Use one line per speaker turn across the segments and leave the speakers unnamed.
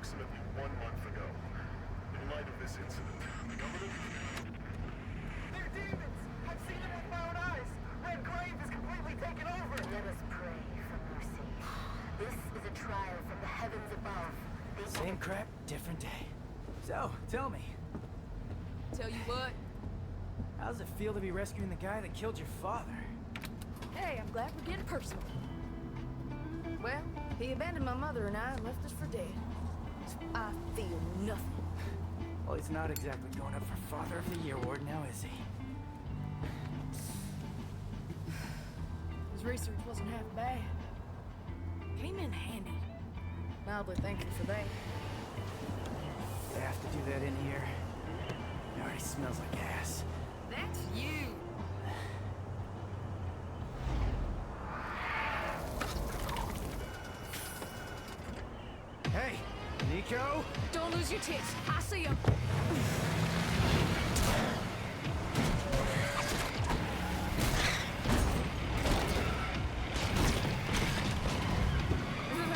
approximately 1 month ago. In light of this incident, the government...
They're demons! I've seen them with my own eyes! Red Grave is completely taken over!
Let us pray for mercy. This is a trial from the heavens above.
Same crap, different day. So, tell me,
Tell you what.
how does it feel to be rescuing the guy that killed your father?
Hey, I'm glad we're getting personal. Well, he abandoned my mother and I and left us for dead. So I feel nothing.
Well, he's not exactly going up for Father of the Year award now, is he?
His research wasn't half bad. Came in handy. Mildly thankful for that.
They have to do that in here. It already smells like ass.
That's you.
Hey, Nico!
Don't lose your tits. I see him.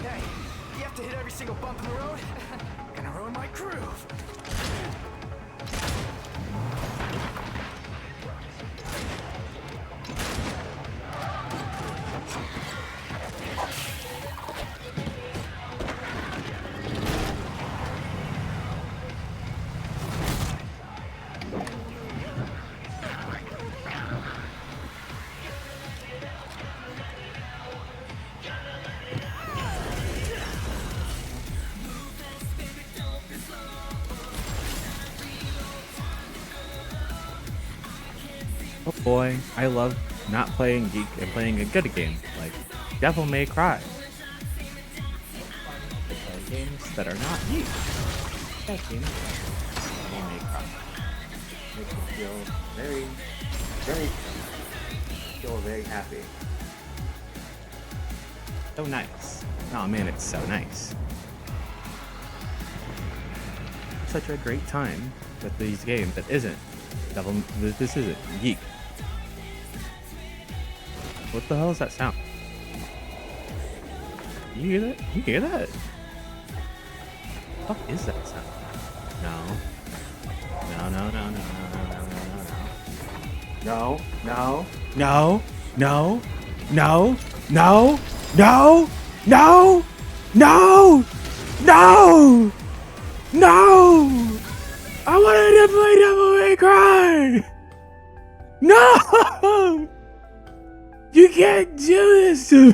Hey, you have to hit every single bump in the road? Gonna ruin my groove.
Oh boy, I love not playing Geek and playing a good game like Devil May Cry. I play games that are not Geek. That game, Devil May Cry. Makes me feel very happy. So nice. Oh man, it's so nice. Such a great time with these games that isn't this isn't Geek. What the hell is that sound? You hear that? You hear that? What is that sound? No. No, no, no, no, no, no, no, no, no. No, no, no, no, no, no, no, no, no! I wanted to play Devil May Cry! No! You can't do this to me!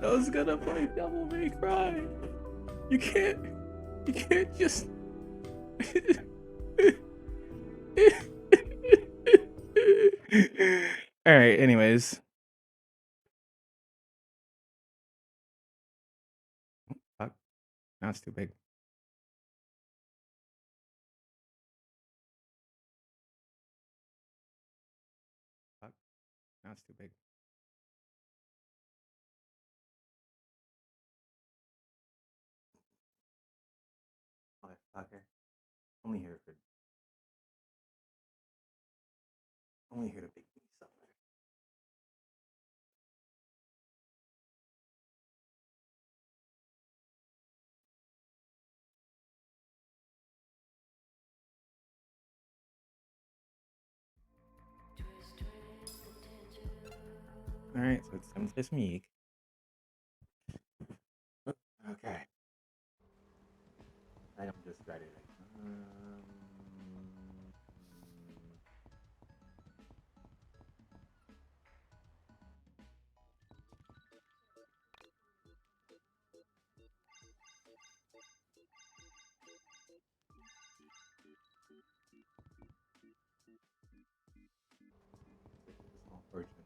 I was gonna play Devil May Cry. You can't just... Alright, anyways. Fuck. Now it's too big. Fuck. Now it's too big. Motherfucker. Only here to make me suffer. Alright, so it's time to play some Yeek. Okay. I am just ready. Small fortune.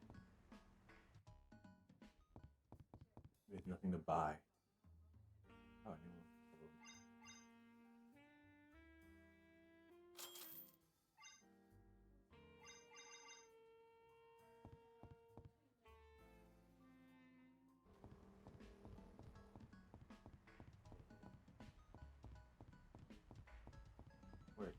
There's nothing to buy. Oh, new one. Where?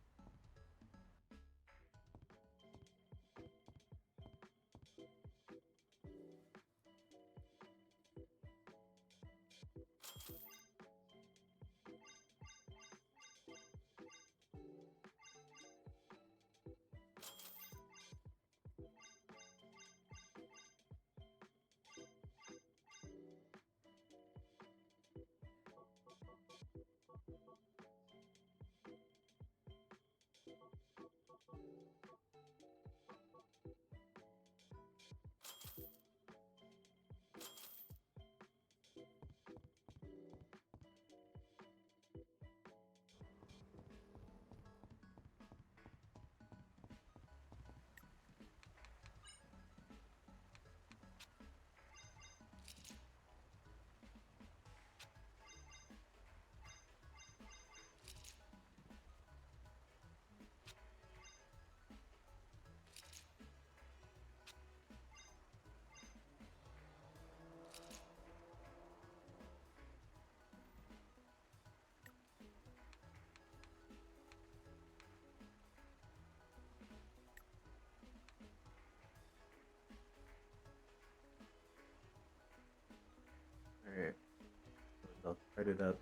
Alright. I'll start it up.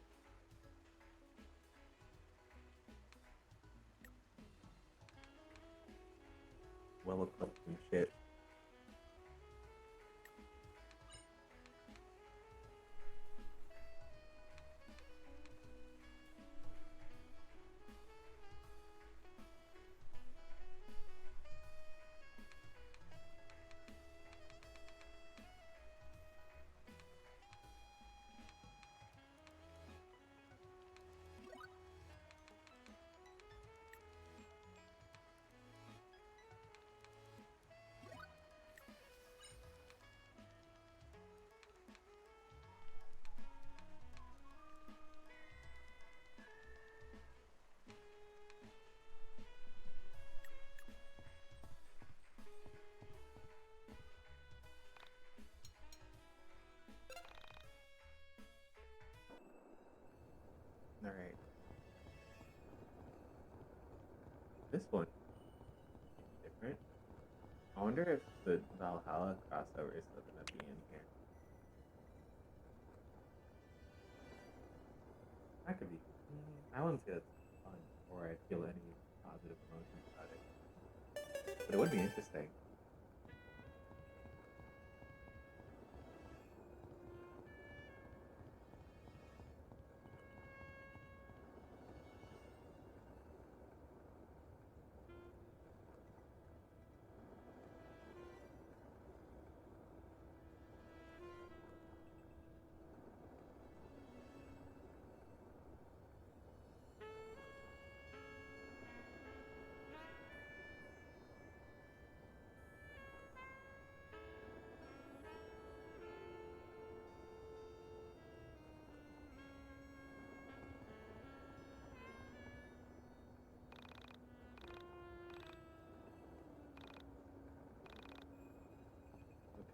Well equipped and shit. Alright. This one is different. I wonder if the Valhalla crossover is still gonna be in here. That could be. I wouldn't say that's fun or I'd feel any positive emotions about it. But it would be interesting.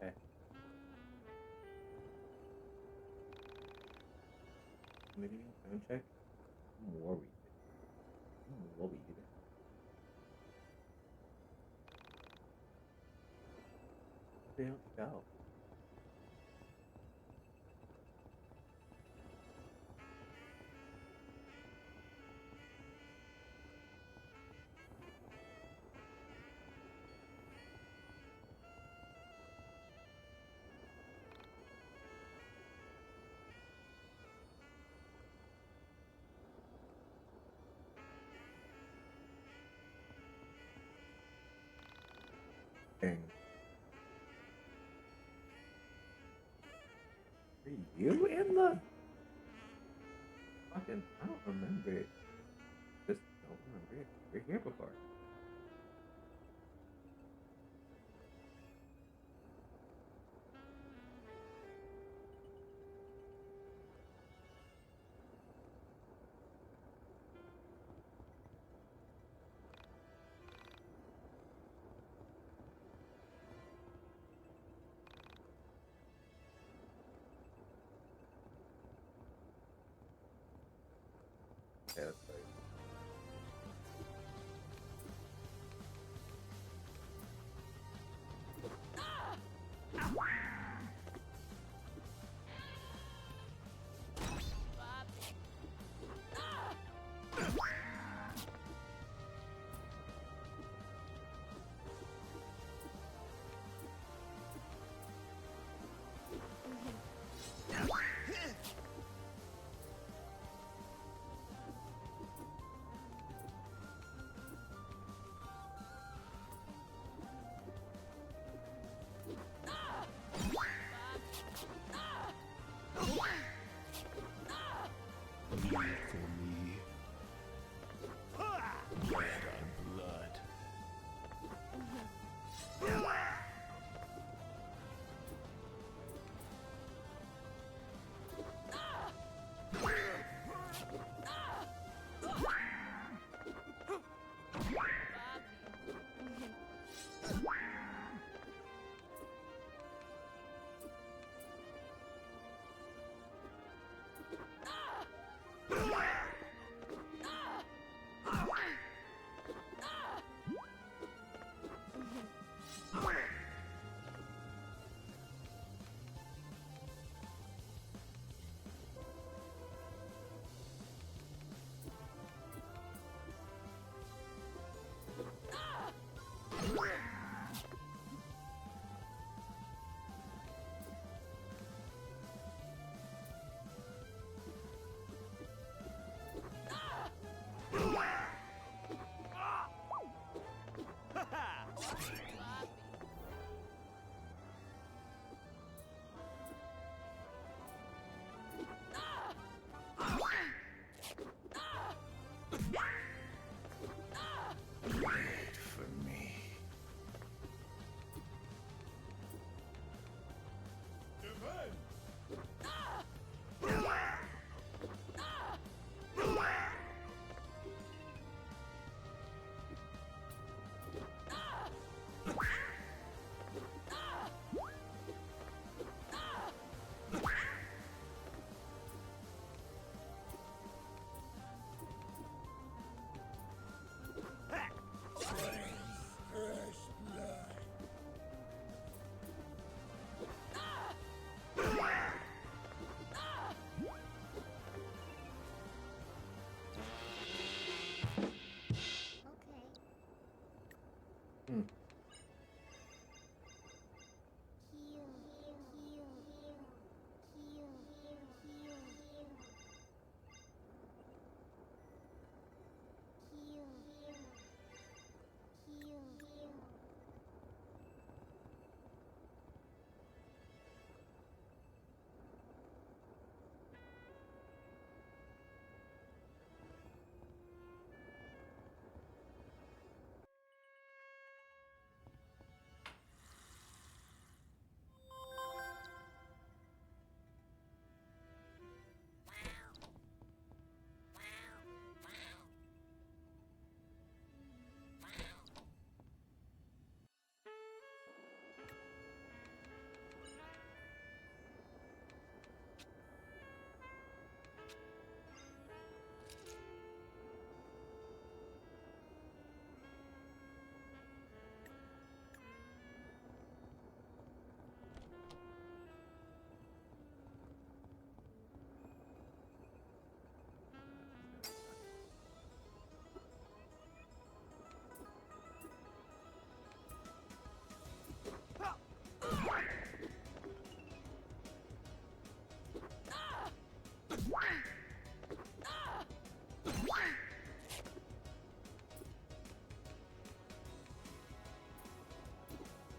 Okay. Maybe sound check. I'm worried. I'm worried. They don't go. Dang. Are you in the fucking? I don't remember it. Just don't remember it. We're here before. Okay, that's right.
Wait for me.
Hmm.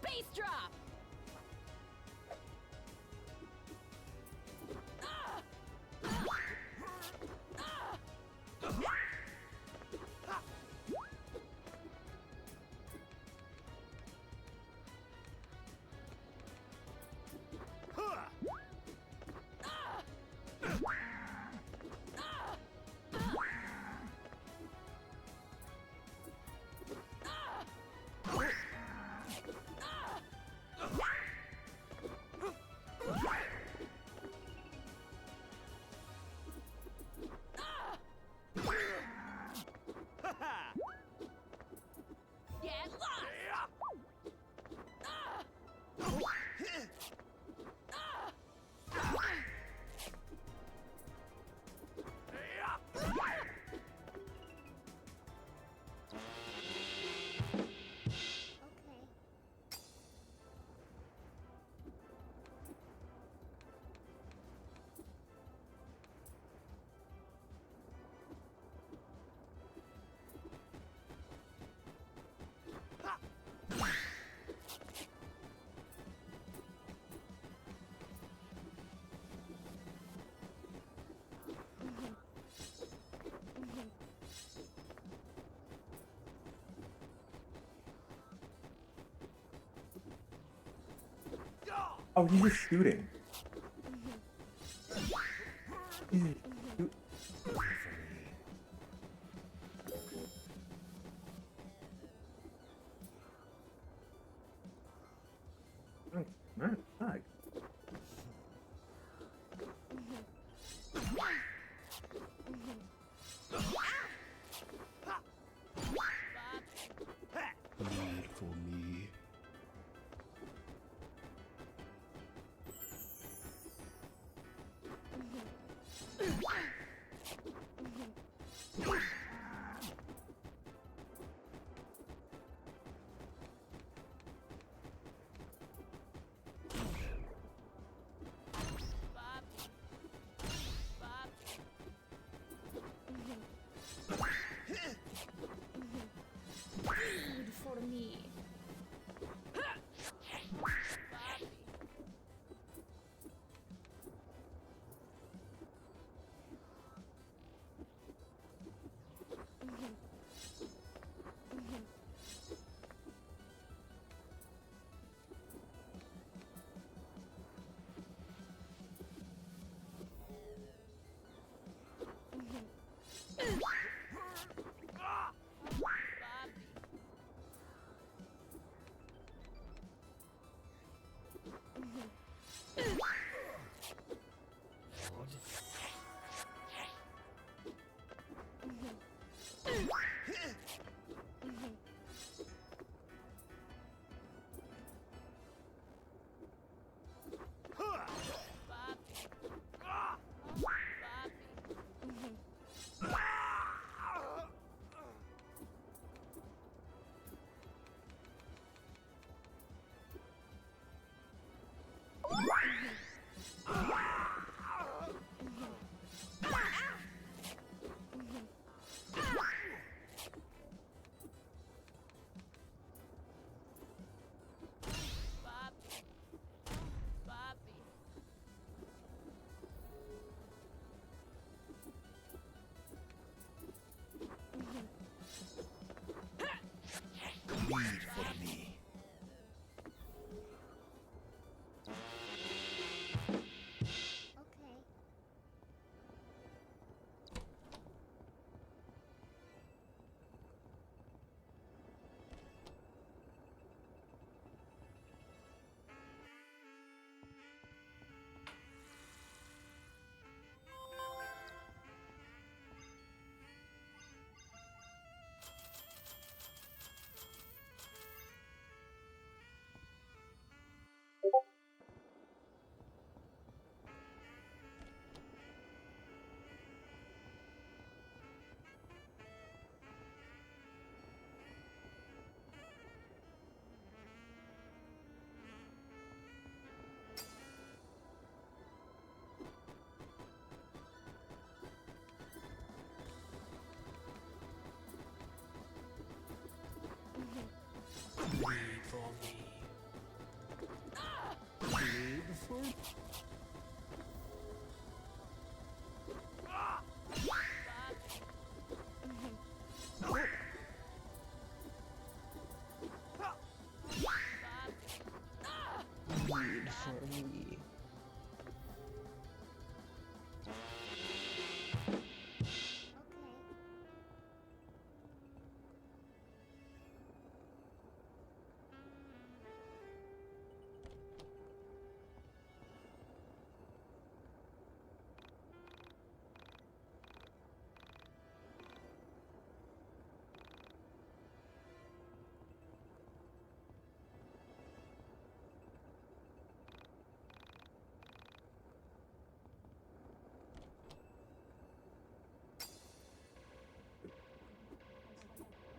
Base drop! Get lost!
Oh, he's just shooting. He's just shoot. Man, fuck.
Wait for me.
Food for me.
Bleed for me.
Okay.
Bleed for me. Bleed for me. Bleed for me.
Okay.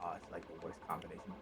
Oh, it's like the worst combination.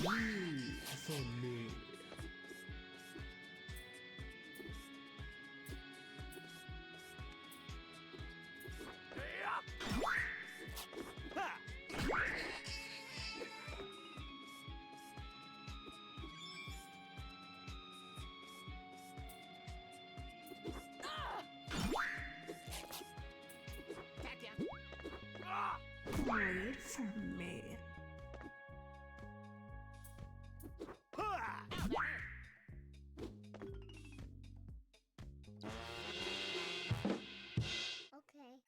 So neat.
Wait for me.
Okay.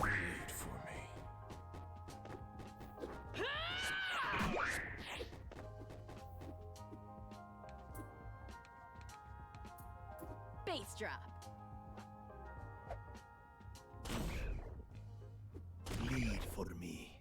Wait for me.
Bass drop.
Lead for me.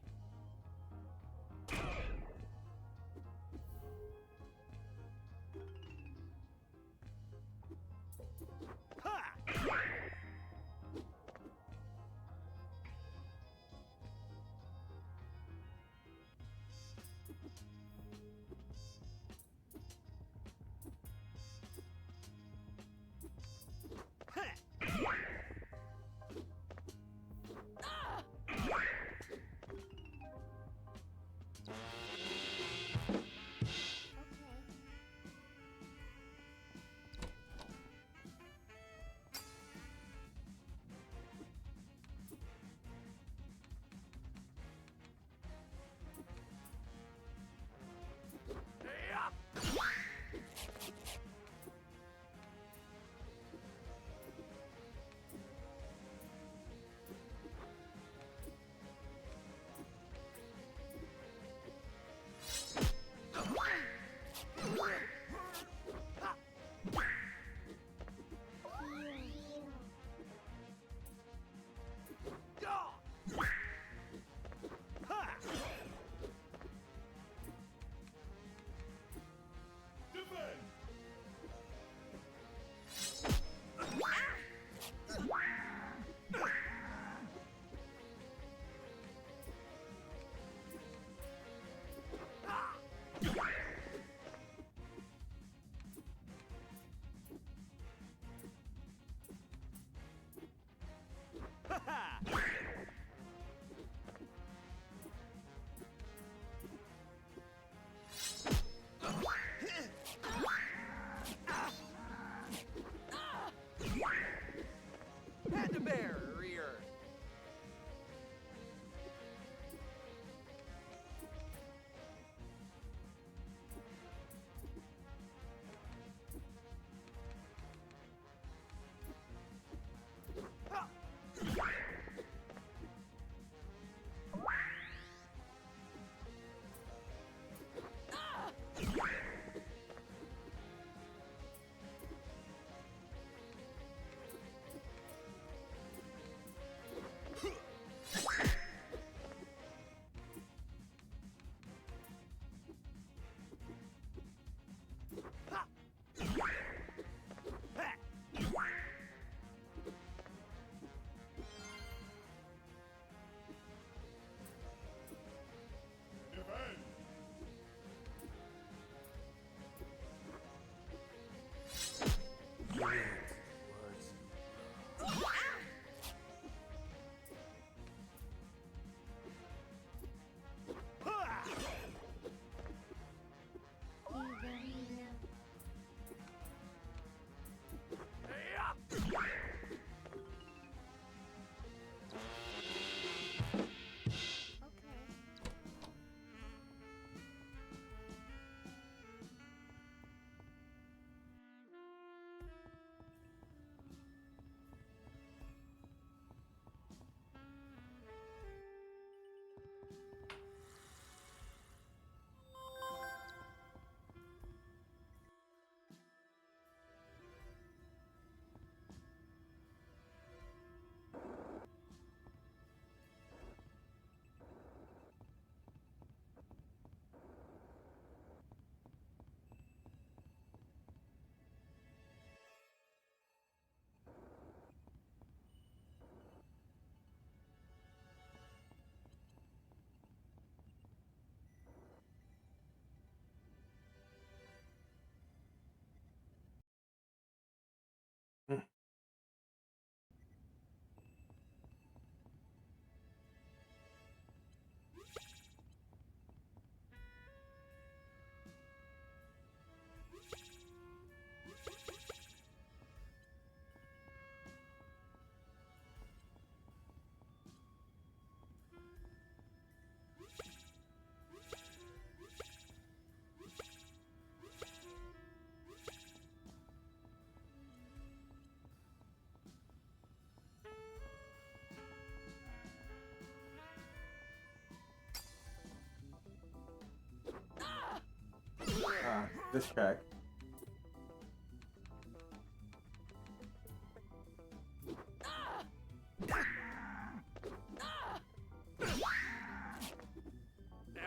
this check.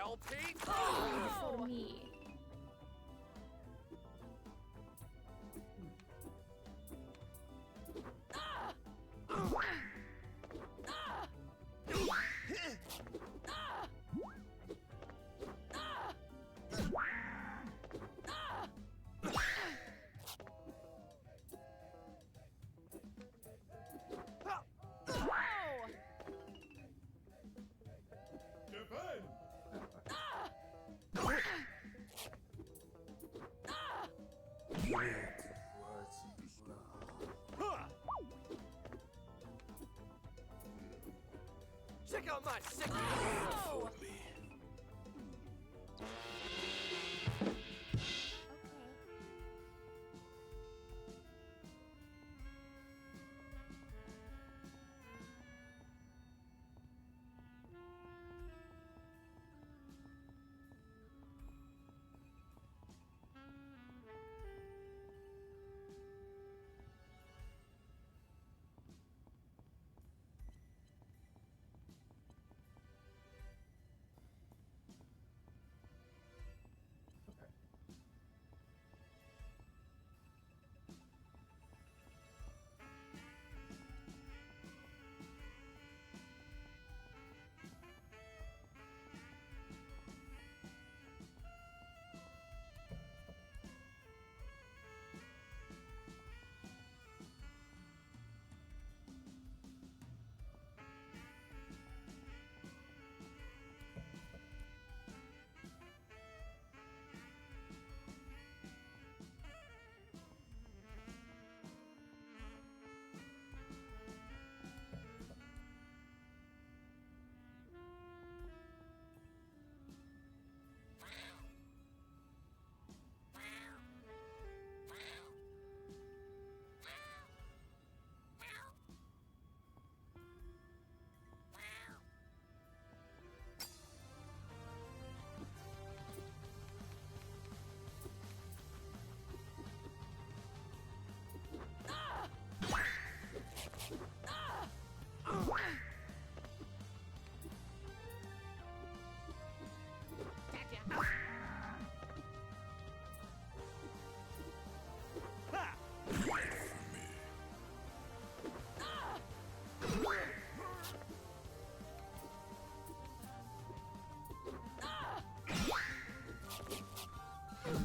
LP?
For me.
Check out my sick.
Oh!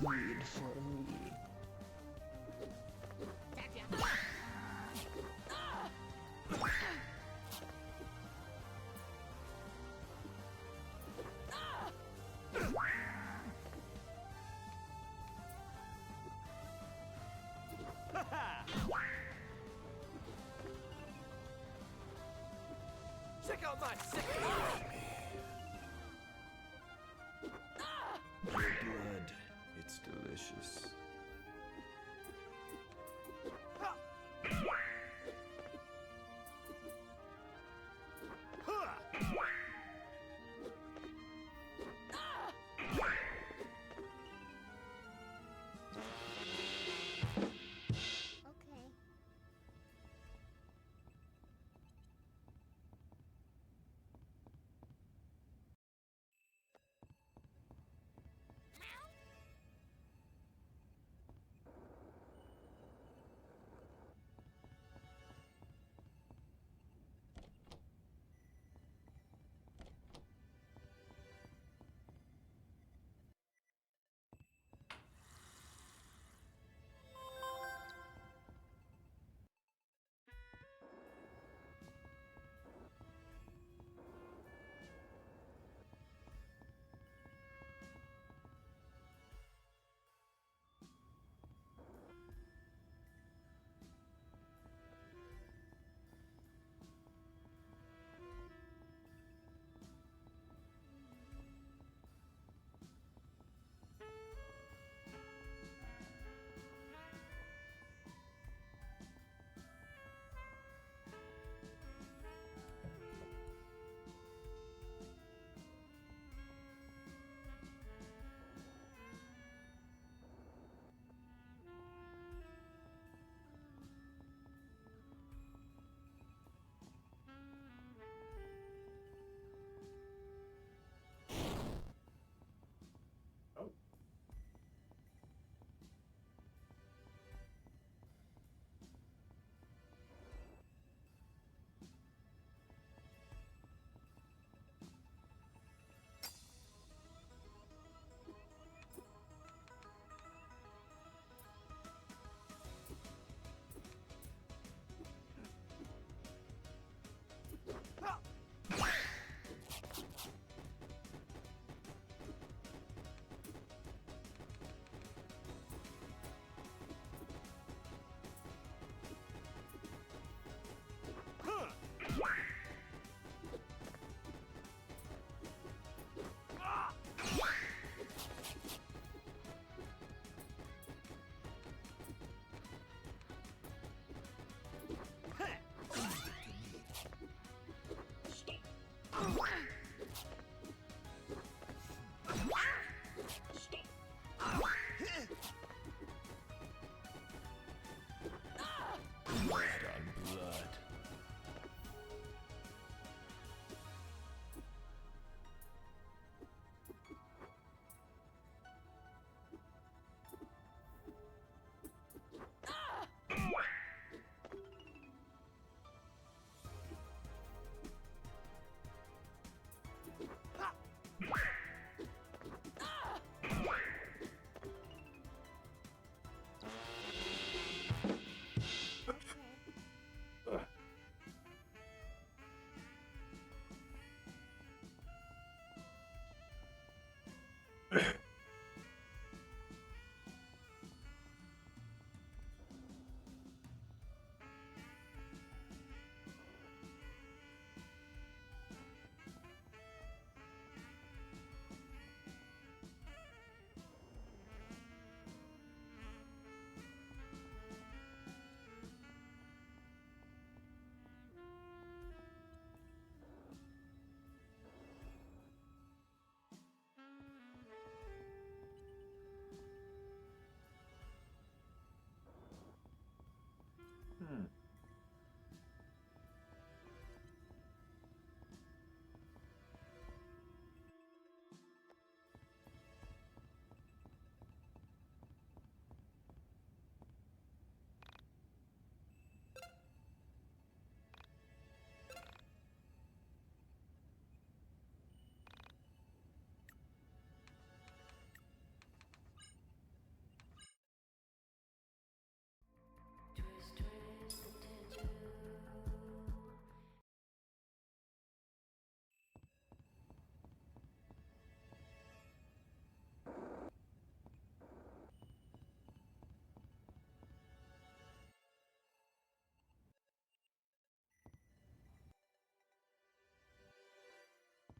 Wait for me.
Check out my sick.
Blood. It's delicious.
Okay.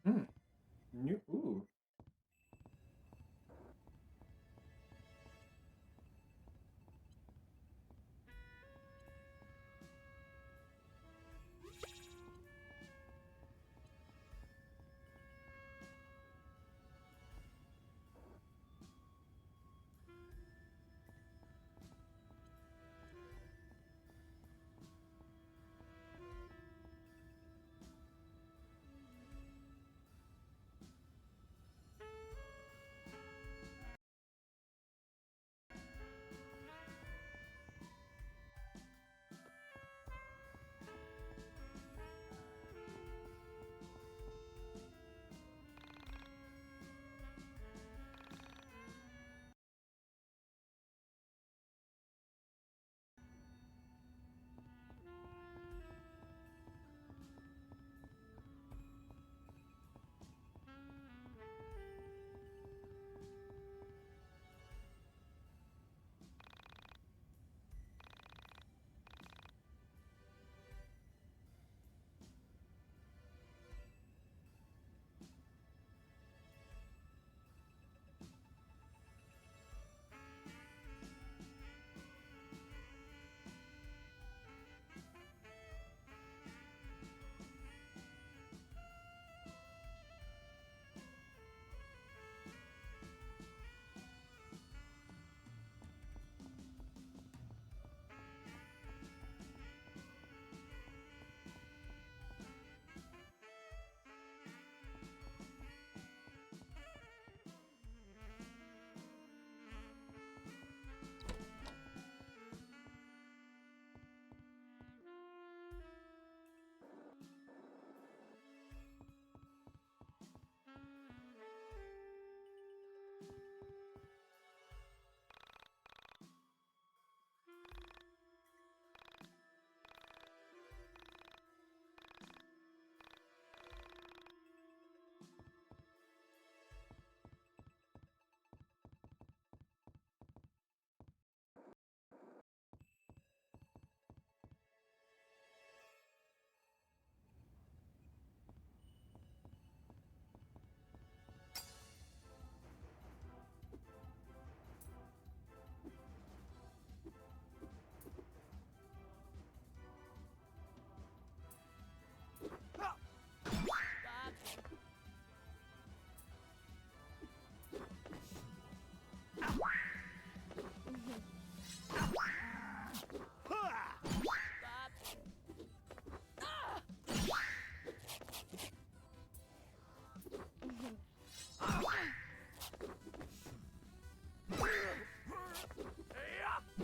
New. Ooh.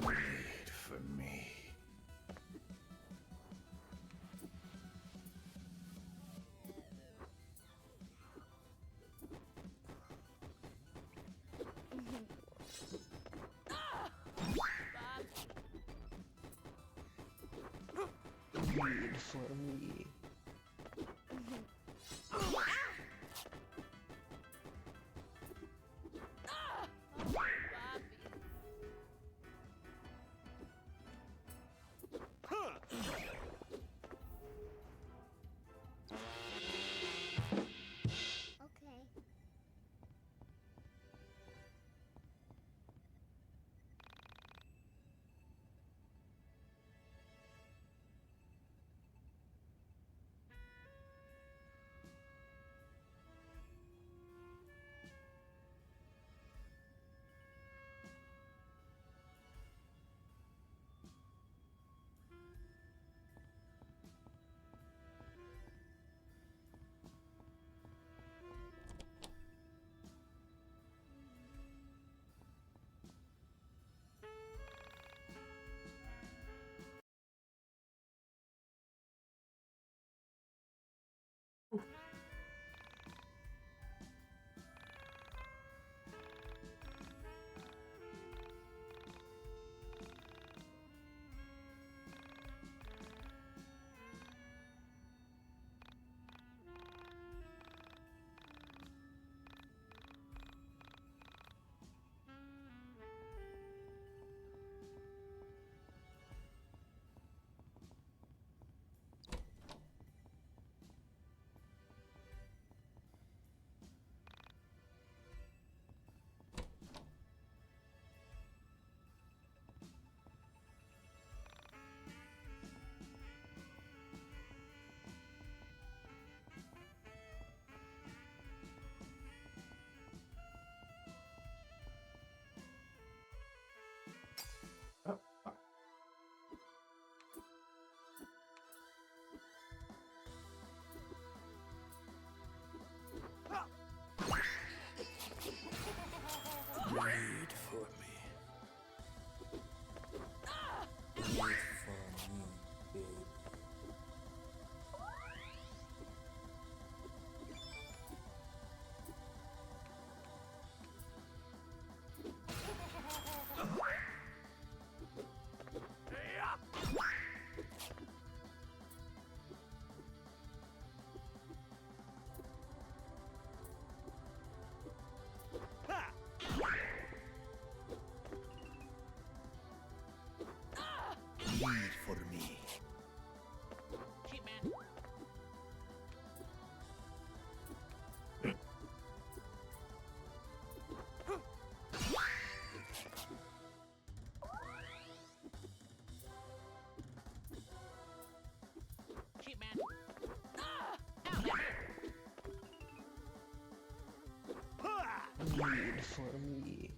Wait for me. Wait for me.
Okay.
Wait for me.
Shit, man. Shit, man. Ah! Ow, that hurt.
Wait for me.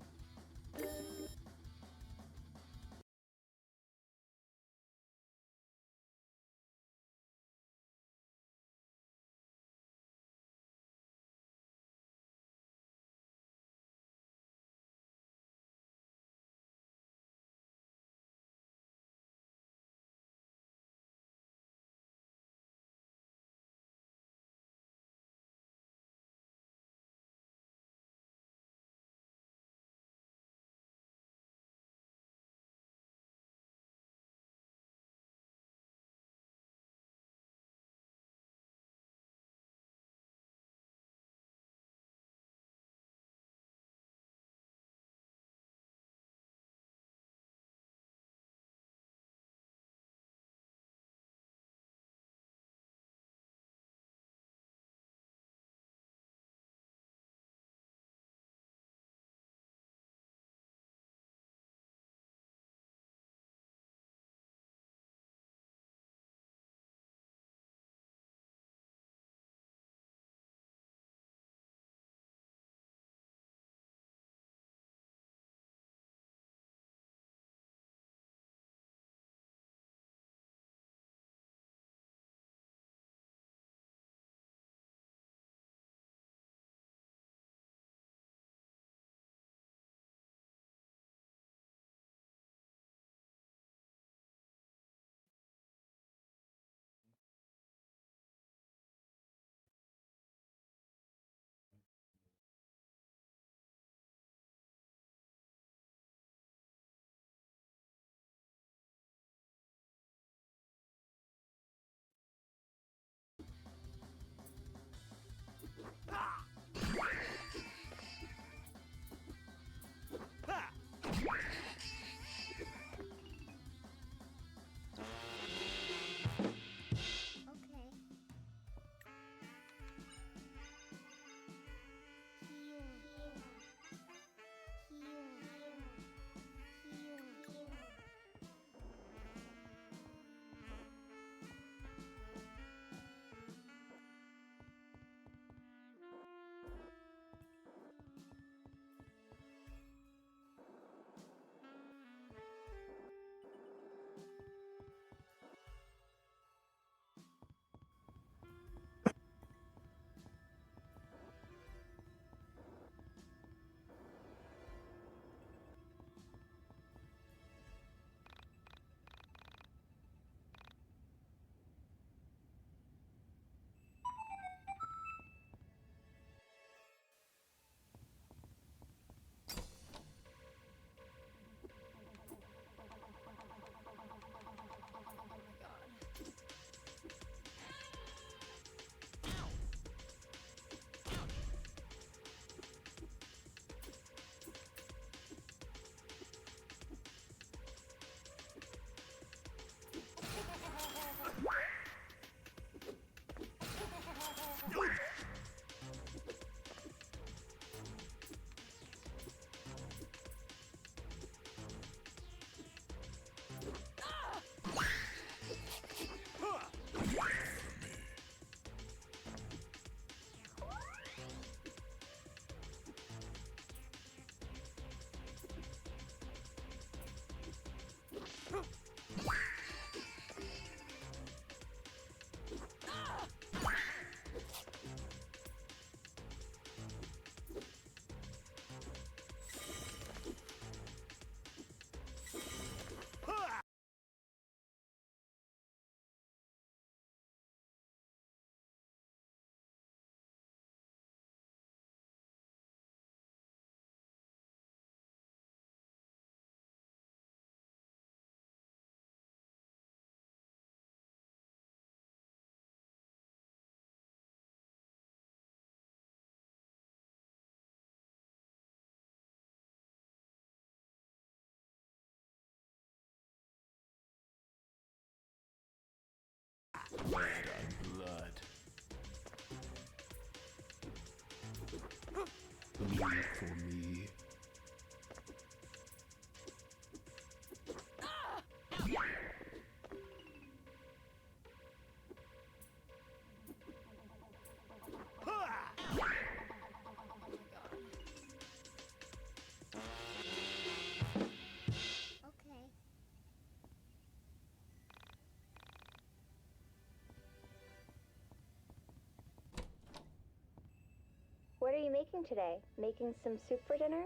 Wait for me.
Okay. What are you making today? Making some soup for dinner?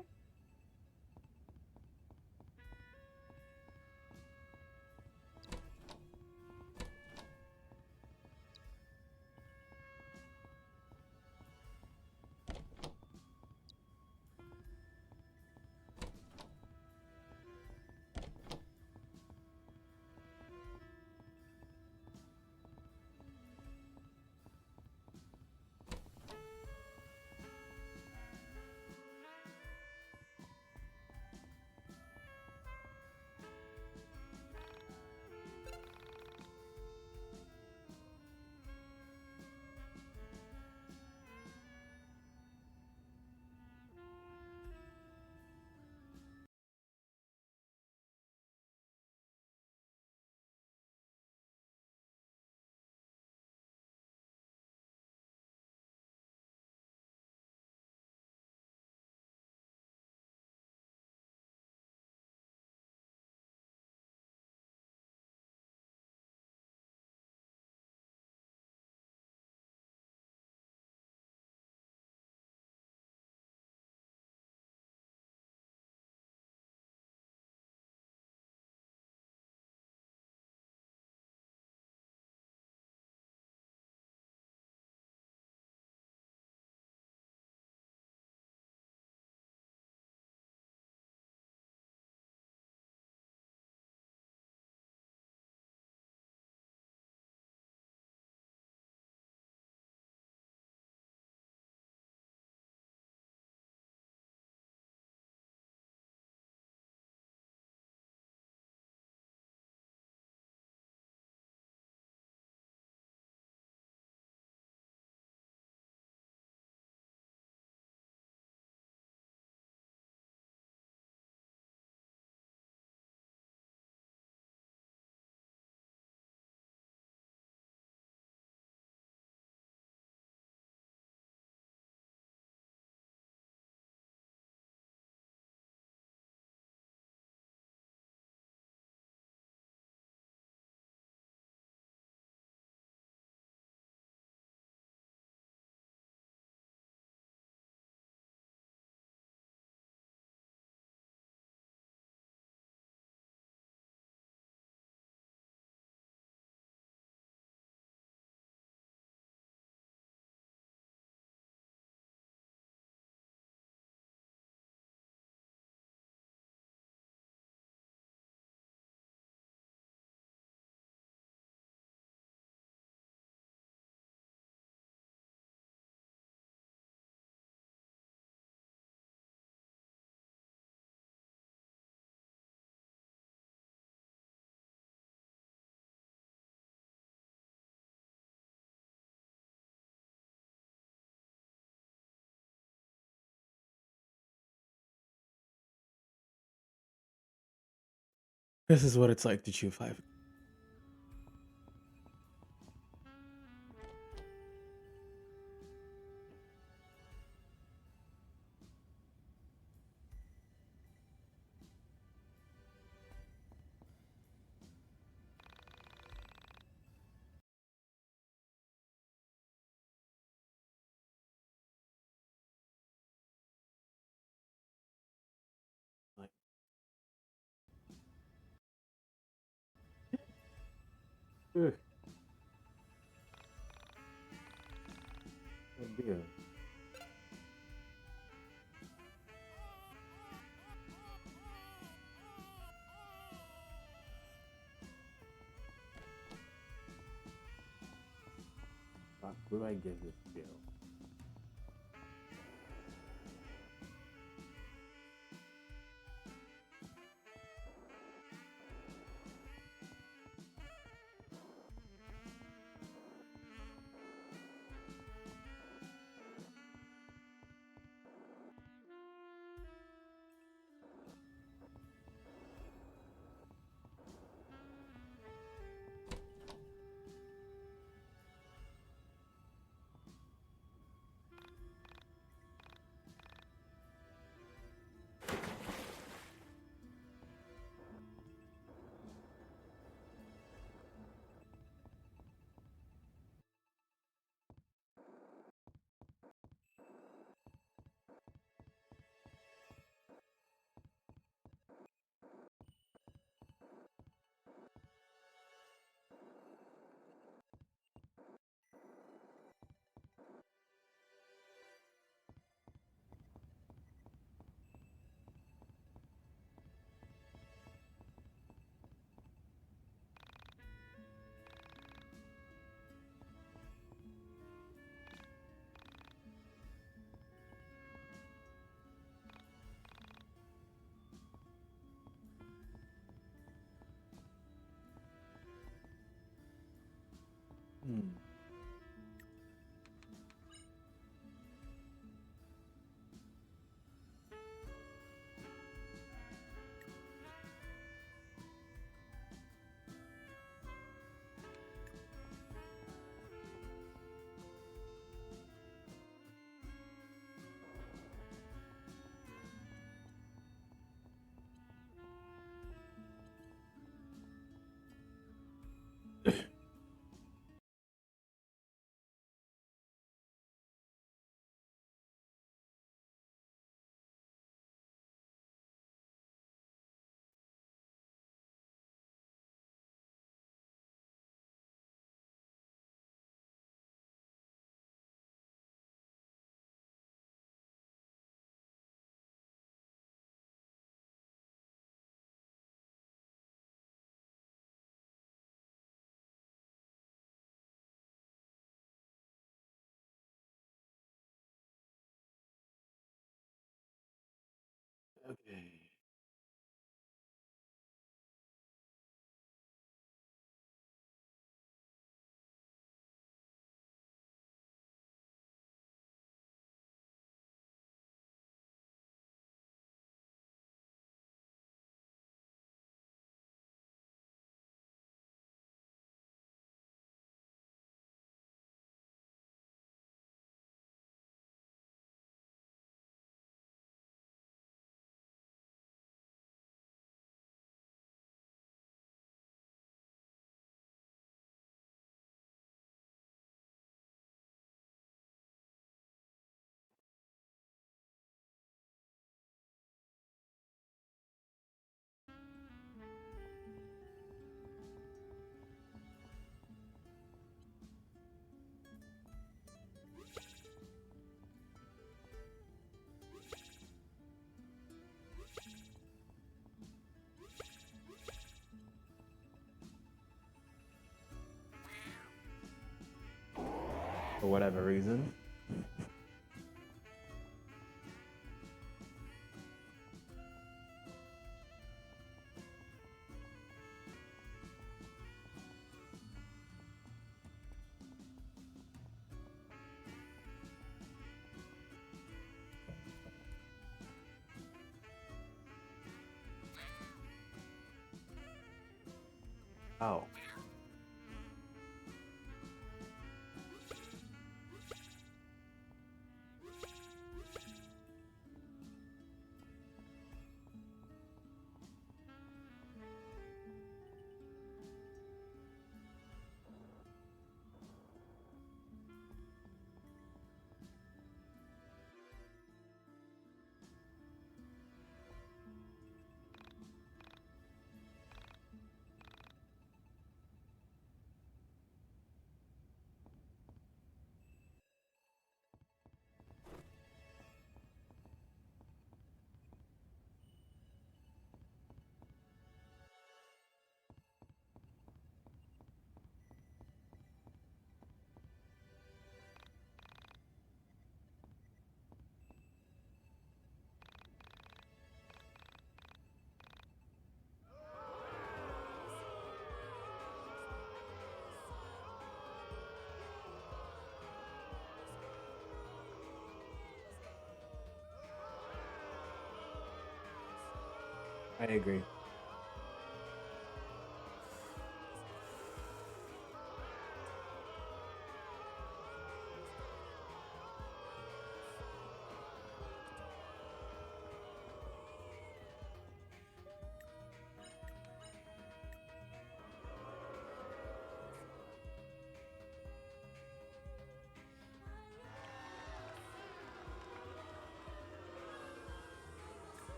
This is what it's like to chew five. Like, ugh. Oh dear. Fuck, what do I give this to? Okay. For whatever reason. Oh. I agree.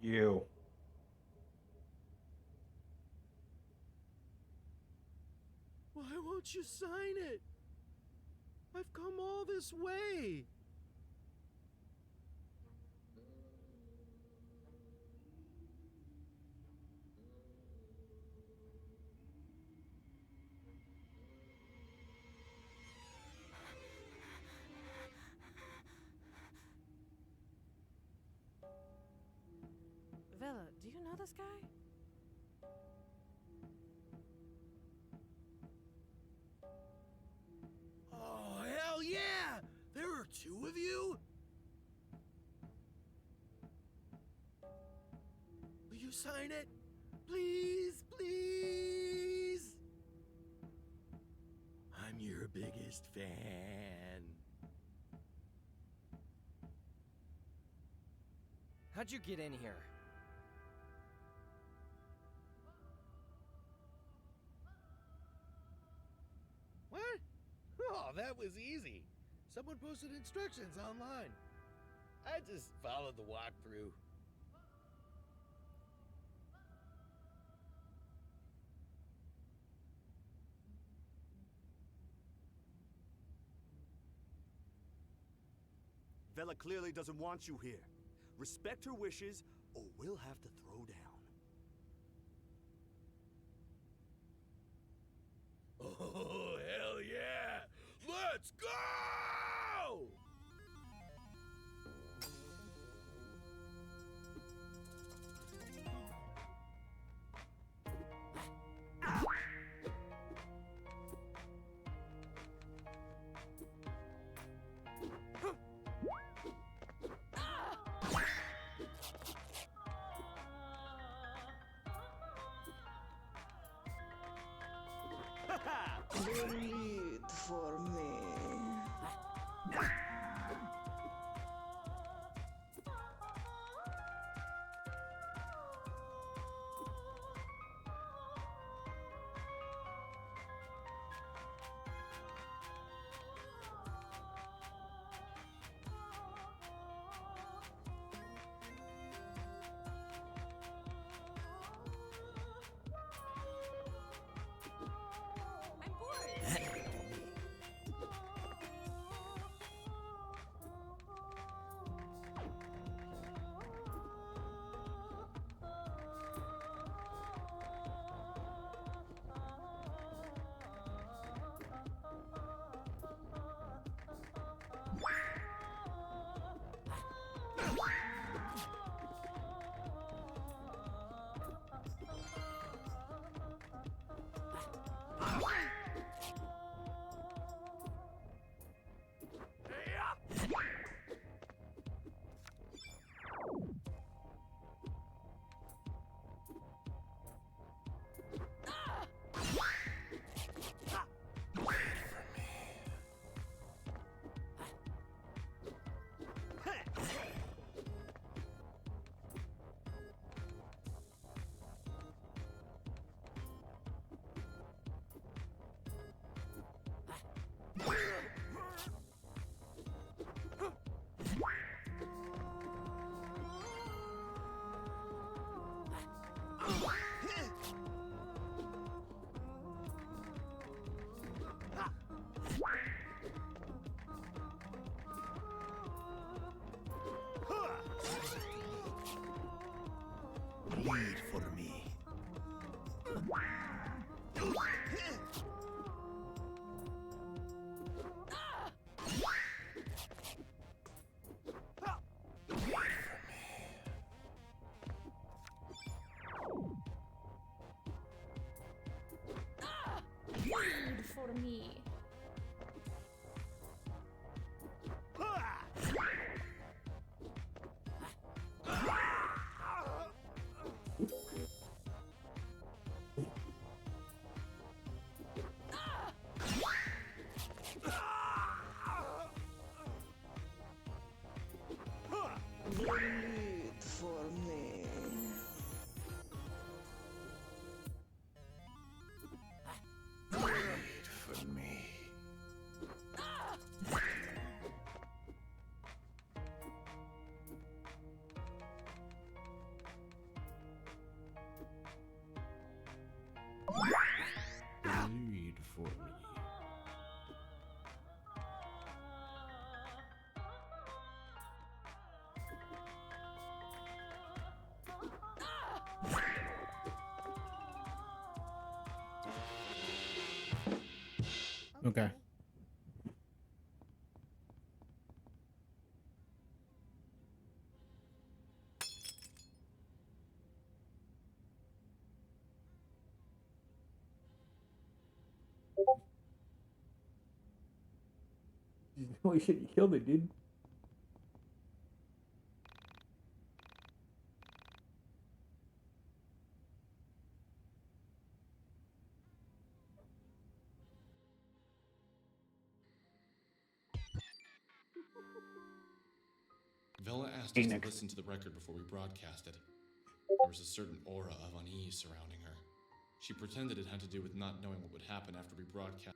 You.
Why won't you sign it? I've come all this way.
this guy?
Oh, hell yeah! There are two of you? Will you sign it? Please, please! I'm your biggest fan.
How'd you get in here?
What? Oh, that was easy. Someone posted instructions online. I just followed the walkthrough.
Vela clearly doesn't want you here. Respect her wishes, or we'll have to throw down.
Oh, hell yeah! Let's go!
Bleed for me.
I'm bored.
Bleed for me.
Bleed for me.
Bleed for me.
Bleed for me.
Bleed for me. Okay. Holy shit, you killed it, dude.
Vela asked us to listen to the record before we broadcast it. There was a certain aura of unease surrounding her. She pretended it had to do with not knowing what would happen after we broadcast.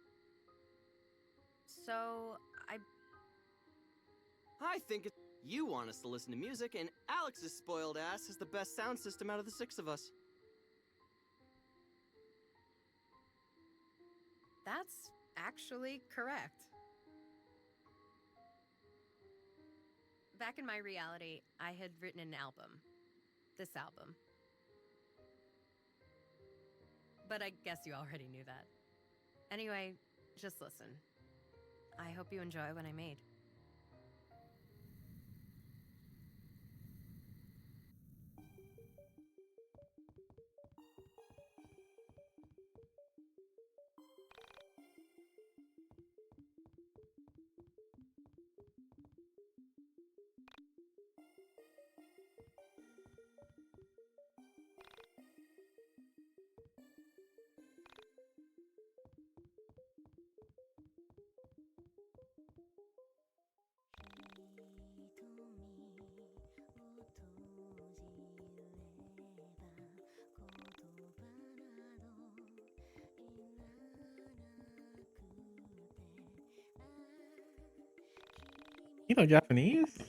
So,
I think you want us to listen to music, and Alex's spoiled ass has the best sound system out of the 6 of us.
that's actually correct. Back in my reality, I had written an album. This album. But I guess you already knew that. Anyway, just listen. I hope you enjoy what I made.
You know Japanese?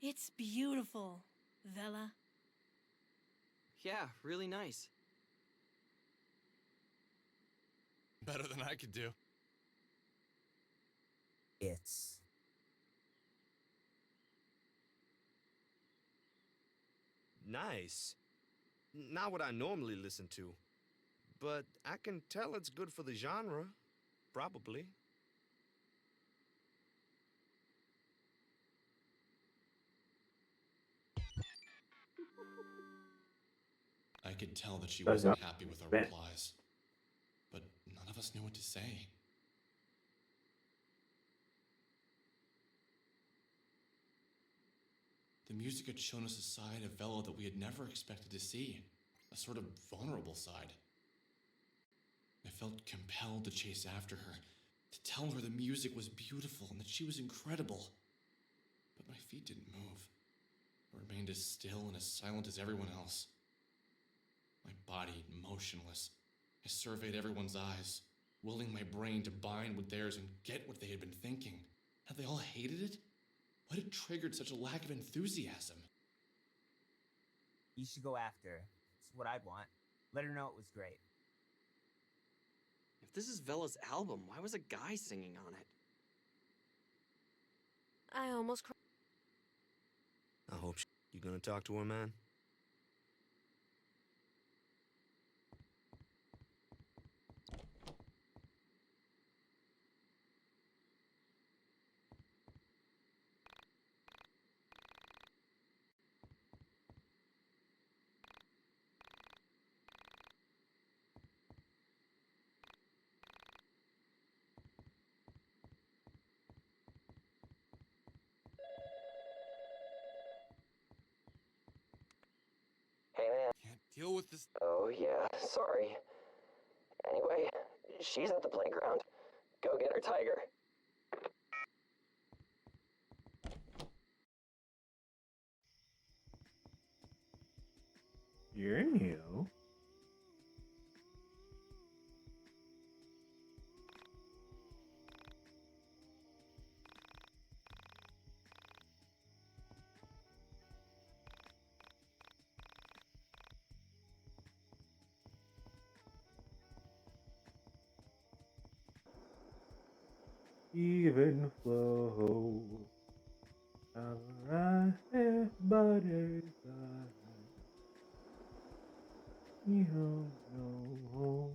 It's beautiful, Vela.
Yeah, really nice.
Better than I could do.
It's
nice. Not what I normally listen to. But I can tell it's good for the genre. Probably.
I could tell that she
That's
wasn't
not
happy with our
bad.
replies. But none of us knew what to say. The music had shown us a side of Vela that we had never expected to see. A sort of vulnerable side. I felt compelled to chase after her, to tell her the music was beautiful and that she was incredible. But my feet didn't move. I remained as still and as silent as everyone else. My body motionless. I surveyed everyone's eyes, willing my brain to bind with theirs and get what they had been thinking. Had they all hated it? What had triggered such a lack of enthusiasm?
You should go after her. It's what I'd want. Let her know it was great.
If this is Vela's album, why was a guy singing on it?
I almost cried.
I hope you gonna talk to her, man?
Can't deal with this.
Oh, yeah, sorry. Anyway, she's at the playground. Go get her, Tiger.
You're new. Even flow. Alright, butterfly. You don't know.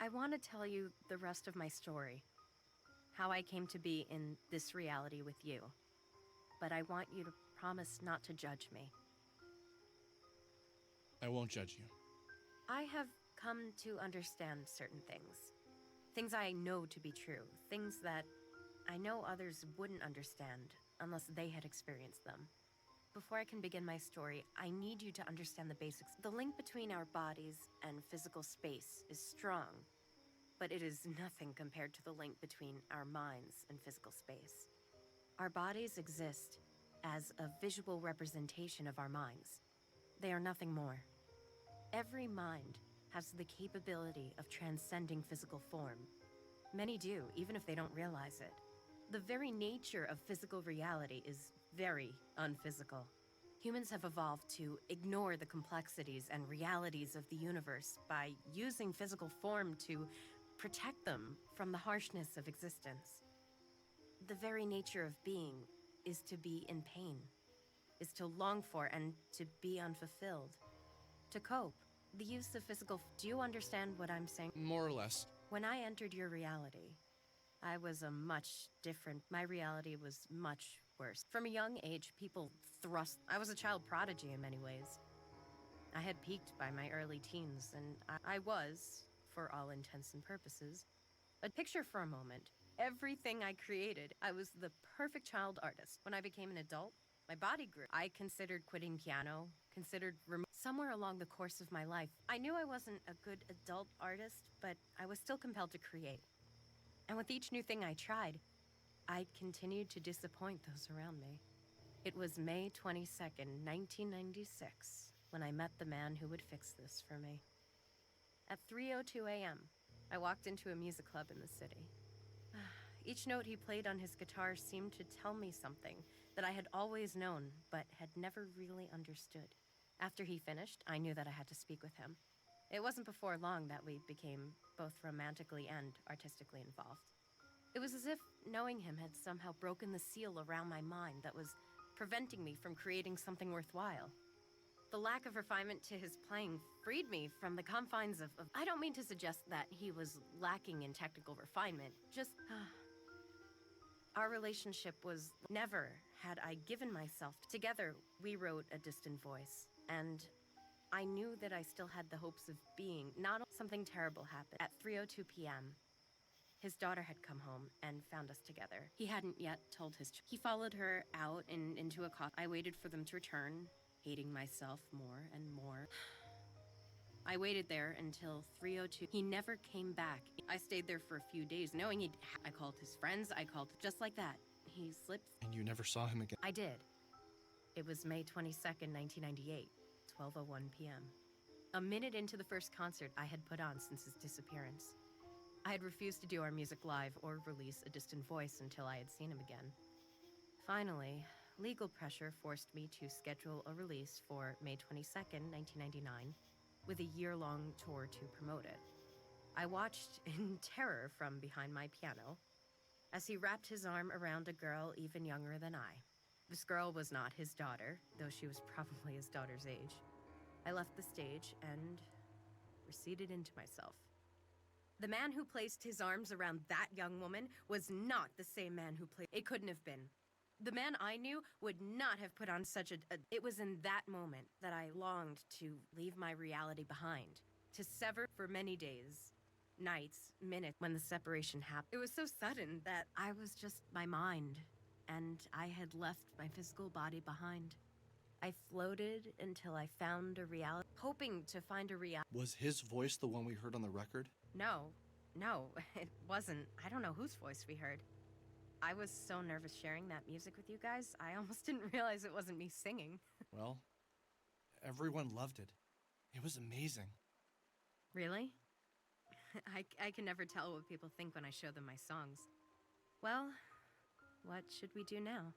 I want to tell you the rest of my story. How I came to be in this reality with you. But I want you to promise not to judge me.
I won't judge you.
I have come to understand certain things. Things I know to be true. Things that I know others wouldn't understand unless they had experienced them. Before I can begin my story, I need you to understand the basics. The link between our bodies and physical space is strong, but it is nothing compared to the link between our minds and physical space. Our bodies exist as a visual representation of our minds. They are nothing more. Every mind has the capability of transcending physical form. Many do, even if they don't realize it. The very nature of physical reality is very unphysical. Humans have evolved to ignore the complexities and realities of the universe by using physical form to protect them from the harshness of existence. The very nature of being is to be in pain, is to long for and to be unfulfilled, to cope. The use of physical... Do you understand what I'm saying?
More or less.
When I entered your reality, I was a much different... My reality was much worse. From a young age, people thrust... I was a child prodigy in many ways. I had peaked by my early teens, and I was, for all intents and purposes, a picture for a moment. Everything I created, I was the perfect child artist. When I became an adult, my body grew. I considered quitting piano, somewhere along the course of my life. I knew I wasn't a good adult artist, but I was still compelled to create. And with each new thing I tried, I continued to disappoint those around me. It was May 22nd, 1996, when I met the man who would fix this for me. At 3:02 a.m., I walked into a music club in the city. Each note he played on his guitar seemed to tell me something that I had always known, but had never really understood. After he finished, I knew that I had to speak with him. It wasn't before long that we became both romantically and artistically involved. It was as if knowing him had somehow broken the seal around my mind that was preventing me from creating something worthwhile. The lack of refinement to his playing freed me from the confines of... I don't mean to suggest that he was lacking in technical refinement, just... Our relationship was... Never had I given myself... Together, we wrote A Distant Voice, and I knew that I still had the hopes of being... Not something terrible happened. At 3:02 p.m., his daughter had come home and found us together. He hadn't yet told his... He followed her out into a coffee. I waited for them to return, hating myself more and more. I waited there until 3:02. He never came back. I stayed there for a few days, knowing I called his friends, I called... Just like that. He slipped...
And you never saw him again?
I did. It was May 22nd, 1998, 12:01 p.m. A minute into the first concert I had put on since his disappearance. I had refused to do our music live or release A Distant Voice until I had seen him again. Finally, legal pressure forced me to schedule a release for May 22nd, 1999, with a year-long tour to promote it. I watched in terror from behind my piano as he wrapped his arm around a girl even younger than I. This girl was not his daughter, though she was probably his daughter's age. I left the stage and receded into myself. The man who placed his arms around that young woman was not the same man who played... It couldn't have been. The man I knew would not have put on such a... It was in that moment that I longed to leave my reality behind, to sever for many days, nights, minutes, when the separation happened. It was so sudden that I was just my mind, and I had left my physical body behind. I floated until I found a reality, hoping to find a reality.
Was his voice the one we heard on the record?
No, it wasn't. I don't know whose voice we heard. I was so nervous sharing that music with you guys, I almost didn't realize it wasn't me singing.
Well, everyone loved it. It was amazing.
Really? I can never tell what people think when I show them my songs. Well, what should we do now?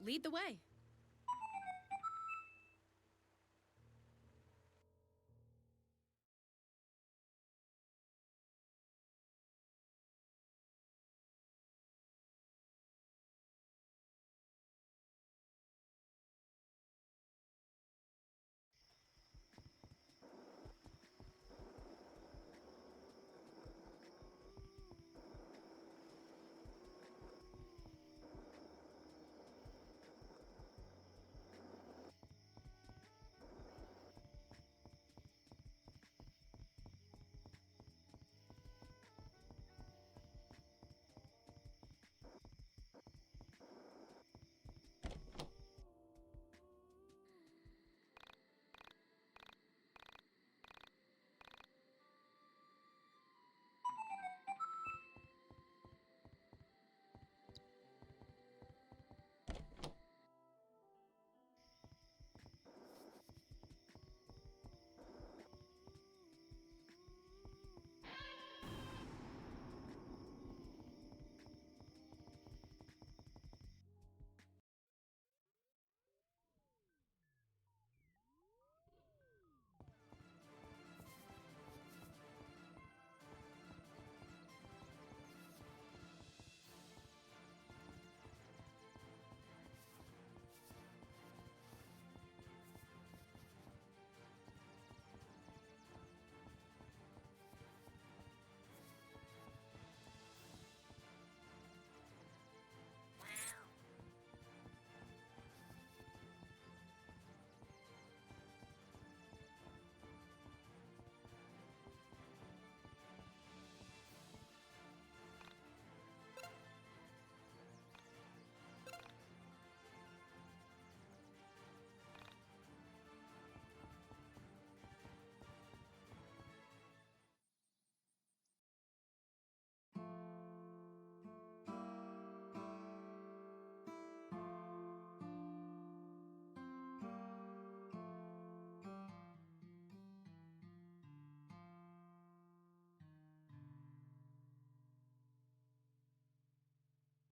Lead the way.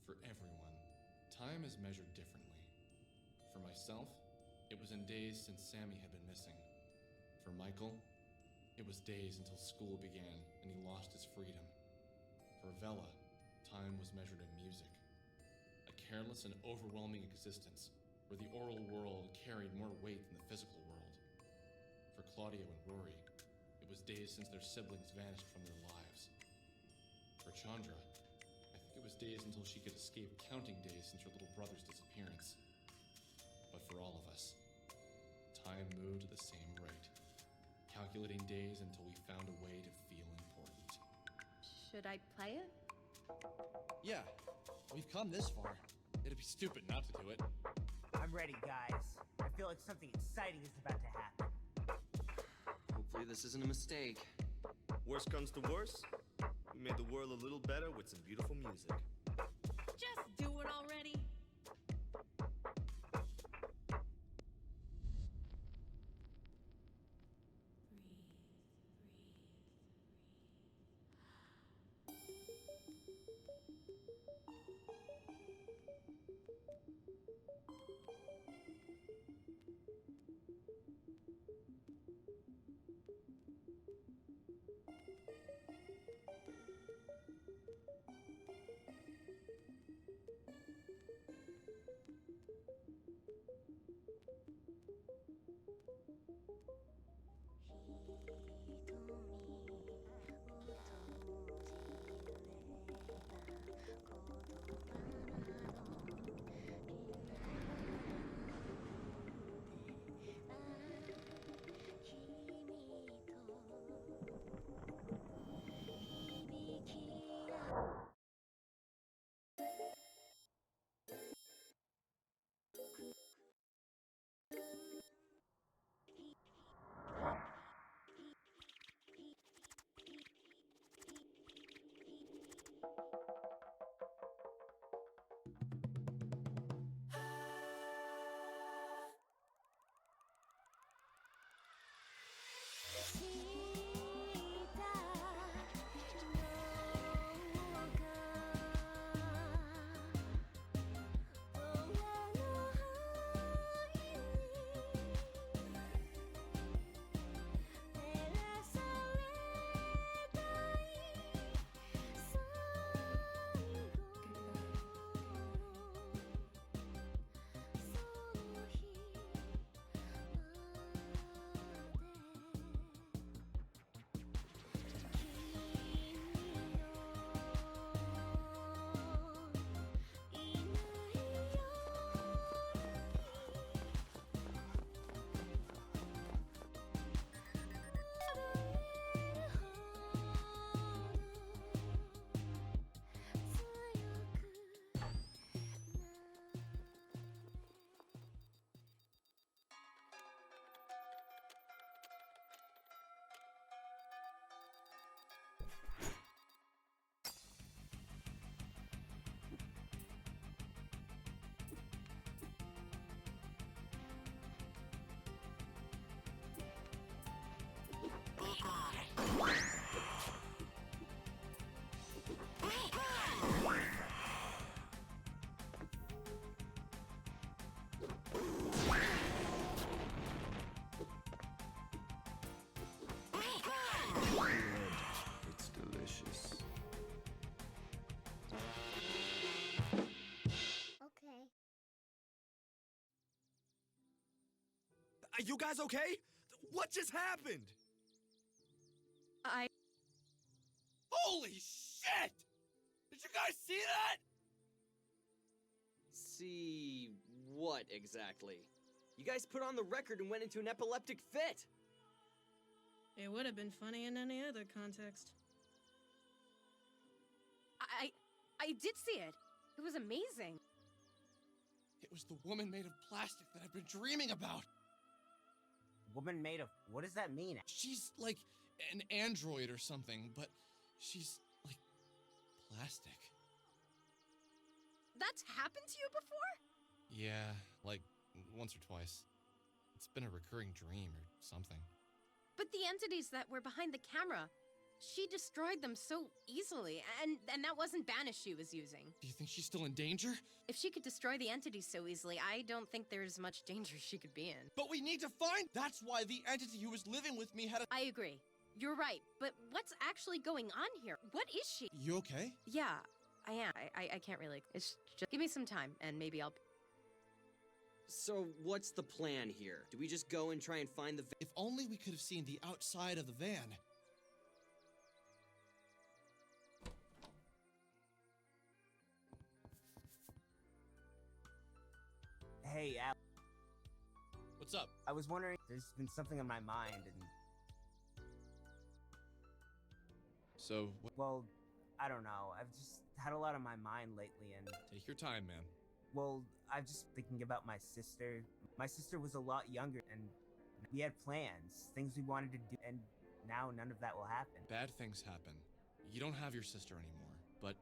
For everyone, time is measured differently. For myself, it was in days since Sammy had been missing. For Michael, it was days until school began and he lost his freedom. For Vela, time was measured in music. A careless and overwhelming existence where the oral world carried more weight than the physical world. For Claudio and Rory, it was days since their siblings vanished from their lives. For Chandra, it was days until she could escape counting days since her little brother's disappearance. But for all of us, time moved at the same rate, calculating days until we found a way to feel important.
Should I play it?
Yeah, we've come this far. It'd be stupid not to do it.
I'm ready, guys. I feel like something exciting is about to happen.
Hopefully this isn't a mistake.
Worst comes to worst, we made the world a little better with some beautiful music.
Just do it already.
Are you guys okay? What just happened?
Holy shit! Did you guys see that? See what exactly? You guys put on the record and went into an epileptic fit.
It would have been funny in any other context.
I did see it. It was amazing.
It was the woman made of plastic that I've been dreaming about.
Woman made of... What does that mean?
She's like an android or something, but she's like plastic.
That's happened to you before?
Yeah, like once or twice. It's been a recurring dream or something.
But the entities that were behind the camera, she destroyed them so easily, and that wasn't Banish she was using.
Do you think she's still in danger?
If she could destroy the entities so easily, I don't think there's much danger she could be in.
But we need to find... That's why the entity who was living with me had a...
I agree. You're right, but what's actually going on here? What is she?
You okay?
Yeah, I am. I can't really... It's just... Give me some time, and maybe I'll...
So, what's the plan here? Do we just go and try and find the...
If only we could have seen the outside of the van.
Hey, Al.
What's up?
I was wondering, there's been something on my mind, and...
So,
Well, I don't know. I've just had a lot on my mind lately, and...
Take your time, man.
Well, I'm just thinking about my sister. My sister was a lot younger, and we had plans, things we wanted to do, and now none of that will happen.
Bad things happen. You don't have your sister anymore, but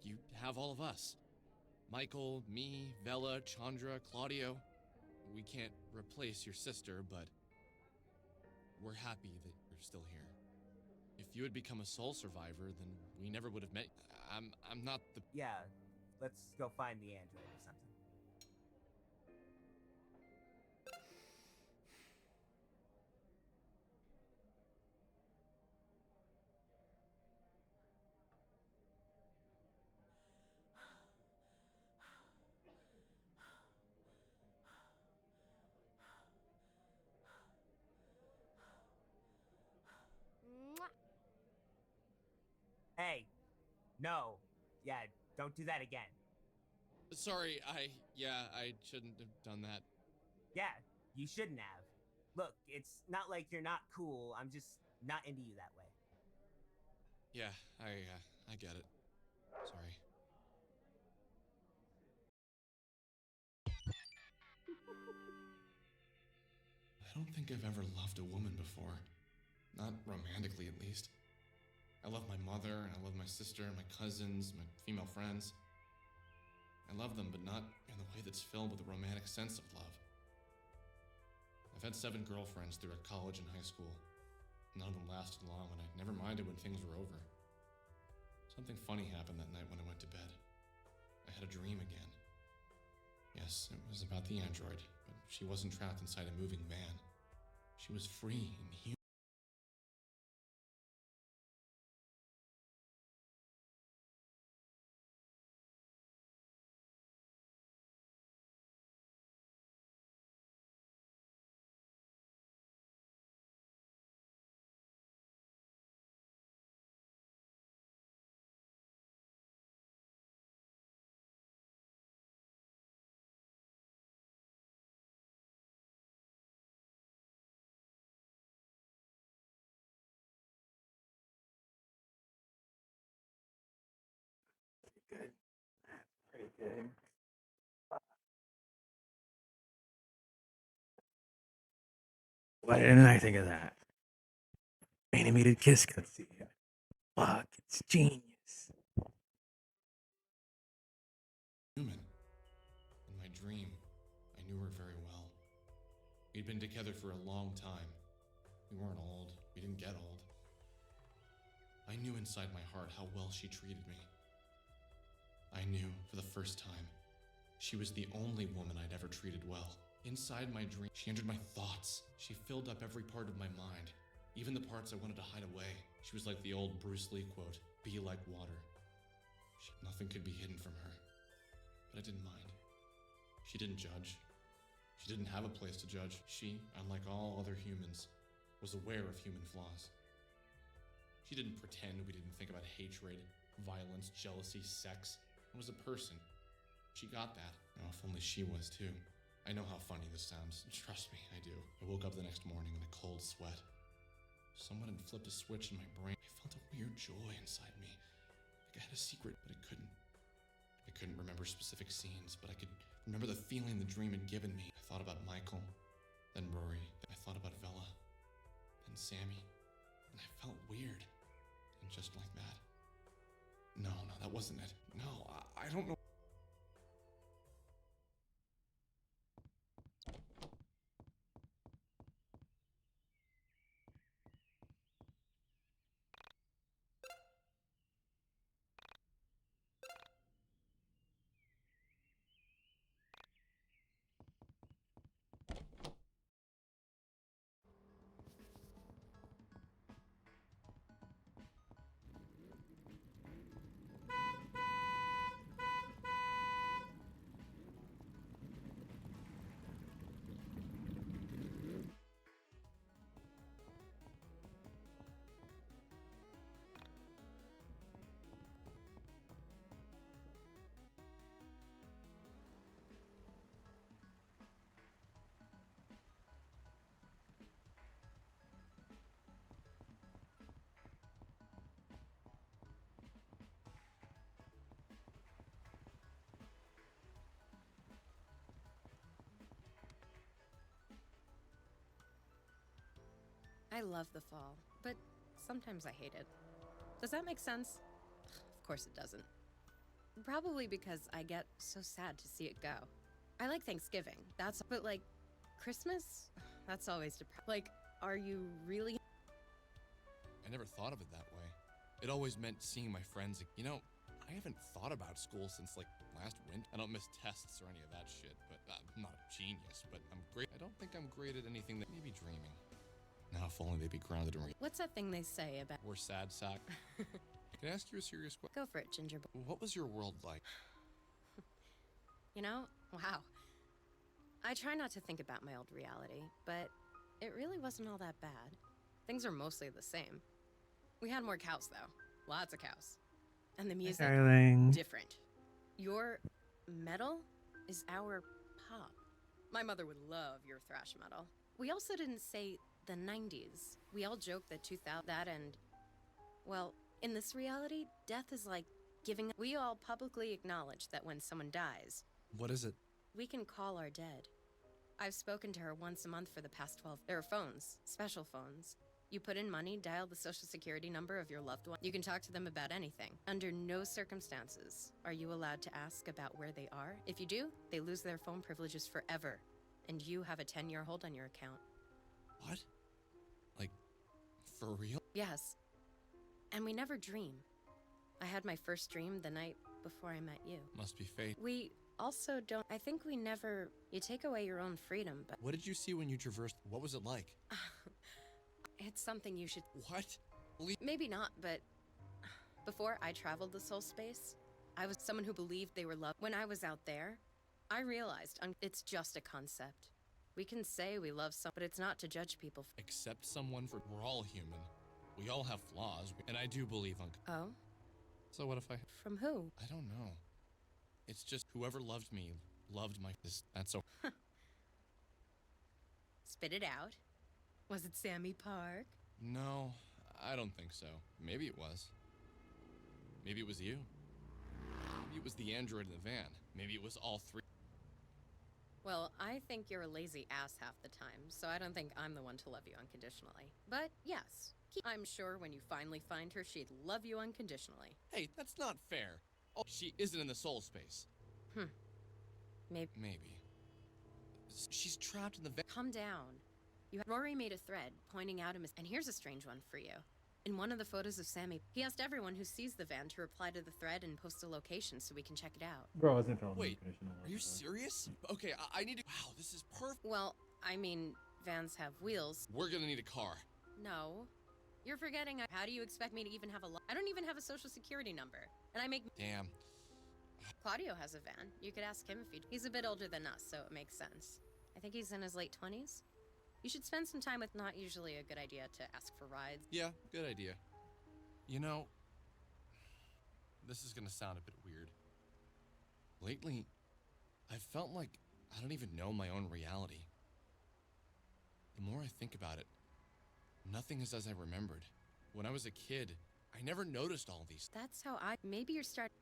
you have all of us. Michael, me, Vela, Chandra, Claudio. We can't replace your sister, but we're happy that you're still here. If you had become a soul survivor, then we never would have met. I'm not the...
Yeah, let's go find the android or something. Hey, no. Yeah, don't do that again.
Sorry, I shouldn't have done that.
Yeah, you shouldn't have. Look, it's not like you're not cool, I'm just not into you that way.
Yeah, I get it. Sorry. I don't think I've ever loved a woman before. Not romantically, at least. I love my mother, and I love my sister, and my cousins, my female friends. I love them, but not in the way that's filled with a romantic sense of love. I've had 7 girlfriends throughout college and high school. None of them lasted long, and I never minded when things were over. Something funny happened that night when I went to bed. I had a dream again. Yes, it was about the android, but she wasn't trapped inside a moving van. She was free and human.
Good. That's pretty good. Why didn't I think of that? Animated kiss cutscene. Fuck, it's genius.
Human. In my dream, I knew her very well. We'd been together for a long time. We weren't old. We didn't get old. I knew inside my heart how well she treated me. I knew, for the first time, she was the only woman I'd ever treated well. Inside my dream, she entered my thoughts. She filled up every part of my mind, even the parts I wanted to hide away. She was like the old Bruce Lee quote, "Be like water." Nothing could be hidden from her, but I didn't mind. She didn't judge. She didn't have a place to judge. She, unlike all other humans, was aware of human flaws. She didn't pretend we didn't think about hatred, violence, jealousy, sex. It was a person. She got that. Oh, if only she was too. I know how funny this sounds. Trust me, I do. I woke up the next morning in a cold sweat. Someone had flipped a switch in my brain. I felt a weird joy inside me. Like I had a secret, but I couldn't. I couldn't remember specific scenes, but I could remember the feeling the dream had given me. I thought about Michael, then Rory. I thought about Vela, then Sammy, and I felt weird. And just like that. No, that wasn't it. No, I don't know.
I love the fall, but sometimes I hate it. Does that make sense? Of course it doesn't. Probably because I get so sad to see it go. I like Thanksgiving, but like, Christmas? That's always depressing. Like, are you really?
I never thought of it that way. It always meant seeing my friends. You know, I haven't thought about school since like last winter. I don't miss tests or any of that shit, but I'm not a genius, but I'm great. I don't think I'm great at anything that maybe dreaming. Now, if only they'd be grounded in reality.
What's that thing they say about?
We're sad sack. Can I ask you a serious question?
Go for it, Ginger.
What was your world like?
You know, wow. I try not to think about my old reality, but it really wasn't all that bad. Things are mostly the same. We had more cows, though. Lots of cows. And the music,
darling.
different. Your metal is our pop. My mother would love your thrash metal. We also didn't say the 90s. We all joke that 2000, that and, well, in this reality, death is like giving. We all publicly acknowledge that when someone dies,
What is it?
we can call our dead. I've spoken to her once a month for the past 12. There are phones, special phones. You put in money, dial the social security number of your loved one. You can talk to them about anything. Under no circumstances are you allowed to ask about where they are. If you do, they lose their phone privileges forever, and you have a 10-year hold on your account.
What? Like, for real?
Yes. And we never dream. I had my first dream the night before I met you.
Must be fate.
We also don't. I think we never. You take away your own freedom, but.
What did you see when you traversed? What was it like?
It's something you should.
What?
Maybe not, but. Before I traveled the soul space, I was someone who believed they were loved. When I was out there, I realized it's just a concept. We can say we love someone, but it's not to judge people.
Accept someone for. We're all human. We all have flaws, and I do believe
Oh?
So what if I.
From who?
I don't know. It's just whoever loved me loved my. That's so.
Spit it out. Was it Sammy Park?
No, I don't think so. Maybe it was. Maybe it was you. Maybe it was the android in the van. Maybe it was all three.
Well, I think you're a lazy ass half the time, so I don't think I'm the one to love you unconditionally. But yes, I'm sure when you finally find her, she'd love you unconditionally.
Hey, that's not fair. Oh, she isn't in the soul space.
Maybe.
Maybe. She's trapped in the van.
Calm down. Rory made a thread pointing out and here's a strange one for you. In one of the photos of Sammy, he asked everyone who sees the van to reply to the thread and post a location so we can check it out.
Bro, I wasn't feeling
Wait, are you serious? Okay, I need to. Wow, this is perfect.
Well, I mean, vans have wheels.
We're gonna need a car.
No. You're forgetting. How do you expect me to even have I don't even have a social security number. And I make.
Damn.
Claudio has a van. You could ask him if he's a bit older than us, so it makes sense. I think he's in his late 20s. You should spend some time with. Not usually a good idea to ask for rides.
Yeah, good idea. You know, this is gonna sound a bit weird. Lately, I felt like I don't even know my own reality. The more I think about it, nothing is as I remembered. When I was a kid, I never noticed all these.
That's how I. Maybe you're starting.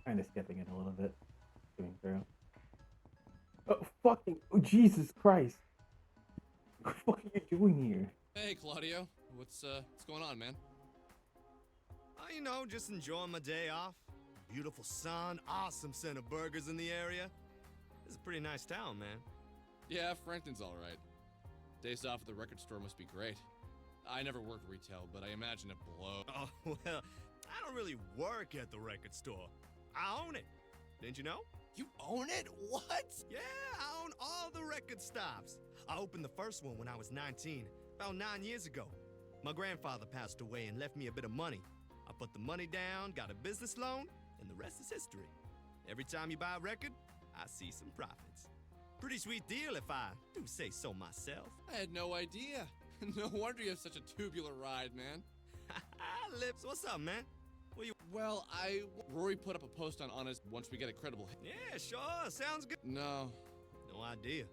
Kind of skipping it a little bit. Going through. Oh, fucking. Oh, Jesus Christ. What the fuck are you doing here?
Hey, Claudio. What's going on, man?
You know, just enjoying my day off. Beautiful sun, awesome scent of burgers in the area. This is a pretty nice town, man.
Yeah, Franklin's all right. Days off at the record store must be great. I never worked retail, but I imagine it blows.
Oh, well, I don't really work at the record store. I own it. Didn't you know?
You own it? What?
Yeah, I own all the record stops. I opened the first one when I was 19, about 9 years ago. My grandfather passed away and left me a bit of money. I put the money down, got a business loan, and the rest is history. Every time you buy a record, I see some profits. Pretty sweet deal if I do say so myself.
I had no idea. No wonder you have such a tubular ride, man.
Lips, what's up, man?
Well, Rory put up a post on Honest once we get a credible hit.
Yeah, sure, sounds good.
No.
No idea.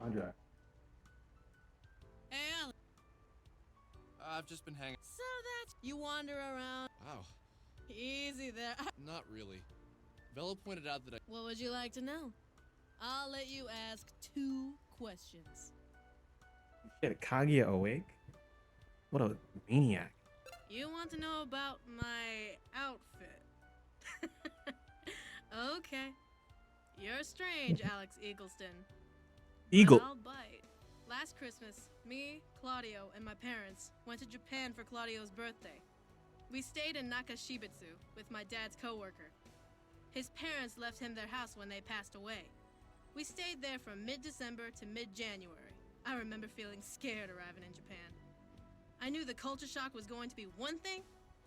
Andre.
Hey, Alex.
I've just been hanging.
So that's you wander around.
Wow.
Easy there.
Not really. Vela pointed out that I.
What would you like to know? I'll let you ask 2 questions.
Shit, Kaguya awake? What a maniac.
You want to know about my outfit? Okay. You're strange, Alex Eagleston.
Eagle.
But I'll bite. Last Christmas, me, Claudio, and my parents went to Japan for Claudio's birthday. We stayed in Nakashibetsu with my dad's coworker. His parents left him their house when they passed away. We stayed there from mid-December to mid-January. I remember feeling scared arriving in Japan. I knew the culture shock was going to be one thing,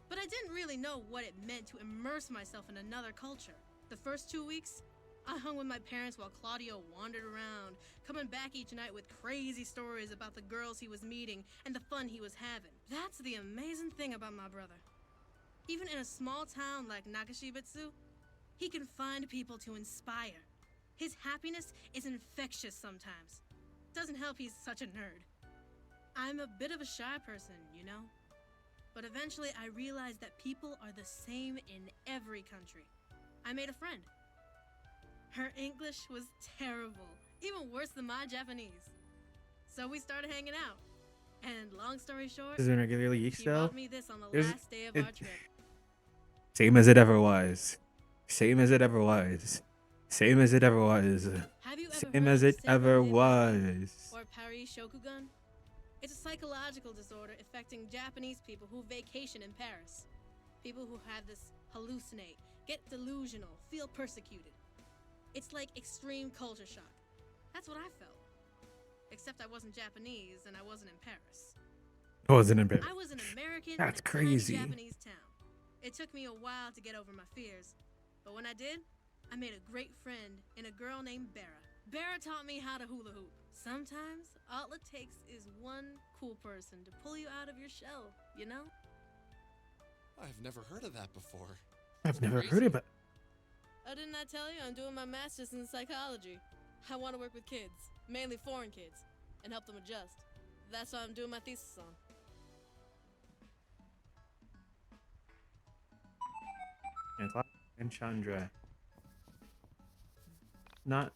but I didn't really know what it meant to immerse myself in another culture. The first 2 weeks, I hung with my parents while Claudio wandered around, coming back each night with crazy stories about the girls he was meeting and the fun he was having. That's the amazing thing about my brother. Even in a small town like Nakashibetsu, he can find people to inspire. His happiness is infectious sometimes. Doesn't help he's such a nerd. I'm a bit of a shy person, you know? But eventually I realized that people are the same in every country. I made a friend. Her English was terrible, even worse than my Japanese. So we started hanging out. And long story short,
Is it regularly each
she
cell?
bought me this on the last day of our trip.
Same as it ever was. Same as it ever was. Same as it ever was.
Have you ever
Same
heard
as
of
it ever
Seven
was.
or Paris Shokugun? It's a psychological disorder affecting Japanese people who vacation in Paris. People who have this hallucinate, get delusional, feel persecuted. It's like extreme culture shock. That's what I felt. Except I wasn't Japanese and I wasn't in Paris.
I wasn't in Paris.
I was an American
That's
in a tiny
crazy.
Japanese town. It took me a while to get over my fears, but when I did, I made a great friend in a girl named Bera. Bera taught me how to hula hoop. Sometimes, all it takes is one cool person to pull you out of your shell, you know?
I've never heard of that before.
I've never heard of it.
Oh, didn't I tell you I'm doing my master's in psychology? I want to work with kids, mainly foreign kids, and help them adjust. That's what I'm doing my thesis on.
And Chandra. Not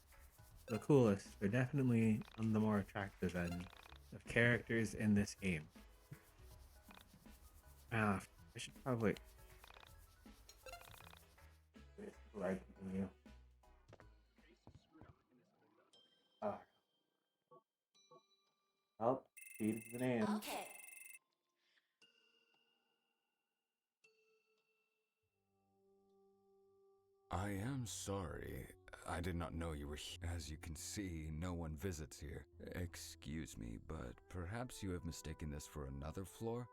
the coolest, but definitely on the more attractive end of characters in this game. I should probably. Right, continue. Oh, speed is the name.
Okay.
I am sorry. I did not know you were here. As you can see, no one visits here. Excuse me, but perhaps you have mistaken this for another floor?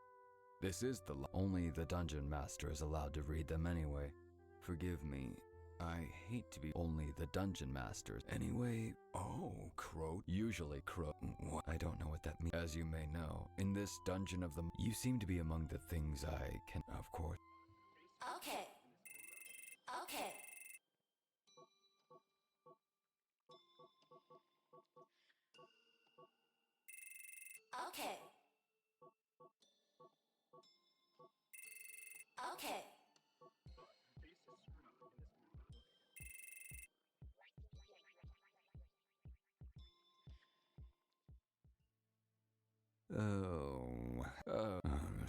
This is only the dungeon master is allowed to read them anyway. Forgive me. I hate to be only the dungeon master. Anyway, crow. Usually crow. What? I don't know what that means. As you may know, in this dungeon of the... You seem to be among the things I can... Of course.
Okay. Okay. Okay. Okay.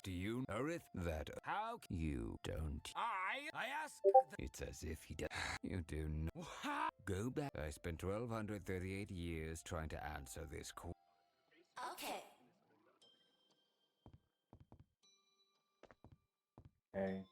Do you know that? How you don't?
I ask.
It's as if he does. You do not. Go back. I spent 1,238 years trying to answer this question.
Okay.
Okay.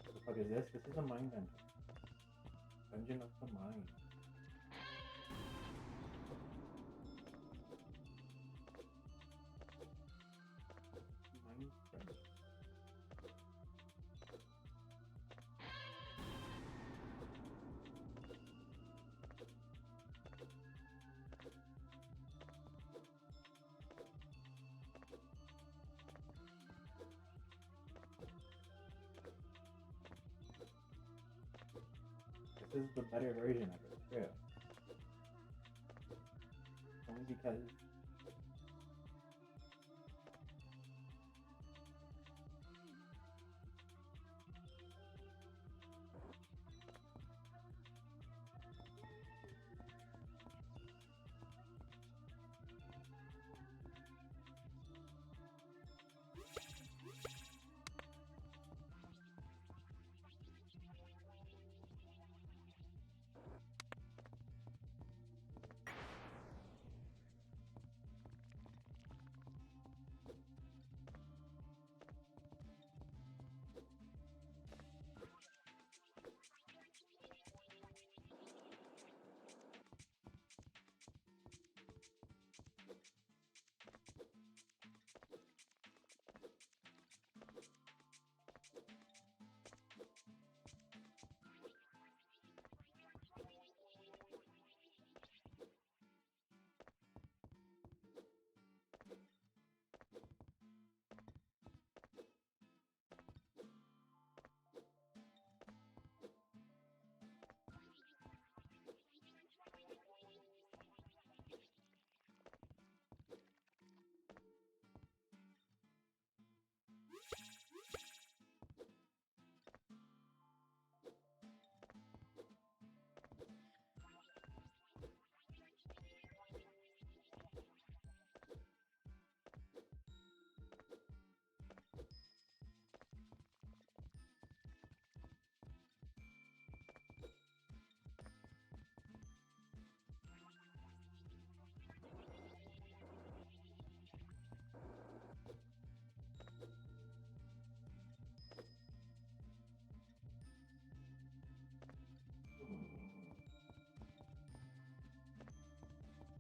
What the fuck is this? This is a mine dungeon. Dungeon of the Mind. Mind Friend. This is the better version of it, too. Only because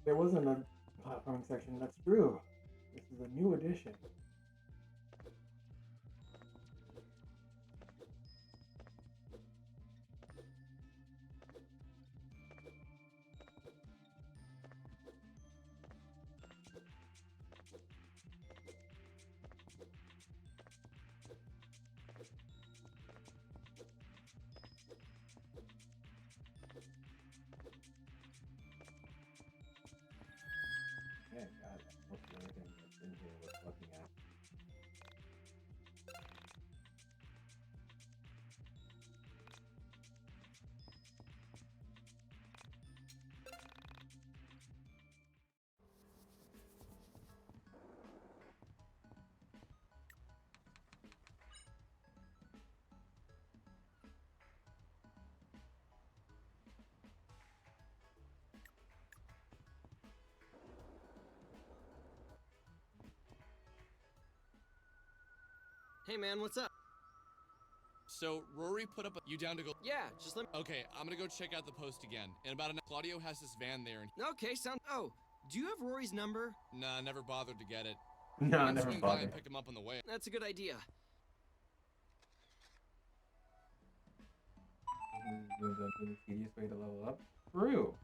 there wasn't a platforming section. That's true. This is a new edition. Yeah, God, most of everything that's in here worth looking at.
Hey man, what's up?
So Rory put up you down to go?
Yeah, just let me.
Okay, I'm gonna go check out the post again. In about an Claudio has this van there and
Okay, sound. Oh, do you have Rory's number?
nah, never bothered to get it.
No,
I can
never
swing by and
bothered.
pick him up on the way.
That's a good idea.
The tedious way to level up. True.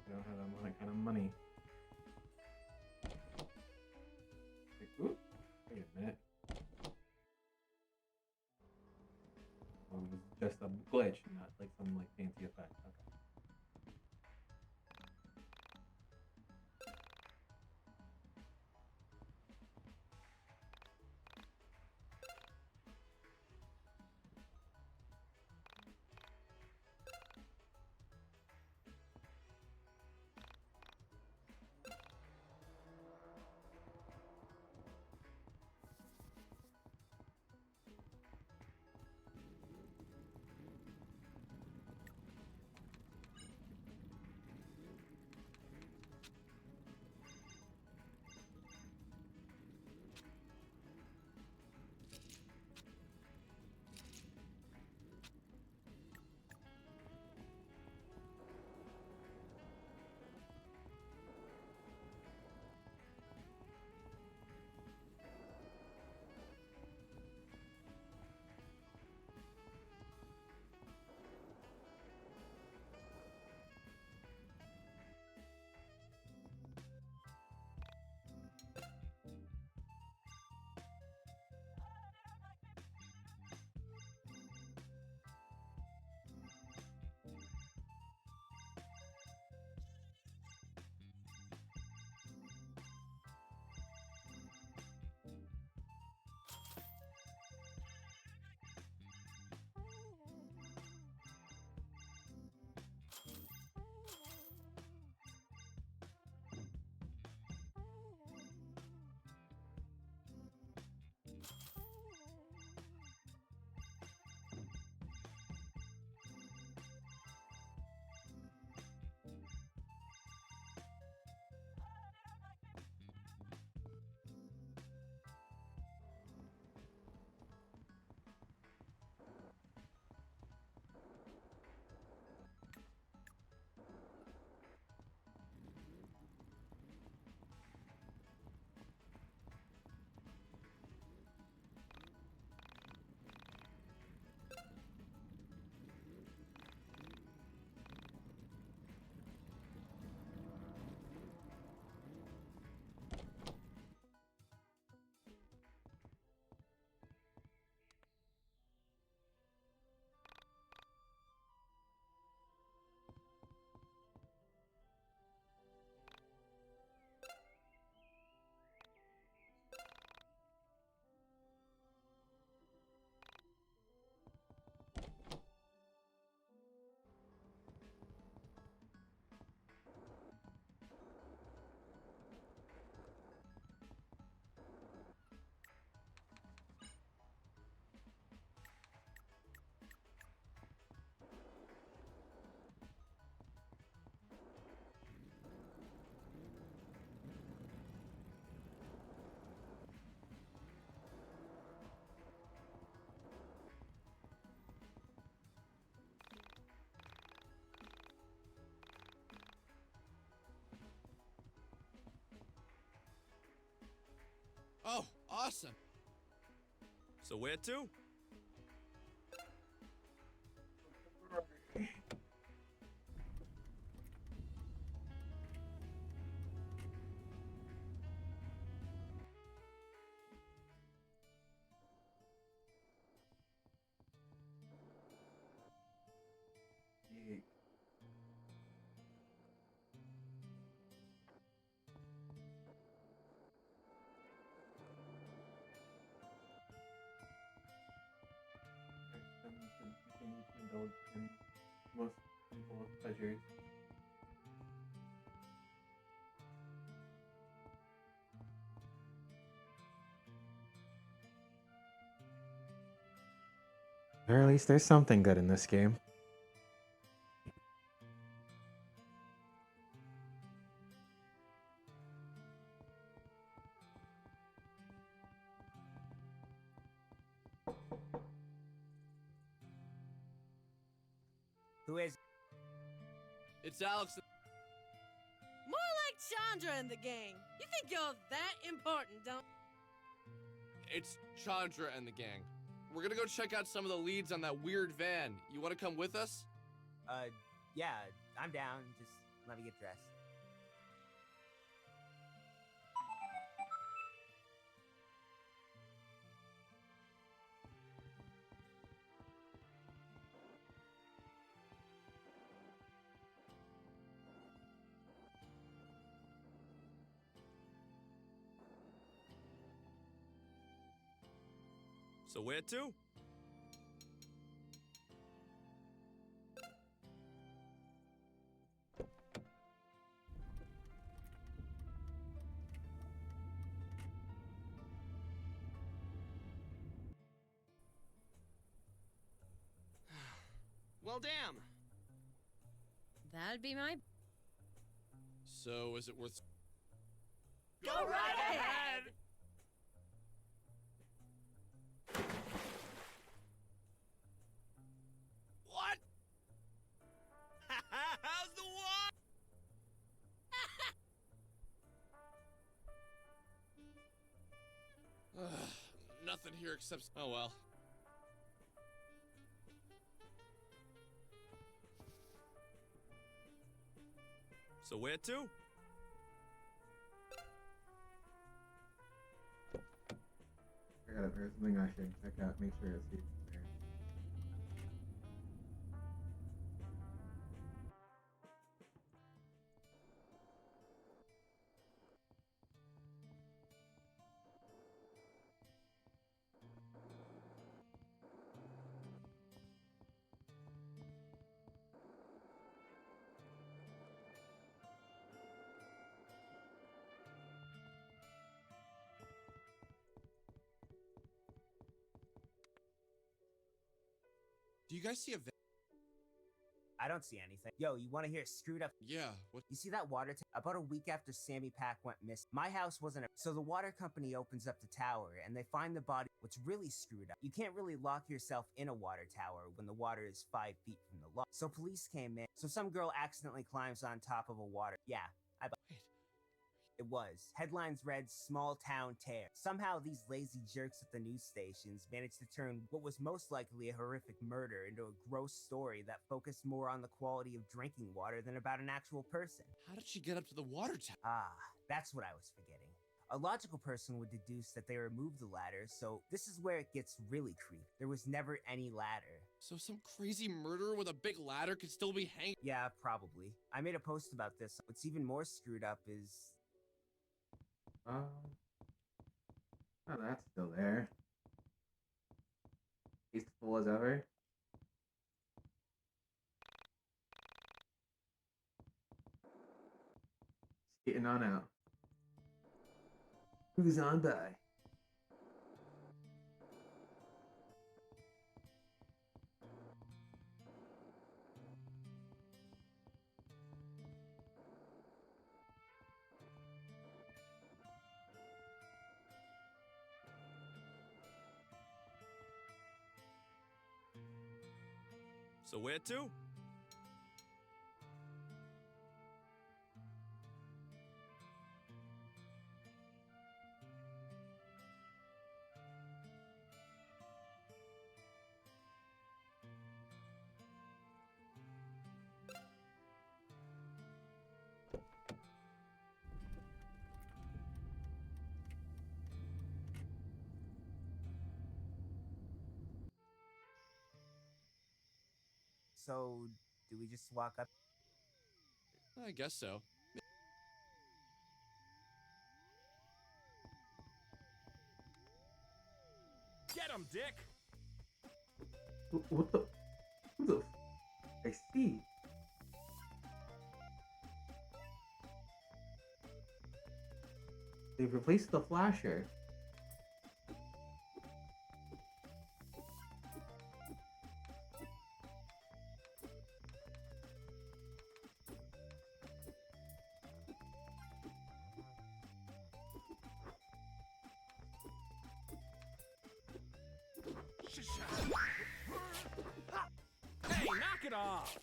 I don't have that kind of money. Ooh, wait a minute. just a glitch, not like some like fancy effect. Okay.
Oh, awesome. So where to?
Indulge in most people's pleasures. Or at least there's something good in this game.
Who is?
It's Alex.
More like Chandra and the gang. You think you're that important, don't?
It's Chandra and the gang. We're gonna go check out some of the leads on that weird van. You wanna come with us?
Yeah, I'm down. Just let me get dressed.
So where to?
Well, damn.
That'd be my.
So, is it worth...
Go right ahead!
What? How's the walk?
Nothing here except... Oh, well.
So where to?
I got it. There's something I should check out. Make sure it's here.
Do you guys see a...
I don't see anything. Yo, you want to hear screwed up?
Yeah, what...
You see that water tank? About a week after Sammy Pack went missing, my house wasn't so the water company opens up the tower and they find the body. What's really screwed up, you can't really lock yourself in a water tower when the water is 5 feet from the lock. So police came in. So some girl accidentally climbs on top of a water. Yeah, it was. Headlines read, "Small Town Tear." Somehow these lazy jerks at the news stations managed to turn what was most likely a horrific murder into a gross story that focused more on the quality of drinking water than about an actual person.
How did she get up to the water tower?
Ah, that's what I was forgetting. A logical person would deduce that they removed the ladder, so this is where it gets really creepy. There was never any ladder.
So some crazy murderer with a big ladder could still be hanging?
Yeah, probably. I made a post about this. What's even more screwed up is...
Oh, that's still there. Tasteful as ever. Getting on out. Who's on by?
So where to?
So, do we just walk up?
I guess so.
Get him, Dick!
What the? Who the? I see. They've replaced the flasher.
Hey, knock it off!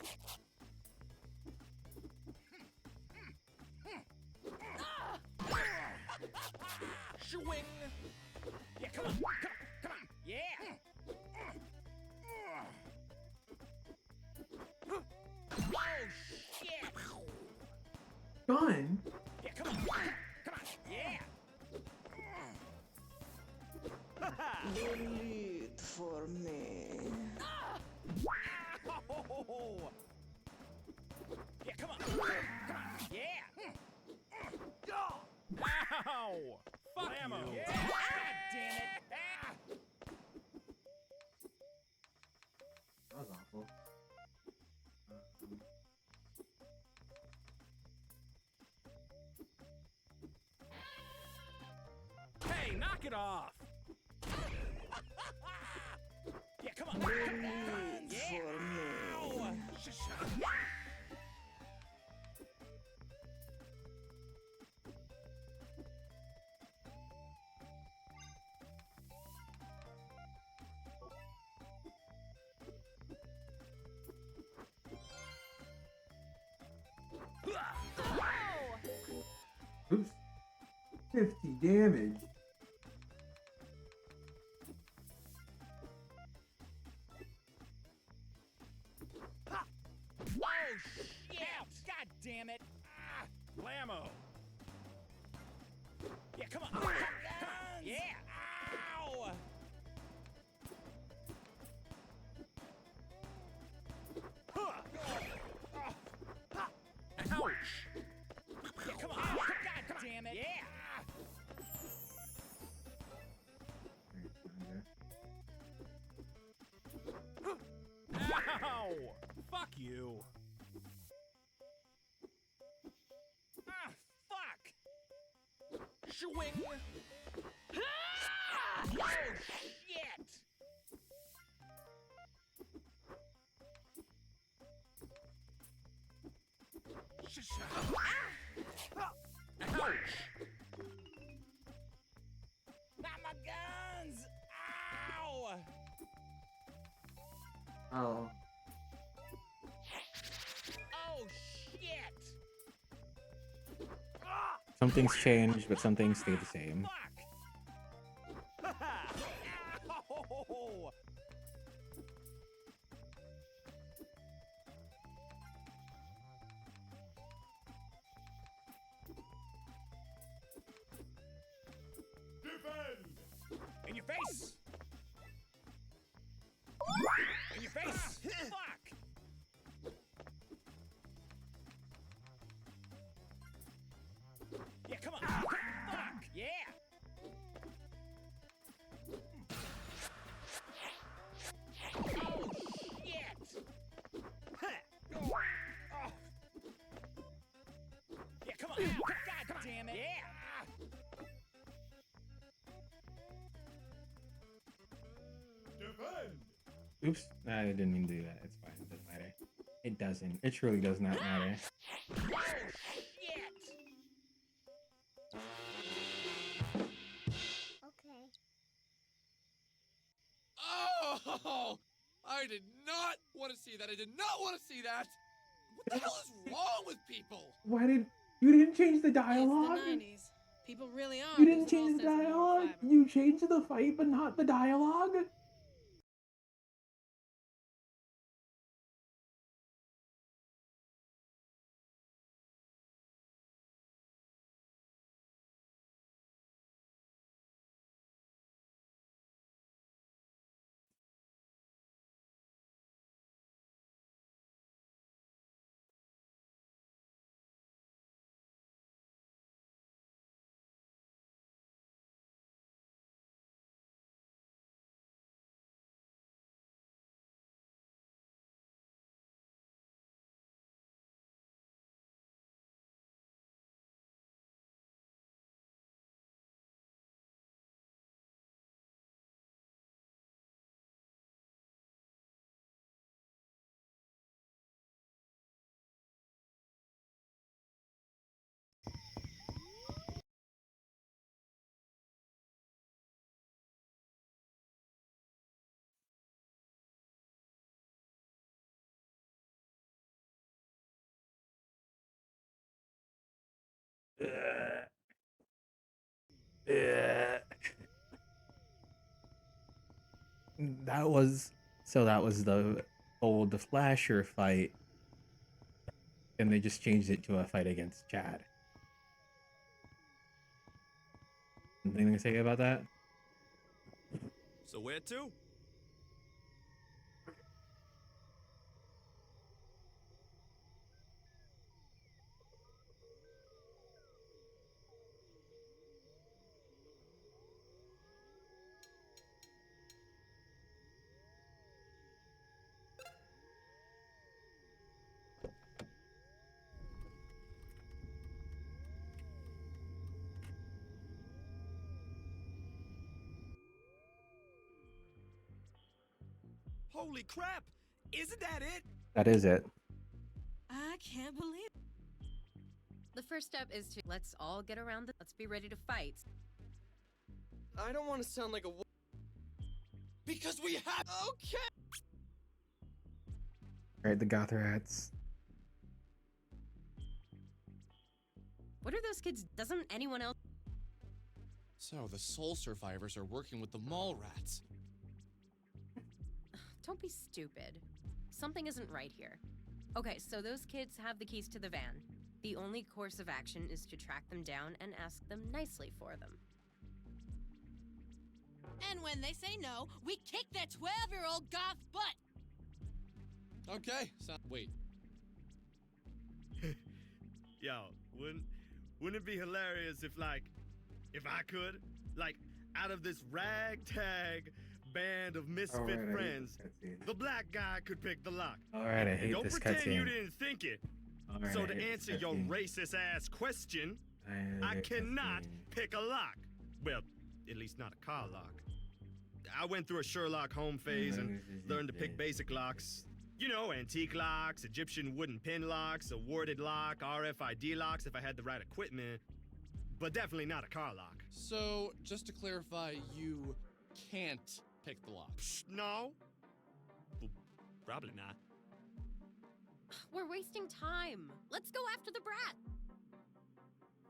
Swing! Yeah, come on, come on, yeah! Oh, shit!
Gun?
Yeah, come on, yeah!
Delete for me.
Yeah, come on, yeah! Ow! Fuck ammo! Yeah. God damn it! Knock it off. Yeah, come on.
Wait
Yeah.
for
Ow.
me.
Oops. 50 damage.
Oh, shit! God damn it! Ah, blammo! Yeah, come on! Come on. Yeah! Ow! Huh. Ouch! Yeah, come on! God damn it! Yeah! Ow! Fuck you! Ah, fuck! Swing! Oh, shit! Ouch! Not my guns! Ow!
Oh.
Oh, shit!
Some things change, but some things stay the same.
Ow!
Defend!
In your face! In your face! Fuck! Yeah, come on! Fuck! Yeah! Oh, shit! Oh. Yeah, come on! God damn it! Yeah!
Defend!
Oops. I didn't mean to do that. It's fine. It doesn't matter. It doesn't. It truly does not matter.
Oh, shit!
Okay.
Oh! I did not want to see that. I did not want to see that. What the hell is wrong with people?
Why did you didn't change the
It's
dialogue?
the 90s. People really are.
You didn't
losing all
change the
sense of moral
dialogue?
fiber.
You changed the fight, but not the dialogue? That was the old Flasher fight, and they just changed it to a fight against Chad. Anything to say about that?
So where to? Holy crap! Isn't that it?
That is it.
I can't believe.
The first step is to let's all get around the. Let's be ready to fight.
I don't want to sound like a.
Because we have.
Okay.
Right, the goth rats.
What are those kids? Doesn't anyone else?
So the soul survivors are working with the mall rats.
Don't be stupid. Something isn't right here. Okay, so those kids have the keys to the van. The only course of action is to track them down and ask them nicely for them.
And when they say no, we kick that 12-year-old goth butt.
Okay, so wait.
Yo, wouldn't it be hilarious if I could, out of this ragtag band of misfit friends, the black guy could pick the lock.
Alright, I hate
Don't
this
pretend you
cutscene.
didn't think it.
Alright,
So
I
to
hate
answer
this
your
cutscene.
racist ass question, I
hate
cannot
cutscene.
pick a lock. Well, at least not a car lock. I went through a Sherlock Holmes phase and learned to pick basic locks. You know, antique locks, Egyptian wooden pin locks, a warded lock, RFID locks if I had the right equipment, but definitely not a car lock.
So, just to clarify, you can't pick the lock.
No? Well, probably not.
We're wasting time. Let's go after the brat.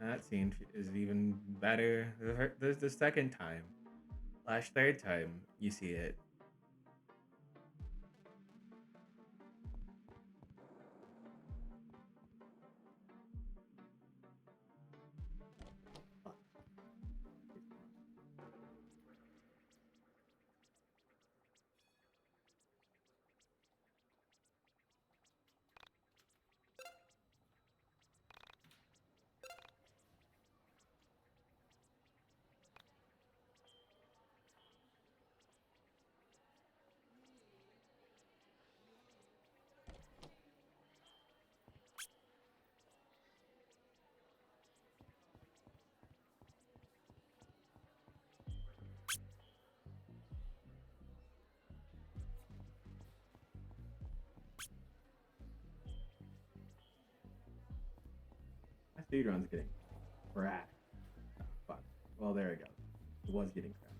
That scene is even better the second time. / third time you see it. My speedrun's getting cracked. Oh, fuck. Well, there we go. It was getting cracked.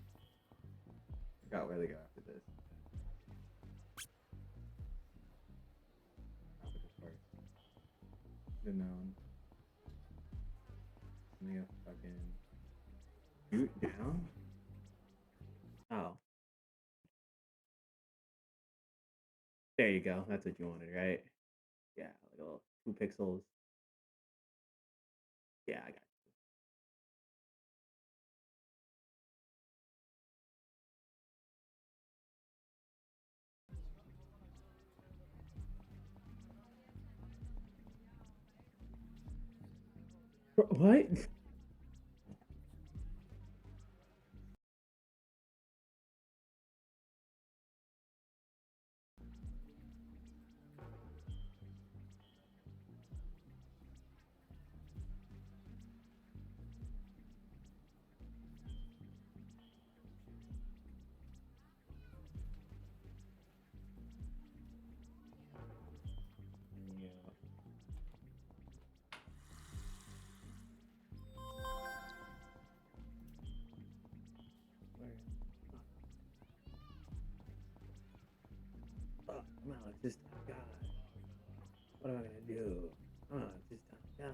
Forgot where they go after this. After this part. Should've known. Something else fucking shoot down? Oh. There you go. That's what you wanted, right? Yeah, like a little 2 pixels. Yeah, I got you. What? Oh, come on, just God. What am I gonna do? Oh, just God.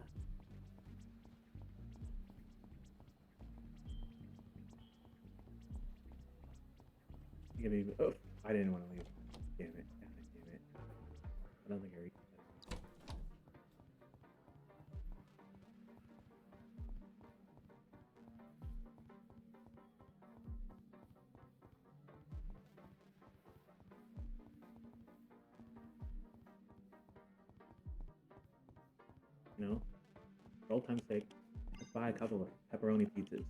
You gonna be? Oh, I didn't want to leave. Damn it! Damn it! Damn it! I don't think I reached that. No. For old time's sake, let's buy a couple of pepperoni pizzas.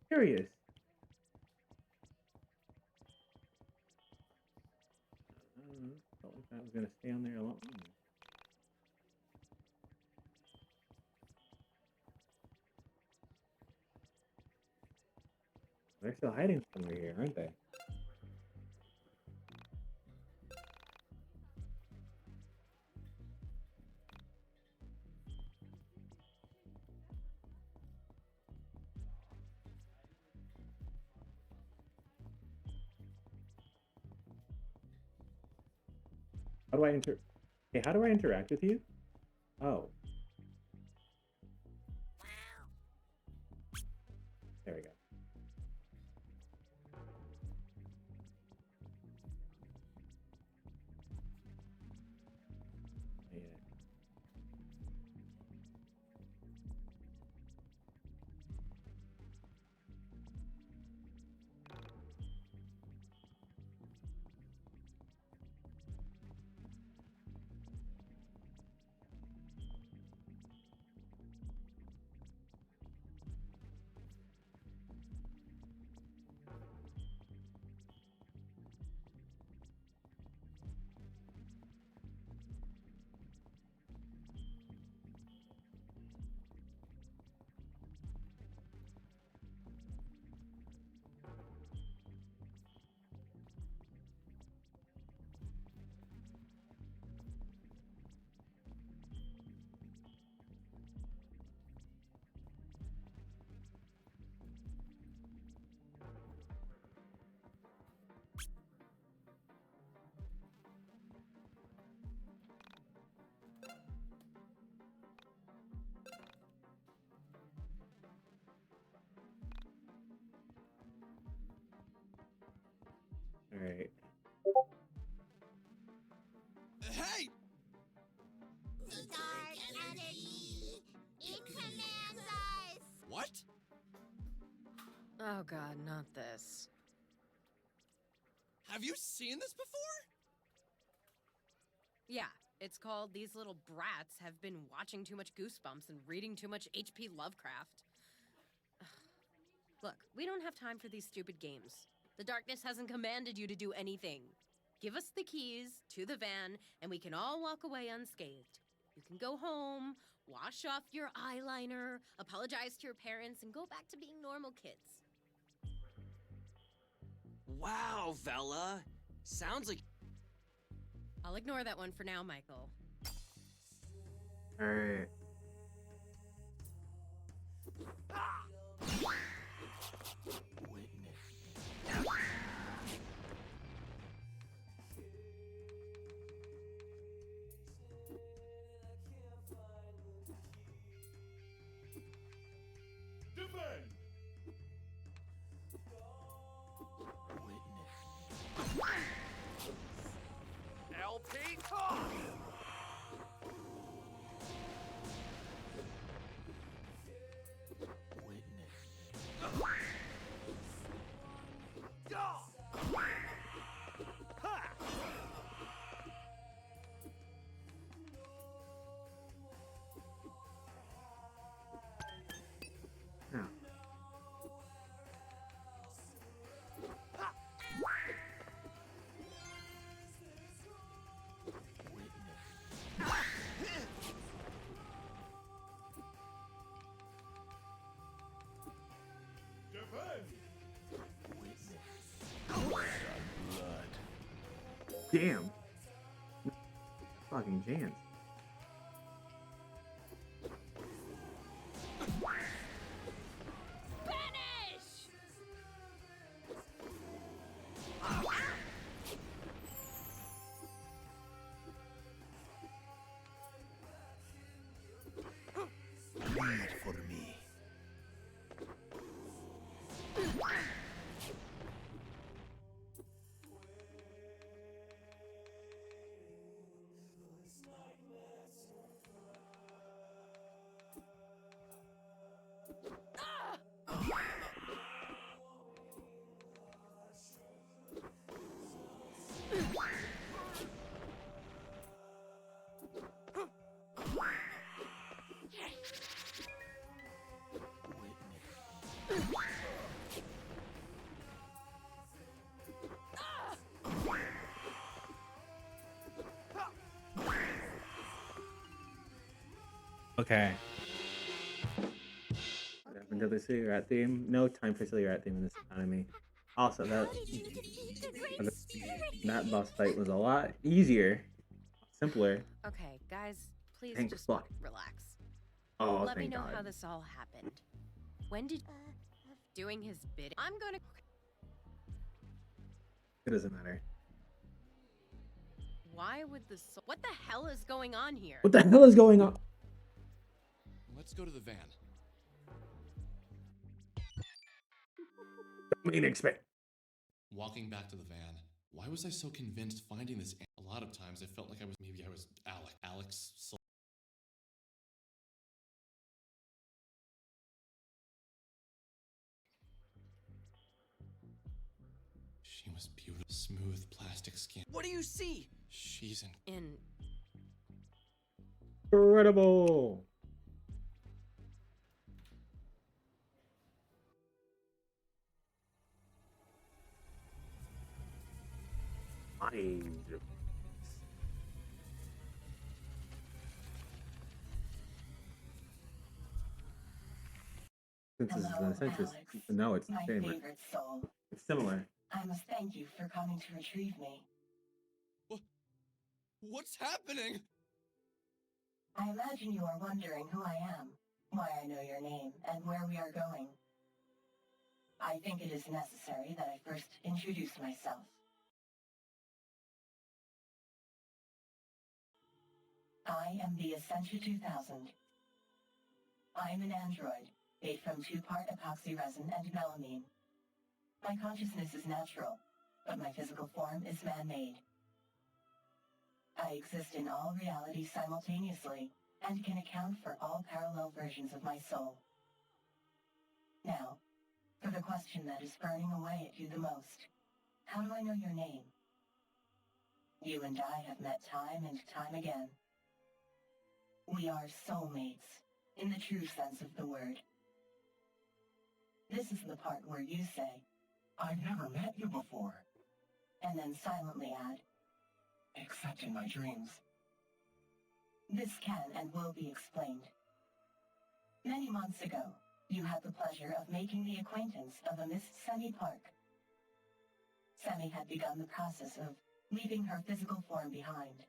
Curious. gonna stay on there alone. They're still hiding somewhere here, aren't they? How do I Hey, how do I interact with you? Oh. There we go. Yeah. All right.
Hey!
The dark energy, it commands us.
What?
Oh god, not this.
Have you seen this before?
Yeah, it's called These Little Brats Have Been Watching Too Much Goosebumps and Reading Too Much H.P. Lovecraft. Look, we don't have time for these stupid games. The darkness hasn't commanded you to do anything. Give us the keys to the van, and we can all walk away unscathed. You can go home, wash off your eyeliner, apologize to your parents, and go back to being normal kids.
Wow, Vella. Sounds like...
I'll ignore that one for now, Michael.
All right.
Defend!
LP talk!
Now. Damn. Fucking chance.
Bleed for me.
Okay.
Into the silly rat theme. No time for silly rat theme in this economy. Also, that boss fight was a lot easier, simpler.
Okay, guys, please
Thank
just
fuck.
relax.
Oh,
Let me
thank
know
God.
how this all happened. When did doing his bidding? I'm gonna.
It doesn't matter.
Why would the soul? What the hell is going on here?
What the hell is going on?
Let's go to the van.
Main expect.
Walking back to the van, why was I so convinced finding this? A lot of times I felt like I was Alex. She was beautiful, smooth plastic skin.
What do you see?
She's
in.
Incredible. Mind. Since this is
Hello,
an census,
Alex.
no, it's the
My
same.
favorite soul.
It's similar.
I must thank you for coming to retrieve me.
What's happening?
I imagine you are wondering who I am, why I know your name, and where we are going. I think it is necessary that I first introduce myself. I am the Essentia 2000. I am an android, made from two-part epoxy resin and melamine. My consciousness is natural, but my physical form is man-made. I exist in all realities simultaneously, and can account for all parallel versions of my soul. Now, for the question that is burning away at you the most. How do I know your name? You and I have met time and time again. We are soulmates, in the true sense of the word. This is the part where you say, I've never met you before. And then silently add, except in my dreams. This can and will be explained. Many months ago, you had the pleasure of making the acquaintance of a Miss Semi Park. Semi had begun the process of leaving her physical form behind.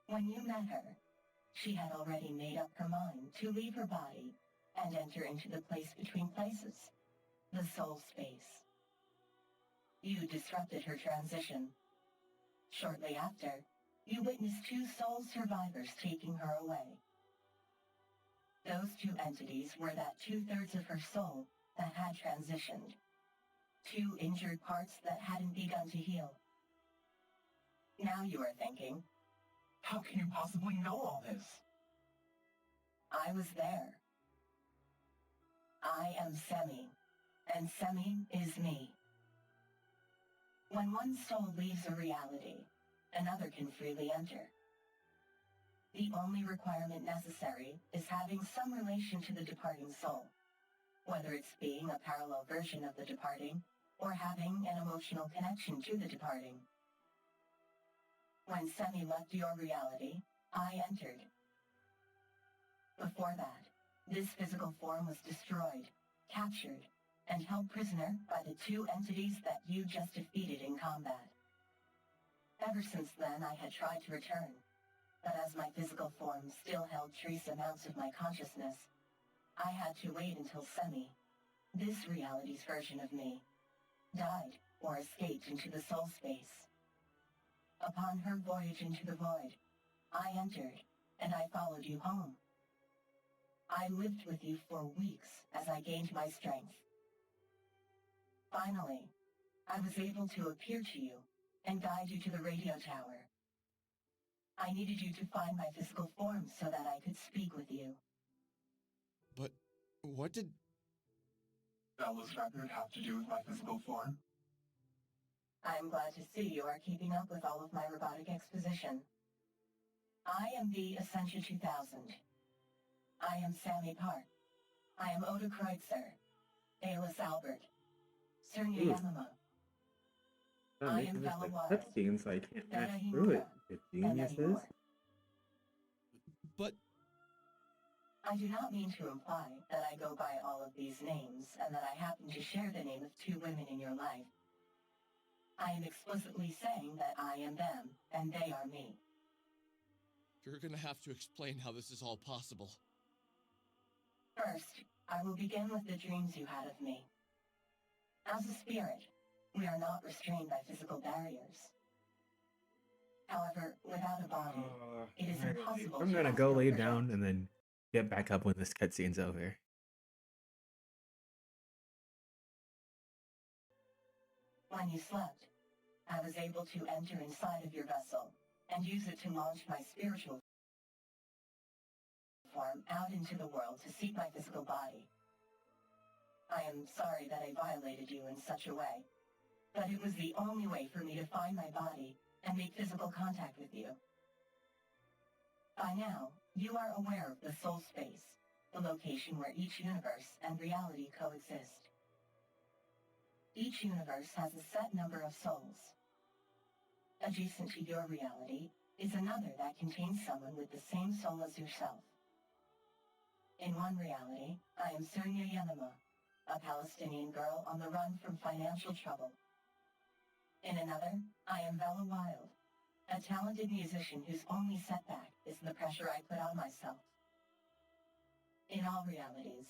When you met her, she had already made up her mind to leave her body and enter into the place between places, the soul space. You disrupted her transition. Shortly after, you witnessed two soul survivors taking her away. Those two entities were that 2/3 of her soul that had transitioned. Two injured parts that hadn't begun to heal. Now you are thinking, how can you possibly know all this? I was there. I am Semi, and Semi is me. When one soul leaves a reality, another can freely enter. The only requirement necessary is having some relation to the departing soul, whether it's being a parallel version of the departing or having an emotional connection to the departing. When Semi left your reality, I entered. Before that, this physical form was destroyed, captured, and held prisoner by the two entities that you just defeated in combat. Ever since then, I had tried to return, but as my physical form still held trace amounts of my consciousness, I had to wait until Semi, this reality's version of me, died or escaped into the soul space. Upon her voyage into the void, I entered, and I followed you home. I lived with you for weeks as I gained my strength. Finally, I was able to appear to you and guide you to the radio tower. I needed you to find my physical form so that I could speak with you.
But what did
Bella's record have to do with my physical form? I am glad to see you are keeping up with all of my robotic exposition. I am the Essentia 2000. I am Sami Park. I am Oda Kreutzer, alias Albert, Cernia Yamama. I am Bella Wild.
Cutscene, so I can't match through it. Good geniuses.
But
I do not mean to imply that I go by all of these names and that I happen to share the name of two women in your life. I am explicitly saying that I am them and they are me.
You're gonna have to explain how this is all possible.
First, I will begin with the dreams you had of me. As a spirit, we are not restrained by physical barriers. However, without a body, it is impossible
I'm
to
gonna
astral
go lay
project.
down and then get back up when this cutscene's over.
When you slept, I was able to enter inside of your vessel and use it to launch my spiritual form out into the world to seek my physical body. I am sorry that I violated you in such a way, but it was the only way for me to find my body and make physical contact with you. By now, you are aware of the soul space, the location where each universe and reality coexist. Each universe has a set number of souls. Adjacent to your reality is another that contains someone with the same soul as yourself. In one reality, I am Surya Yanama, a Palestinian girl on the run from financial trouble. In another, I am Bella Wild, a talented musician whose only setback is the pressure I put on myself. In all realities,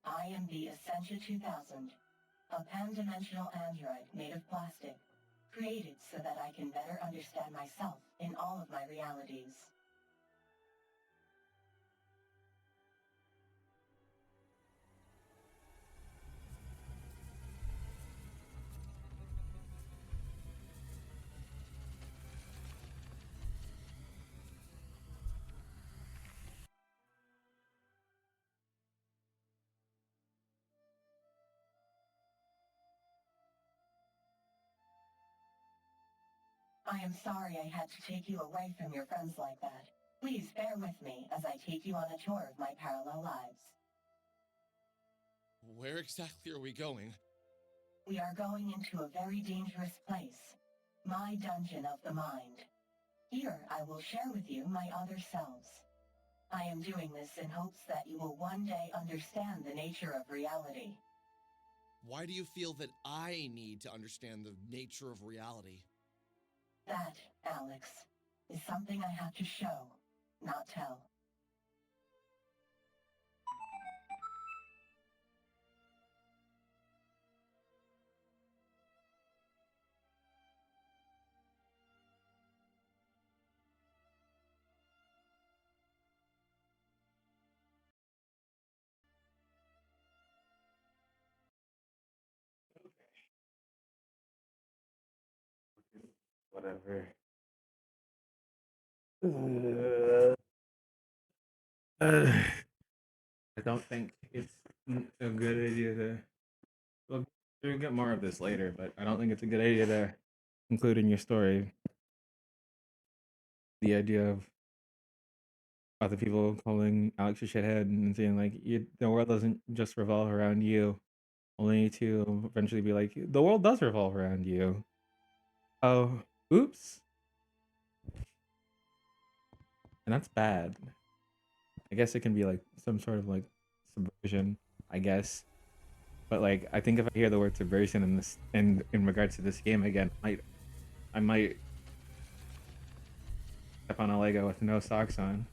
I am the Essentia 2000, a pan-dimensional android made of plastic, created so that I can better understand myself in all of my realities. I am sorry I had to take you away from your friends like that. Please bear with me as I take you on a tour of my parallel lives.
Where exactly are we going?
We are going into a very dangerous place. My dungeon of the mind. Here I will share with you my other selves. I am doing this in hopes that you will one day understand the nature of reality.
Why do you feel that I need to understand the nature of reality?
That, Alex, is something I have to show, not tell.
Whatever. I don't think it's a good idea to. We'll get more of this later, but I don't think it's a good idea to include in your story the idea of other people calling Alex a shithead and saying like the world doesn't just revolve around you, only to eventually be like the world does revolve around you. Oh, oops, and that's bad. I guess it can be like some sort of like subversion, I guess. But like I think if I hear the word subversion in this in regards to this game again, I might step on a Lego with no socks on.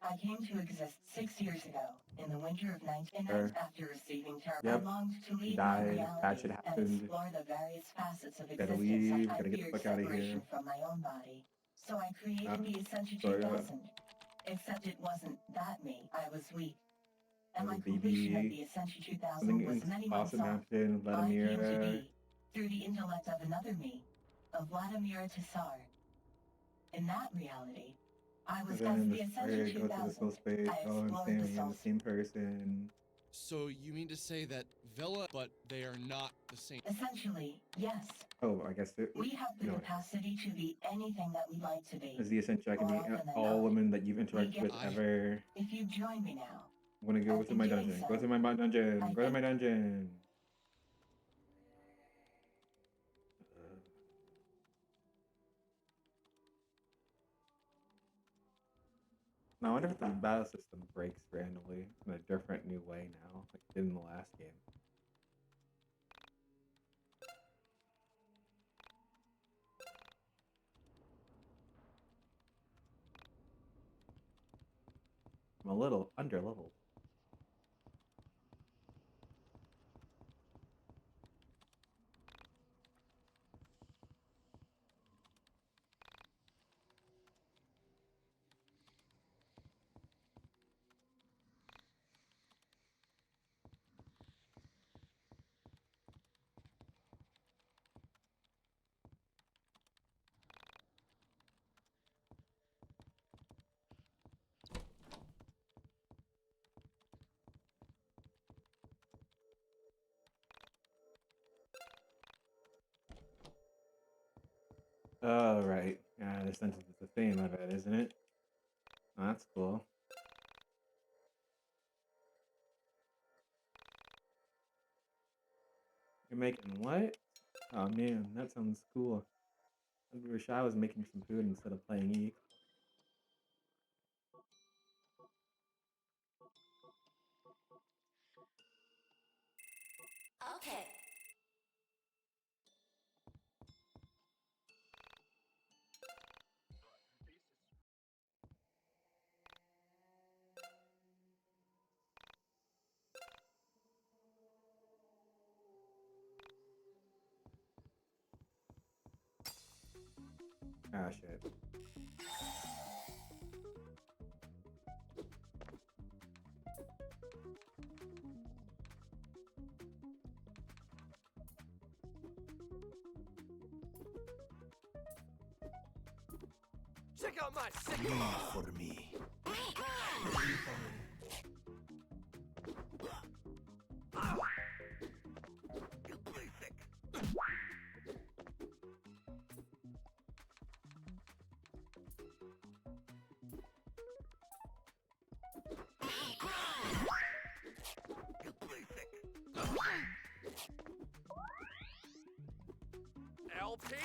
I came to exist 6 years ago, in the winter of 19...
Sure.
After receiving terror,
Yep.
I longed to leave
Died.
my
Bad
reality
shit
and
happened.
explore the various facets of
Gotta
existence
leave.
I
Gotta get the
feared
fuck out of
separation
here.
from my own body. So I created the Essentia
So,
2000. Except it wasn't that me. I was weak. And my
the
completion of
BB.
the Essentia 2000
Something
was many months
awesome
off.
happened.
I came to
Vladimir.
be, through the intellect of another me, of Vladimir Tassar. In that reality, I was
And then
as
in
the
the
Essentia
story, go to the
2000.
soul space.
I
Oh, and
explored the
Sammy,
soul
the same person.
So you mean to say that Vela, but they are not the same?
Essentially, yes.
Oh, I guess it.
We have the
No,
capacity to be anything that we like to be.
is the essential I can
More
be
often than
all
not,
women that you've interacted with
I-
ever.
If you join me now,
I'm gonna go to my dungeon. Go to my dungeon. Go to my dungeon.
I wonder if the battle system breaks randomly in a different new way now, like it did in the last game. I'm a little under leveled. Oh, right. Yeah, the sentence is the theme of it, isn't it? Oh, that's cool. You're making what? Oh man, that sounds cool. I wish I was making some food instead of playing E.
Okay.
Ah, shit.
Check out my sick for me. LP.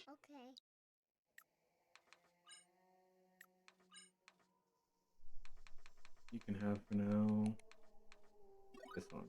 Okay.
You can have for now this one.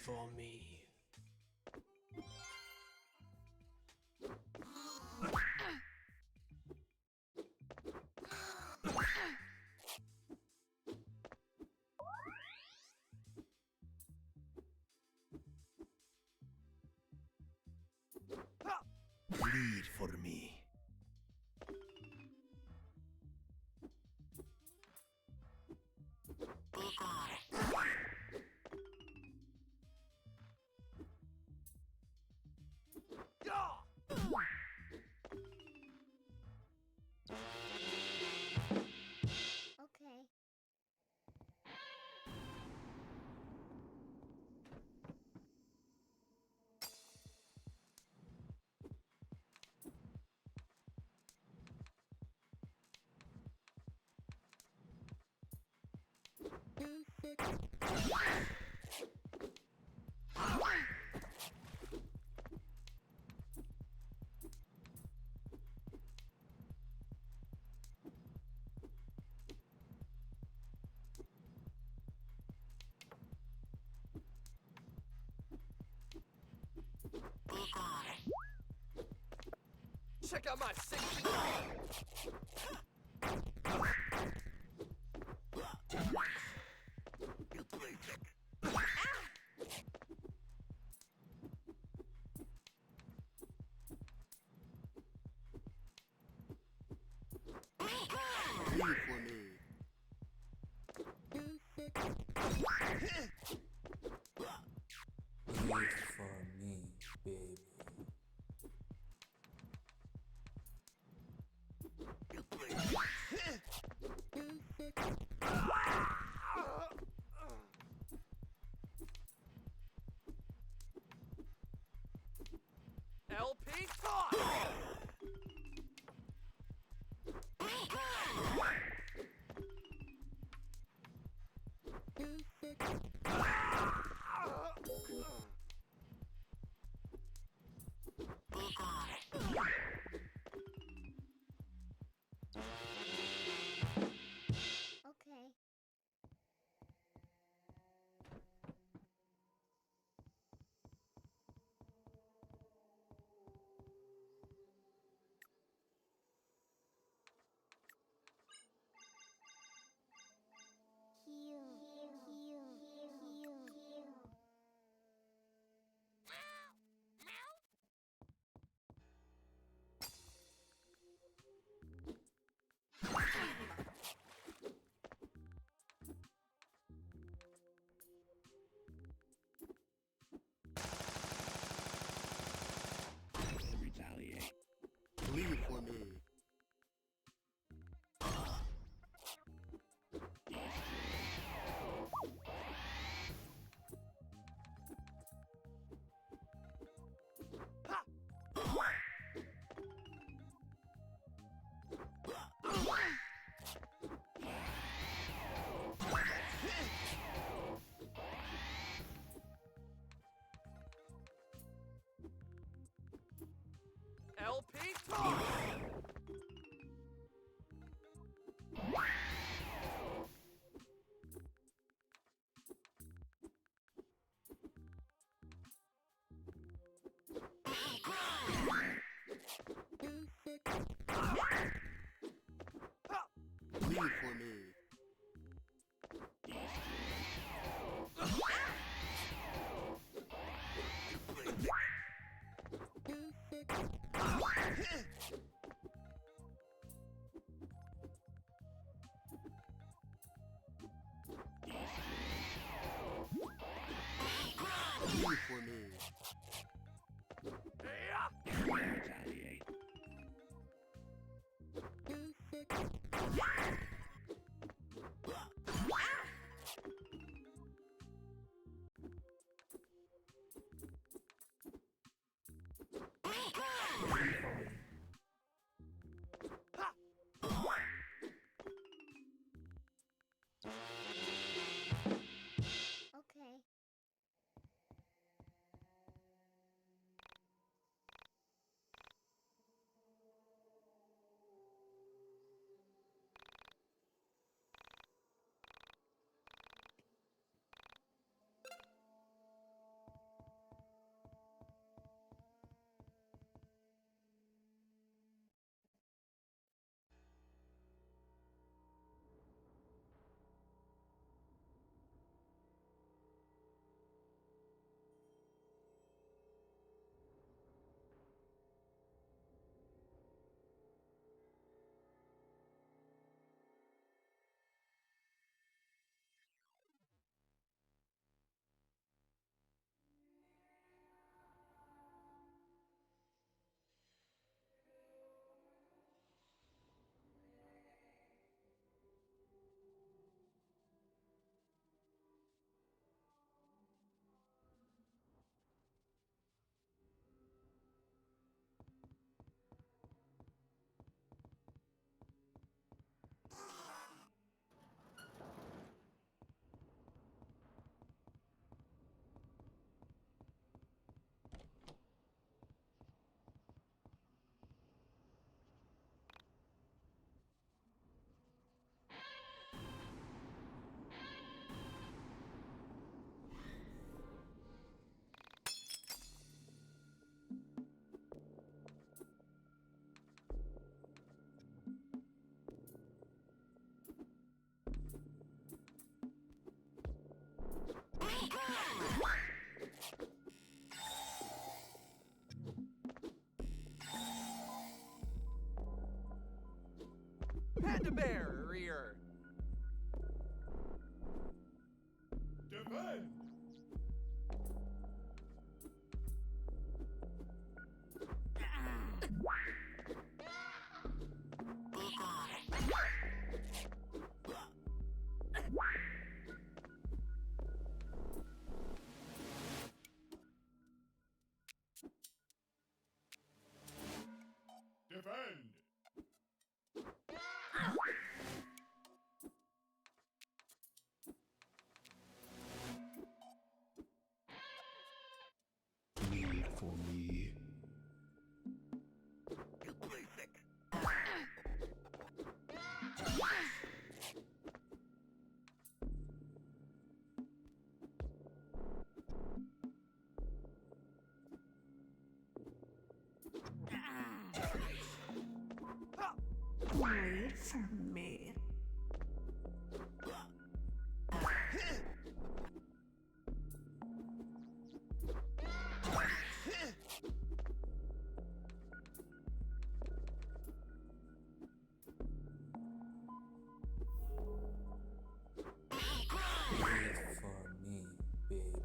for me.
Bleed for me.
Okay.
Check out my sick.
Bleed for me.
Bleed for me, baby.
LP talk.
Okay.
Retaliate. Bleed for me.
LP talk.
Bleed for me. Bleed for me. Retaliate.
Okay.
Panda bear rear.
Defend! Defend!
Bleed for me.
Wait for me.
Wait for me, baby.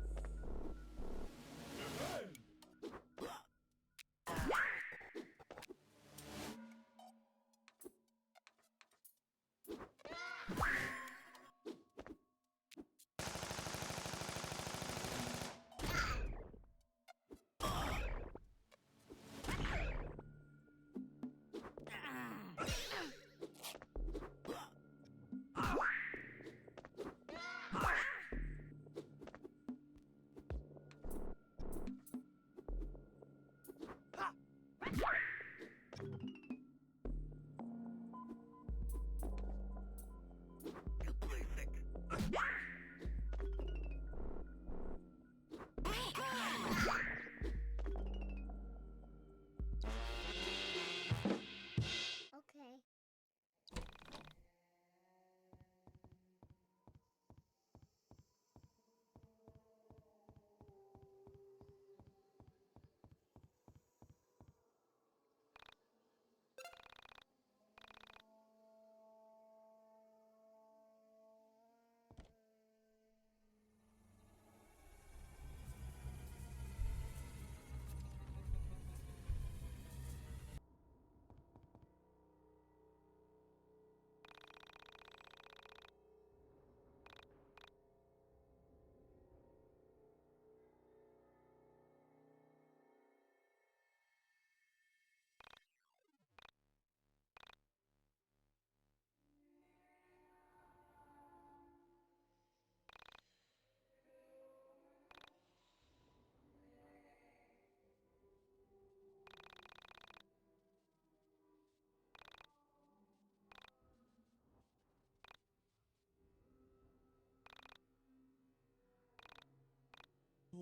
Okay.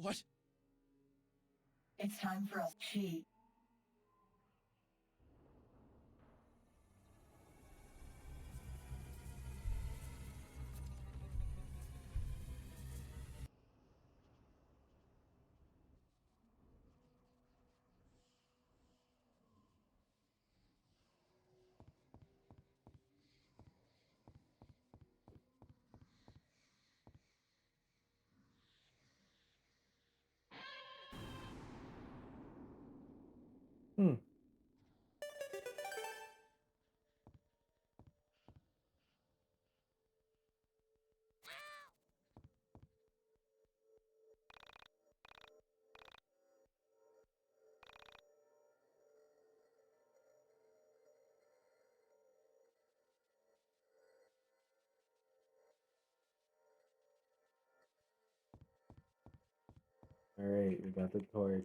What?
It's time for us to cheat.
Hmm. All right, we got the torch.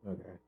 Okay.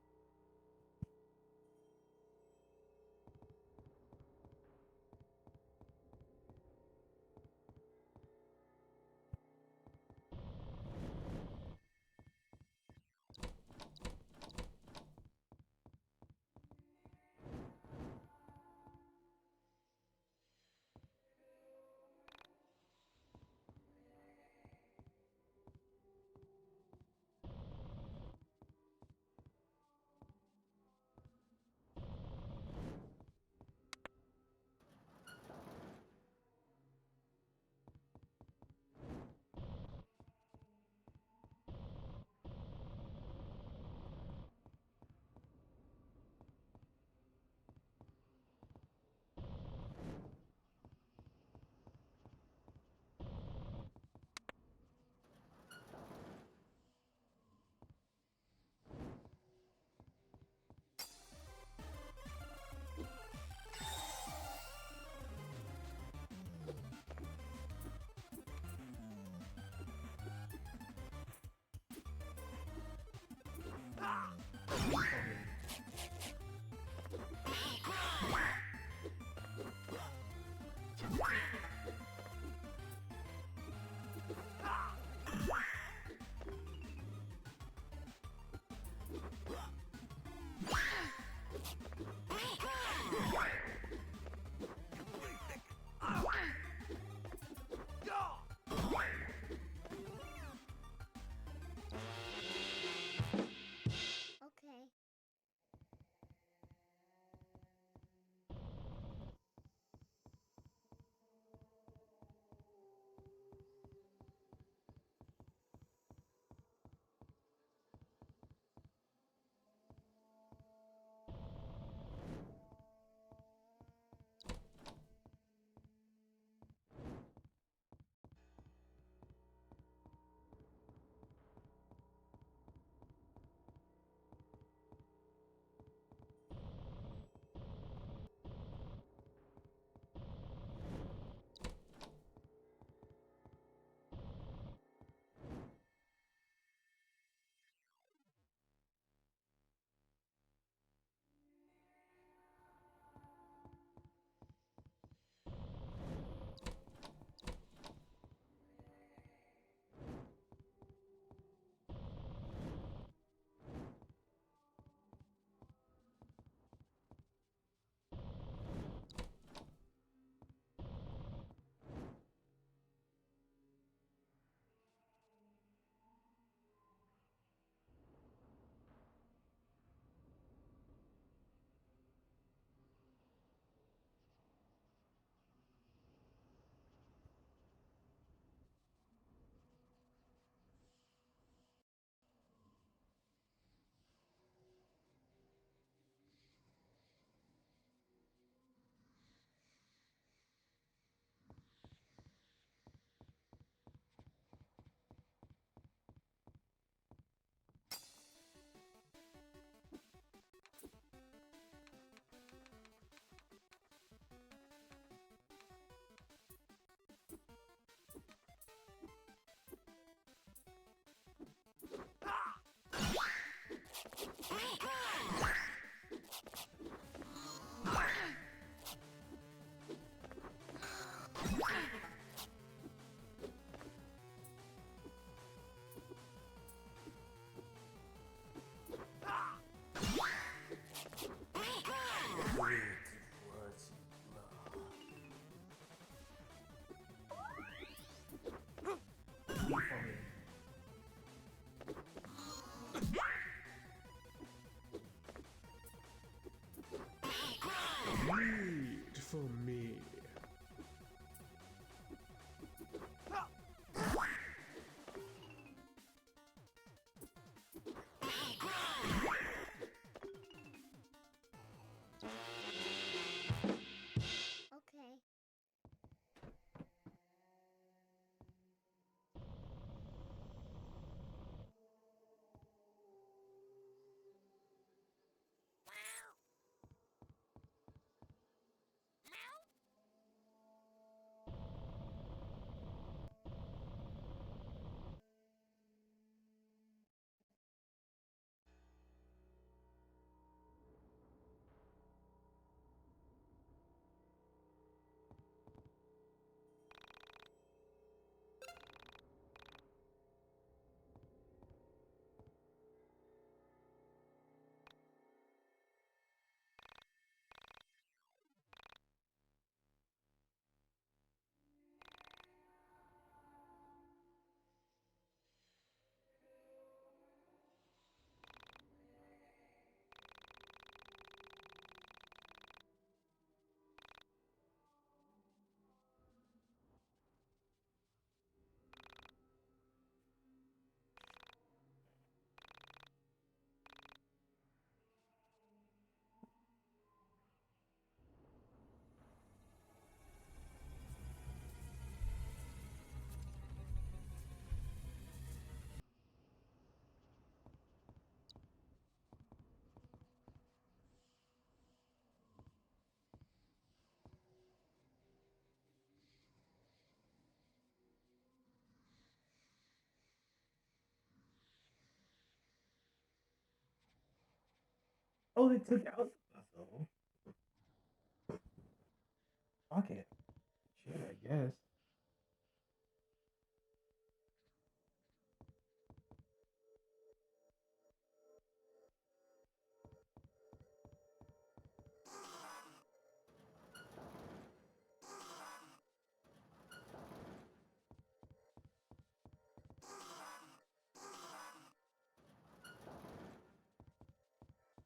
Oh, they took out the puzzle. Fuck it. Shit, I guess.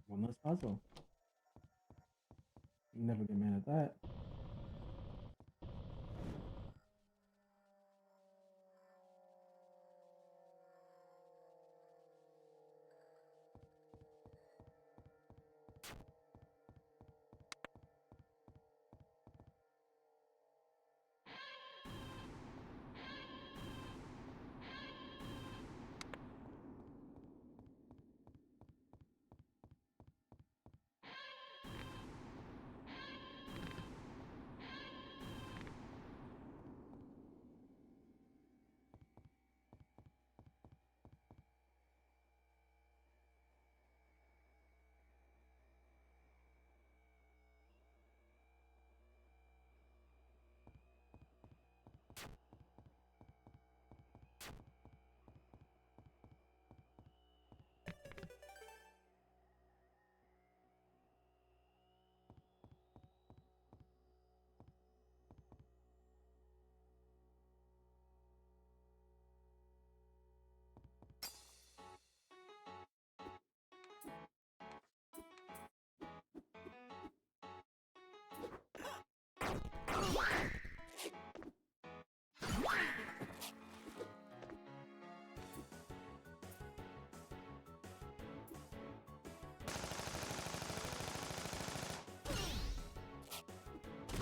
One less puzzle. You never get mad at that.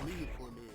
Leave for me.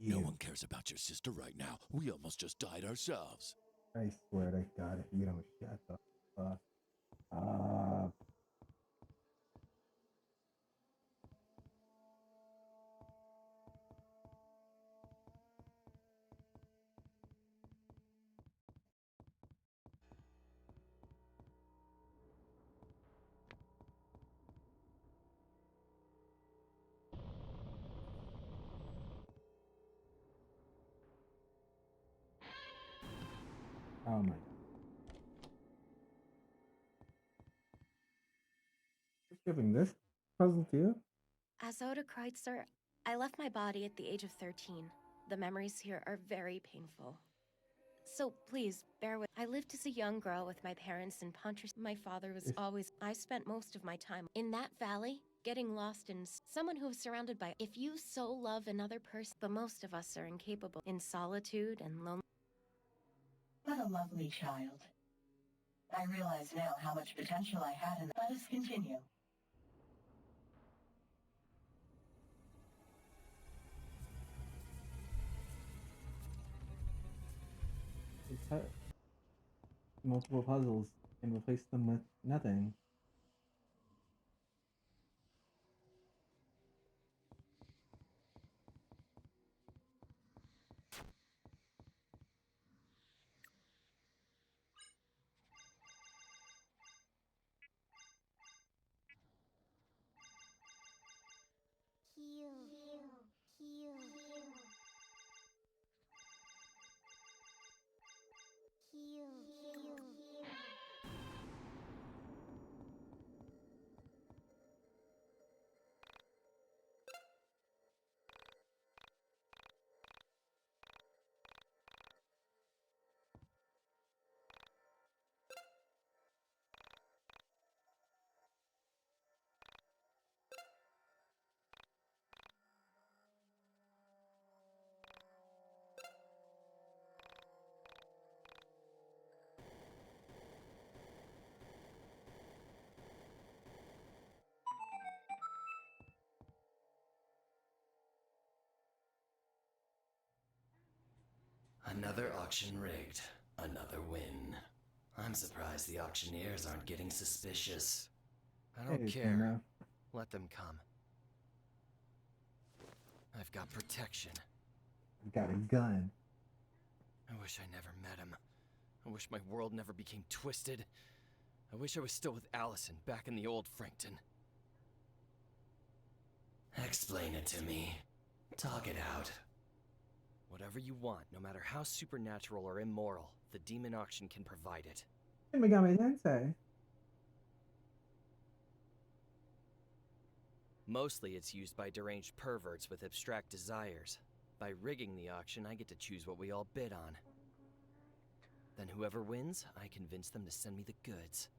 No one cares about your sister right now. We almost just died ourselves.
I swear to God, if you don't shut the fuck up. Oh my God. Skipping this puzzle too?
As Oda Kreutzer, I left my body at the age of 13. The memories here are very painful. So please, bear with. I lived as a young girl with my parents in Pontre. My father was always. I spent most of my time in that valley, getting lost in someone who is surrounded by. If you so love another person, but most of us are incapable in solitude and loneliness.
What a lovely child. I realize now how much potential I had in. Let us continue.
Cut multiple puzzles and replace them with nothing.
Another auction rigged. Another win. I'm surprised the auctioneers aren't getting suspicious.
I don't
Hey,
care.
camera.
Let them come. I've got protection.
I've got a gun.
I wish I never met him. I wish my world never became twisted. I wish I was still with Allison back in the old Frankton.
Explain it to me. Talk it out.
Whatever you want, no matter how supernatural or immoral, the demon auction can provide it.
Megami Tensei.
Mostly it's used by deranged perverts with abstract desires. By rigging the auction, I get to choose what we all bid on. Then whoever wins, I convince them to send me the goods.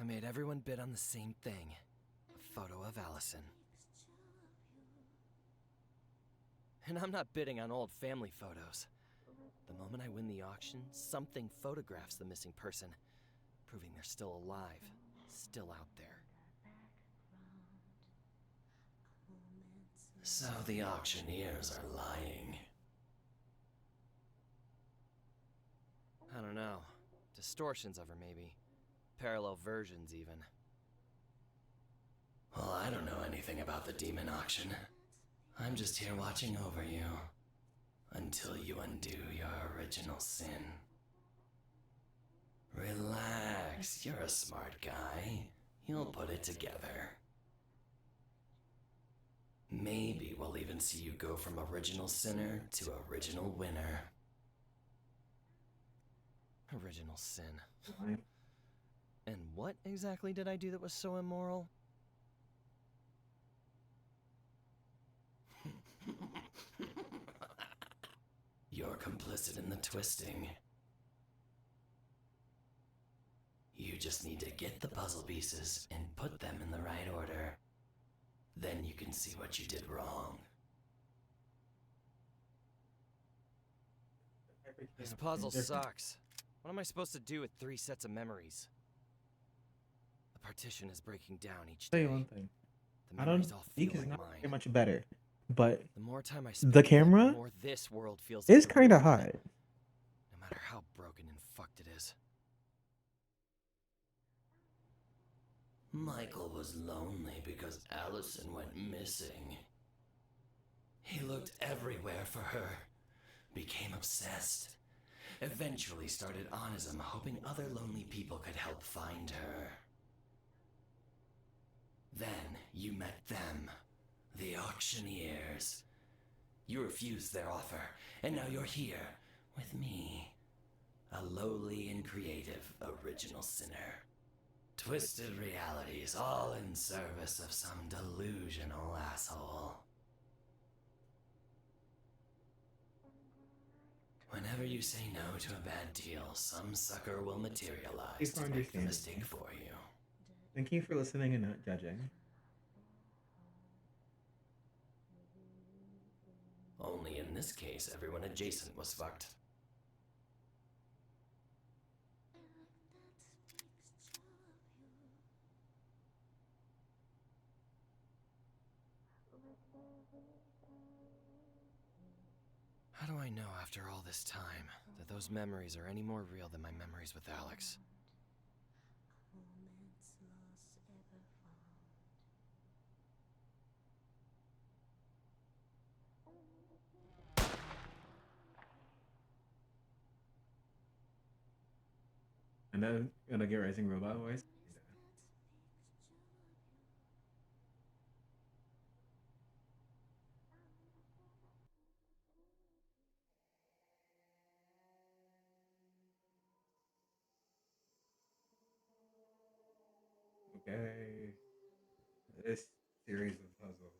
I made everyone bid on the same thing. A photo of Allison. And I'm not bidding on old family photos. The moment I win the auction, something photographs the missing person, proving they're still alive, still out there.
So the auctioneers are lying.
I don't know. Distortions of her, maybe. Parallel versions, even.
Well, I don't know anything about the demon auction. I'm just here watching over you. Until you undo your original sin. Relax, you're a smart guy. You'll put it together. Maybe we'll even see you go from original sinner to original winner.
Original sin. And what exactly did I do that was so immoral?
You're complicit in the twisting. You just need to get the puzzle pieces and put them in the right order. Then you can see what you did wrong.
This puzzle sucks. What am I supposed to do with 3 sets of memories? The partition is breaking down each
Tell
day.
you one thing.
The
I don't.
memories all feel
Geek is
like
not
mine.
very much better, but
The more time I spend
the
with it,
camera
the more this world feels
is
like the
kind of
real
hot.
one, no matter how broken and fucked it is.
Michael was lonely because Allison went missing. He looked everywhere for her, became obsessed, eventually started onism, hoping other lonely people could help find her. Then you met them, the auctioneers. You refused their offer, and now you're here with me, a lowly and creative original sinner. Twisted realities, all in service of some delusional asshole. Whenever you say no to a bad deal, some sucker will materialize to make the mistake for you.
Thank you for listening and not judging.
Only in this case, everyone adjacent was fucked.
How do I know after all this time that those memories are any more real than my memories with Alex?
And then gonna get Rising Robot voice. Okay. This series of puzzles.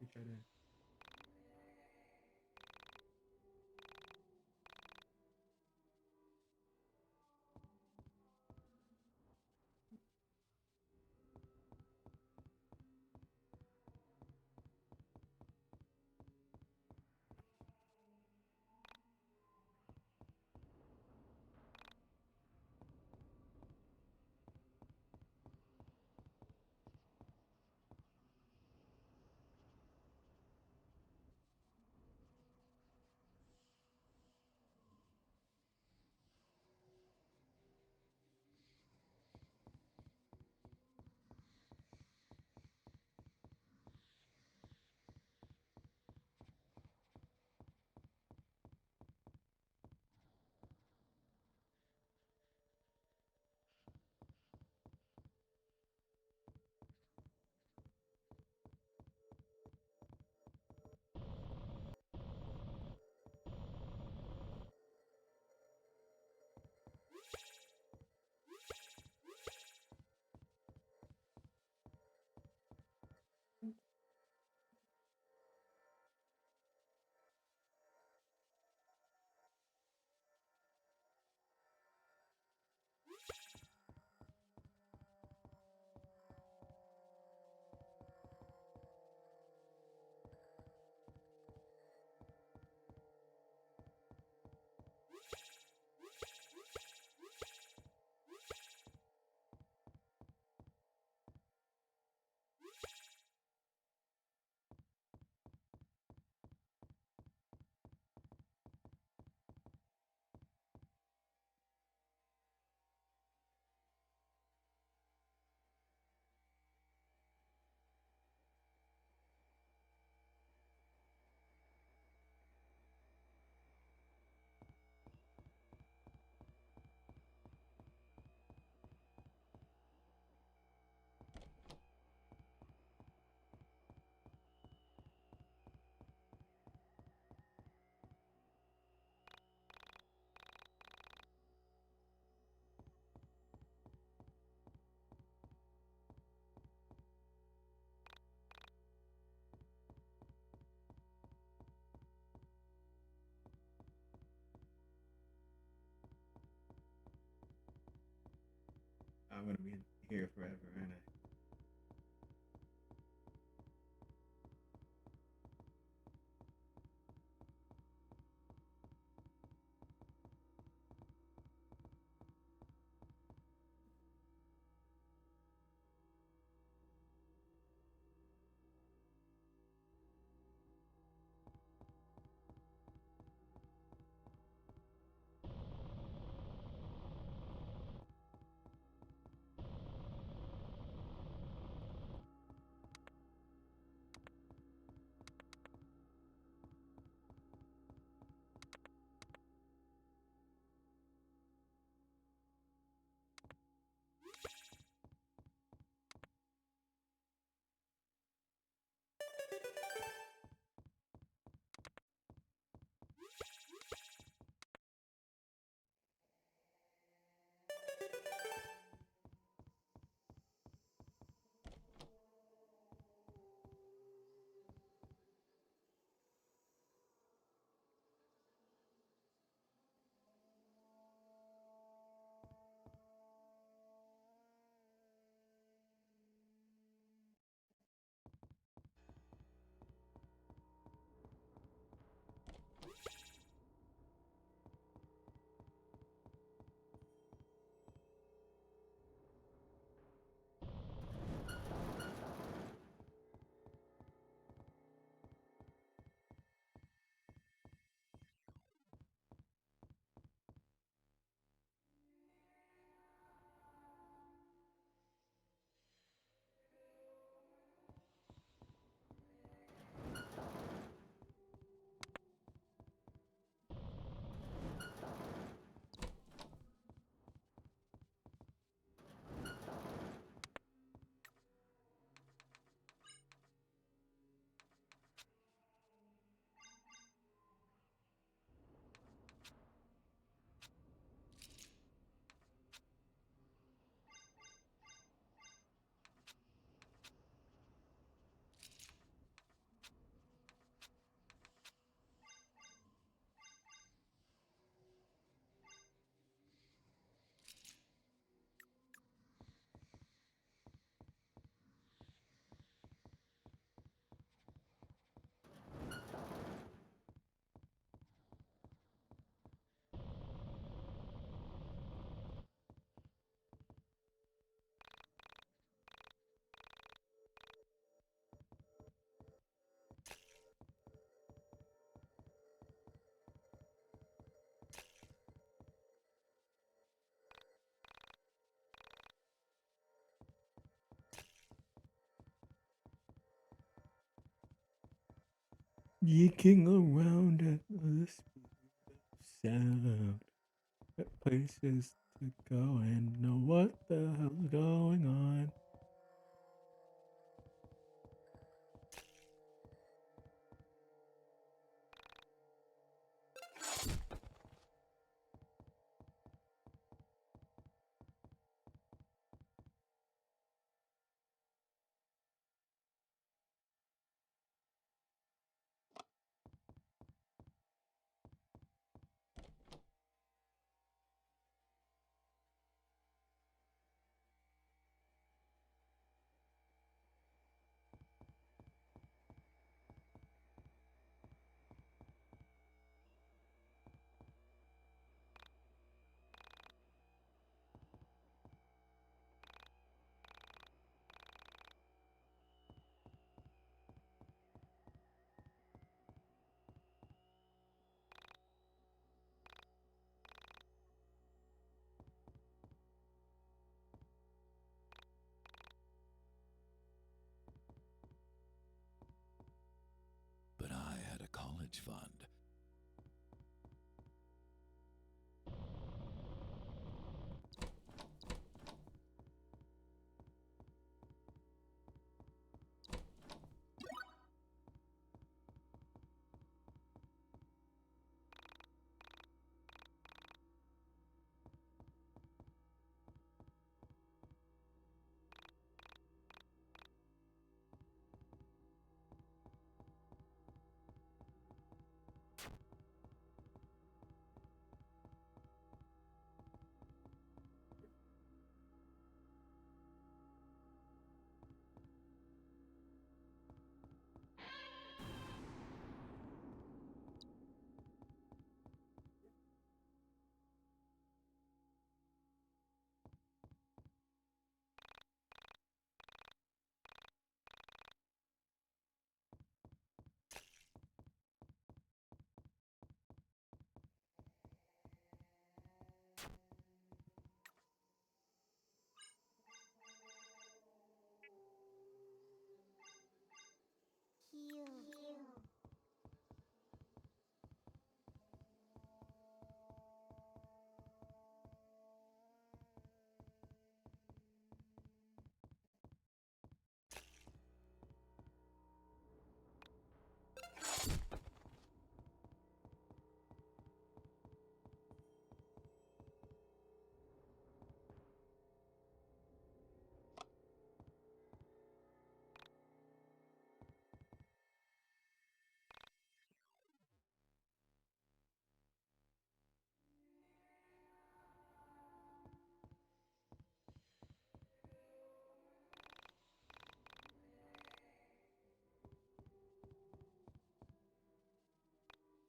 Reach right in. I'm gonna be here forever, aren't I?
Yeeking around at the speed of sound. At places to go and know what the hell's going on.
But I had a college fund.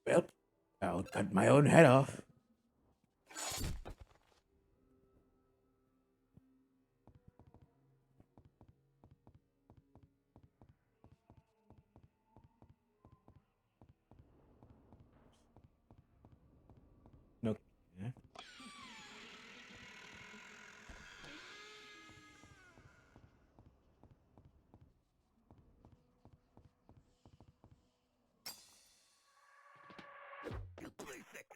Well, I'll cut my own head off. No. Yeah.
You play sick.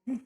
Hmm.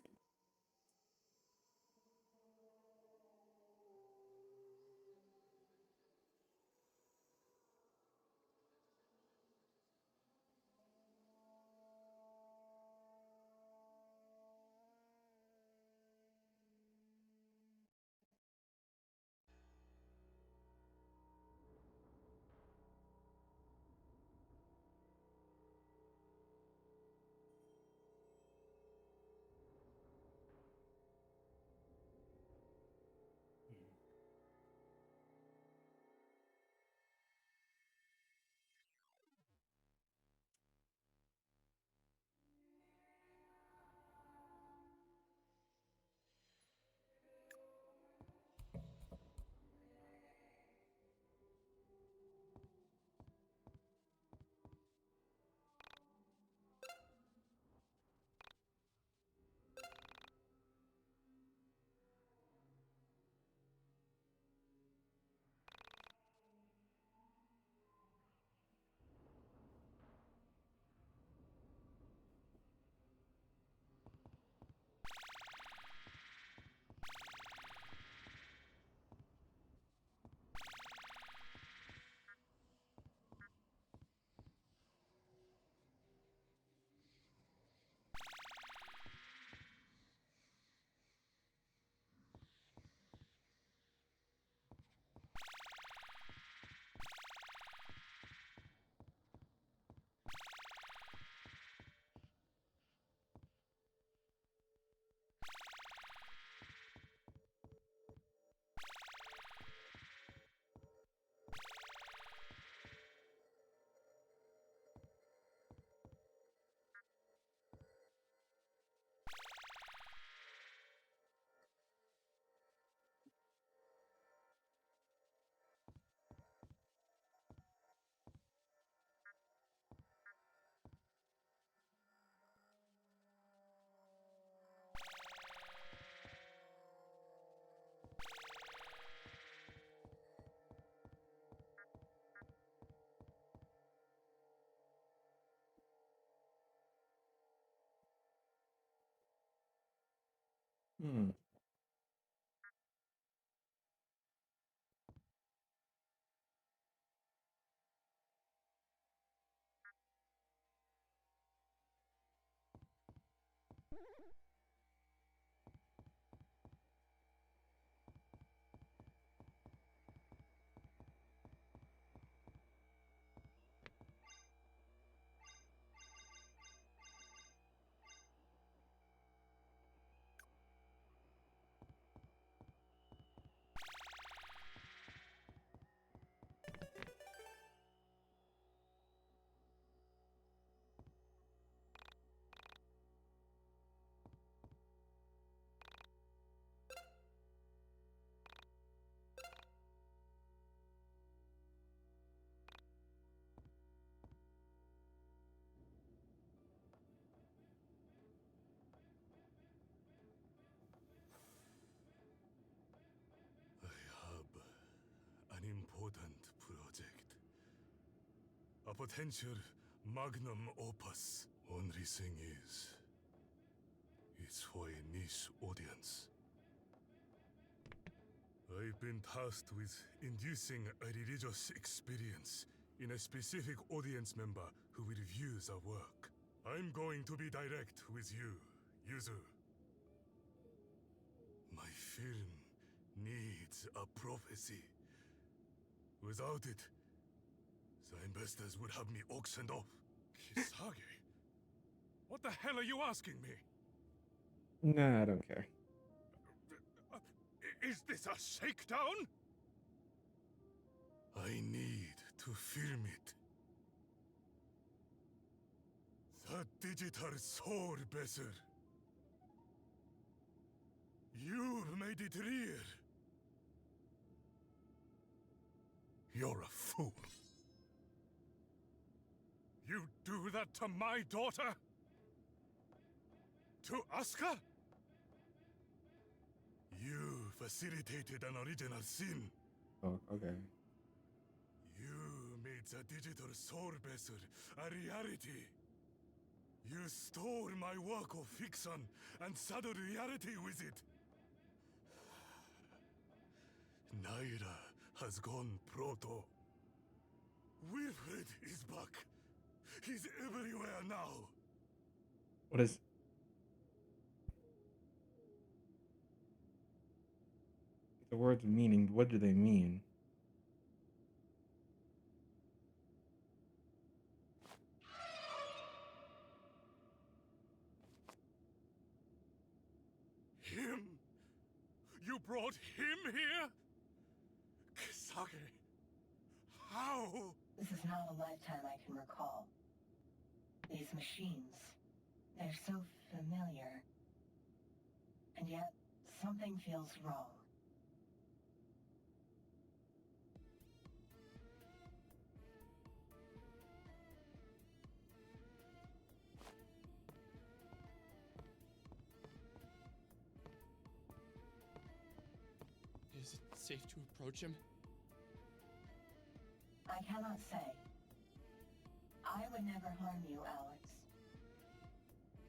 An important project. A potential magnum opus. Only thing is, it's for a niche audience. I've been tasked with inducing a religious experience in a specific audience member who will view the work. I'm going to be direct with you, Yuzu. My film needs a prophecy. Without it, the investors would have me auctioned off. Kisage? What the hell are you asking me?
Nah, I don't care.
Is this a shakedown? I need to film it. The digital soul bearer. You've made it real. You're a fool. You do that to my daughter? To ESCA? You facilitated an original sin.
Oh, okay.
You made the digital soul bearer a reality. You stole my work of fiction and saddled reality with it. Naira has gone proto. Wilfred is back. He's everywhere now.
What is... The words meaning, what do they mean?
Him? You brought him here? Kisage, how?
This is not a lifetime I can recall. These machines, they're so familiar. And yet, something feels wrong.
Is it safe to approach him?
I cannot say. I would never harm you, Alex.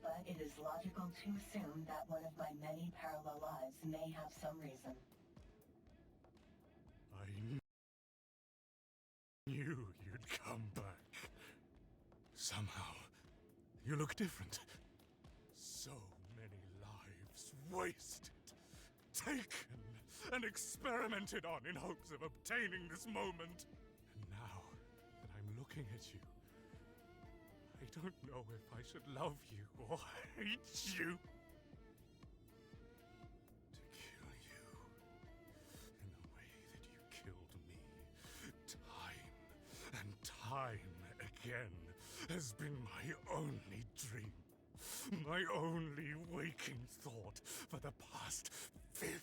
But it is logical to assume that one of my many parallel lives may have some reason.
I knew you'd come back. Somehow, you look different. So many lives wasted, taken, and experimented on in hopes of obtaining this moment. And now that I'm looking at you, I don't know if I should love you or hate you. To kill you in the way that you killed me, time and time again, has been my only dream. My only waking thought for the past 50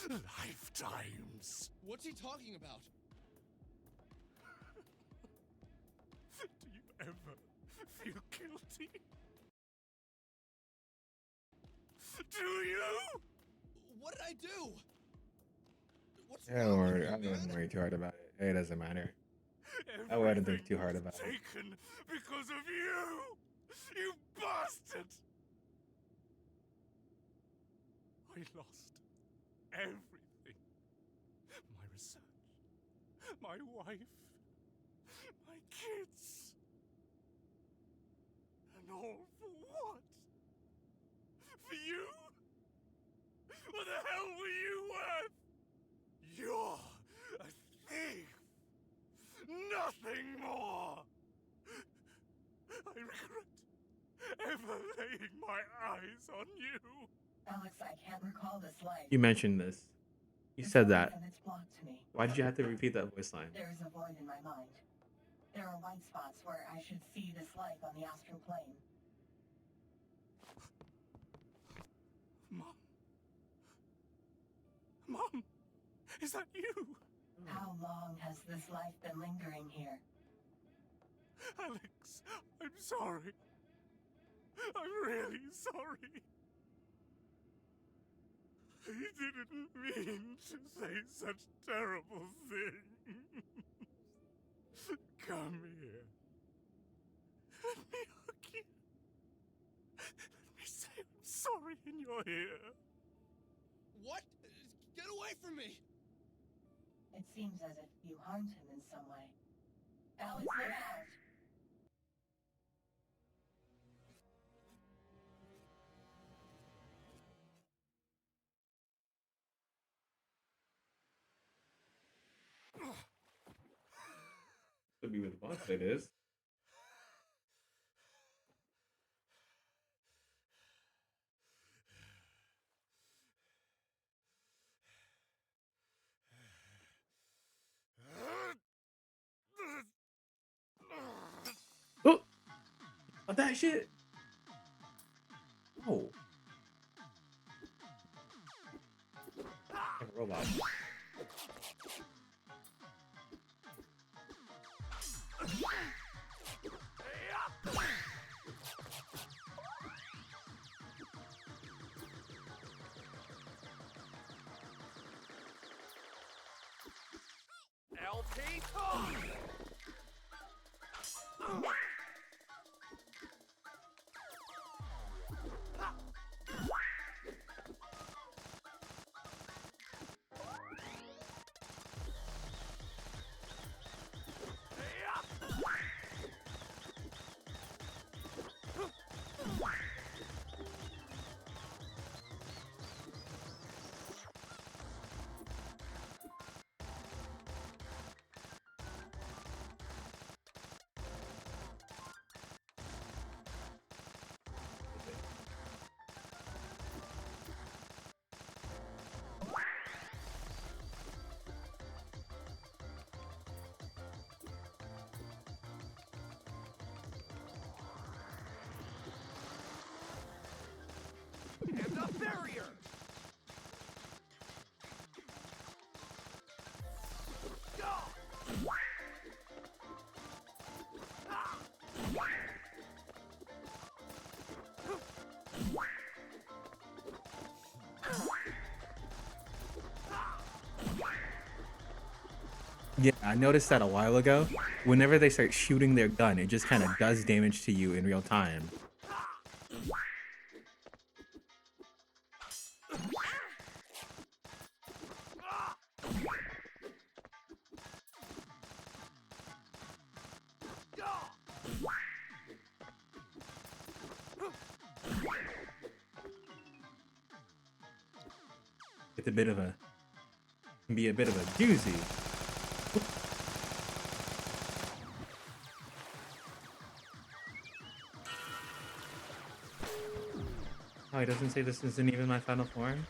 lifetimes.
What's he talking about?
Do you ever feel guilty? Do you?
What did I do? What's
Don't worry, I wouldn't worry too hard about it. It doesn't matter. I wouldn't think too hard about it.
Taken because of you! You bastard! I lost everything. My research, my wife, my kids. And all for what? For you? What the hell were you worth? You're a thief. Nothing more. I regret ever laying my eyes on you.
Alex, I can't recall this life.
You mentioned this. You said that.
And it's blocked to me.
Why did you have to repeat that voice line?
There is a void in my mind. There are white spots where I should see this life on the astral plane.
Mom? Mom? Is that you?
How long has this life been lingering here?
Alex, I'm sorry. I'm really sorry. I didn't mean to say such terrible things. Come here. Let me hug you. Let me say I'm sorry in your ear.
What? Get away from me!
It seems as if you harmed him in some way. Alex, look out!
Could be with the boss, it is. Oh! Oh, that shit! Oh. Robot.
LT? The barrier!
Yeah, I noticed that a while ago. Whenever they start shooting their gun, it just kind of does damage to you in real time. It's a bit of a, can be a bit of a doozy. Oh, he doesn't say this isn't even my final form?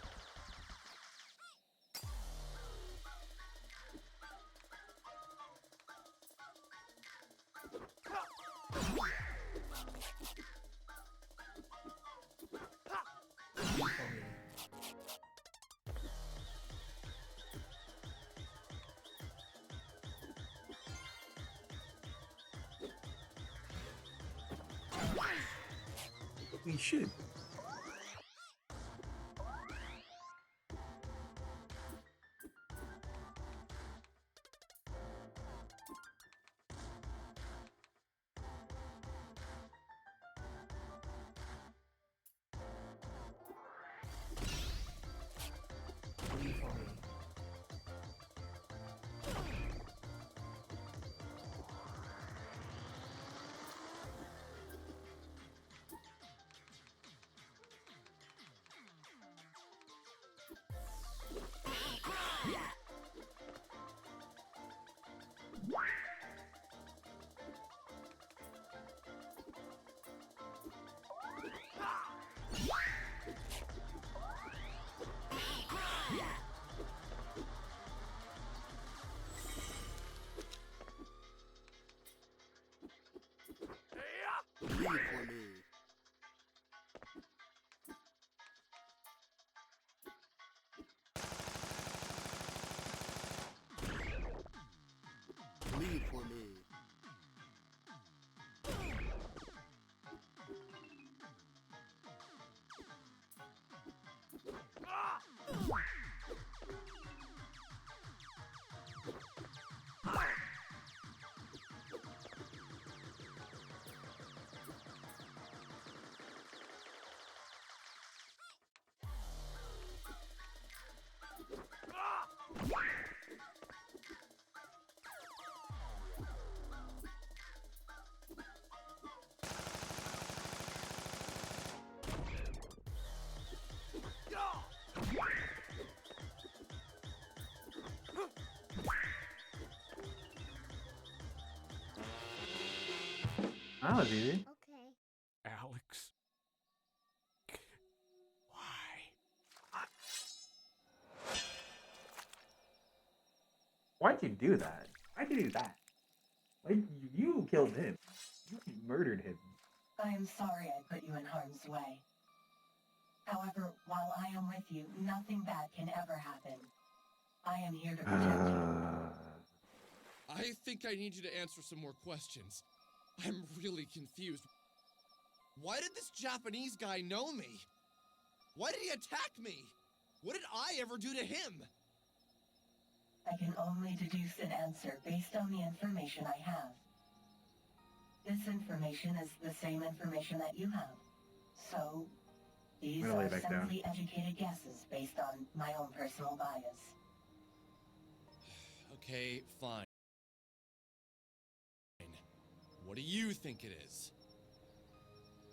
We should.
Believe for me. Believe for me.
That was easy.
Okay.
Alex.
Why'd you do that? Why'd you do that? Like, you killed him. You murdered him.
I am sorry I put you in harm's way. However, while I am with you, nothing bad can ever happen. I am here to protect you.
I think I need you to answer some more questions. I'm really confused. Why did this Japanese guy know me? Why did he attack me? What did I ever do to him?
I can only deduce an answer based on the information I have. This information is the same information that you have. So, these
I'm gonna lay
are
back down.
simply educated guesses based on my own personal bias.
Okay, fine. What do you think it is?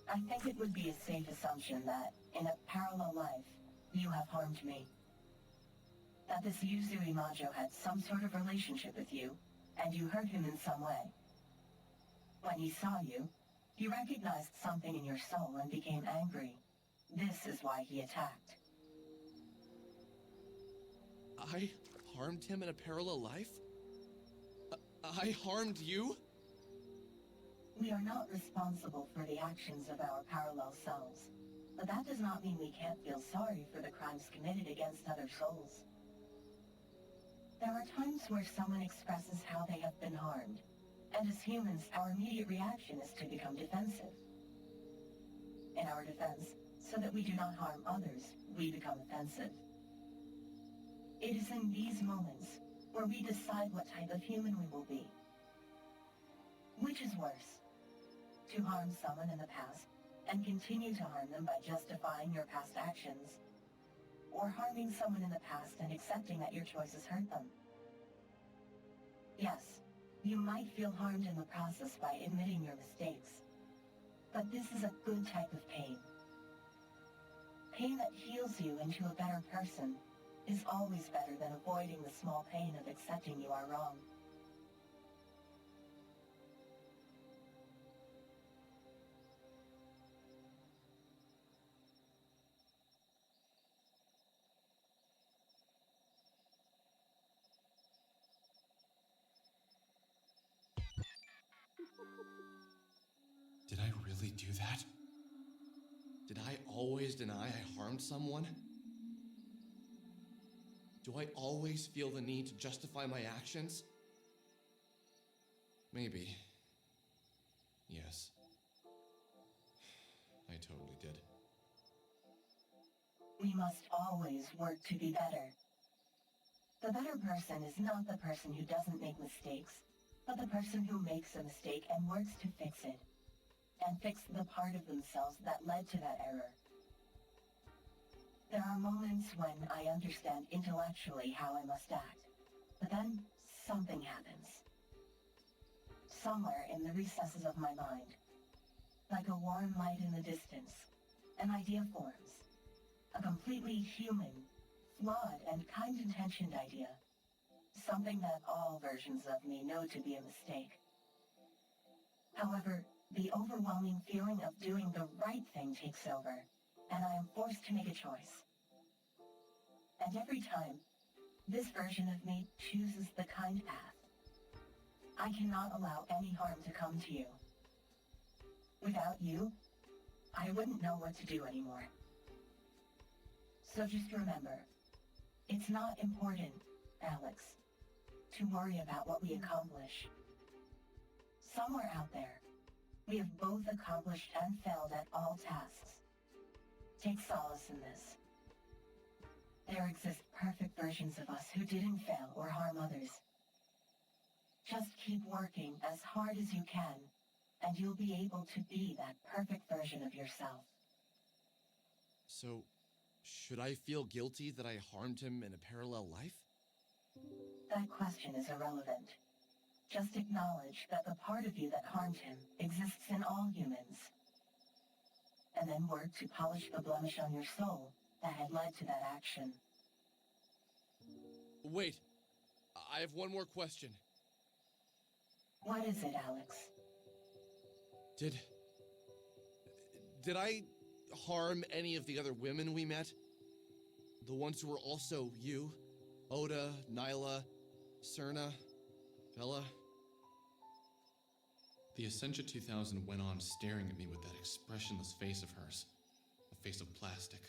I think it would be a safe assumption that, in a parallel life, you have harmed me. That this Yuzui Majo had some sort of relationship with you, and you hurt him in some way. When he saw you, he recognized something in your soul and became angry. This is why he attacked.
I harmed him in a parallel life? I harmed you?
We are not responsible for the actions of our parallel selves. But that does not mean we can't feel sorry for the crimes committed against other souls. There are times where someone expresses how they have been harmed, and as humans, our immediate reaction is to become defensive. In our defense, so that we do not harm others, we become offensive. It is in these moments where we decide what type of human we will be. Which is worse? To harm someone in the past and continue to harm them by justifying your past actions, or harming someone in the past and accepting that your choices hurt them. Yes, you might feel harmed in the process by admitting your mistakes, but this is a good type of pain. Pain that heals you into a better person is always better than avoiding the small pain of accepting you are wrong.
Did I really do that? Did I always deny I harmed someone? Do I always feel the need to justify my actions? Maybe. Yes. I totally did.
We must always work to be better. The better person is not the person who doesn't make mistakes, but the person who makes a mistake and works to fix it, and fix the part of themselves that led to that error. There are moments when I understand intellectually how I must act, but then something happens. Somewhere in the recesses of my mind, like a warm light in the distance, an idea forms. A completely human, flawed, and kind-intentioned idea. Something that all versions of me know to be a mistake. However, the overwhelming feeling of doing the right thing takes over, and I am forced to make a choice. And every time, this version of me chooses the kind path. I cannot allow any harm to come to you. Without you, I wouldn't know what to do anymore. So just remember, it's not important, Alex, to worry about what we accomplish. Somewhere out there, we have both accomplished and failed at all tasks. Take solace in this. There exist perfect versions of us who didn't fail or harm others. Just keep working as hard as you can, and you'll be able to be that perfect version of yourself.
So, should I feel guilty that I harmed him in a parallel life?
That question is irrelevant. Just acknowledge that the part of you that harmed him exists in all humans. And then work to polish the blemish on your soul that had led to that action.
Wait, I have one more question.
What is it, Alex?
Did I harm any of the other women we met? The ones who were also you? Oda, Nyla, Serna, Bella?
The Essentia 2000 went on staring at me with that expressionless face of hers. A face of plastic.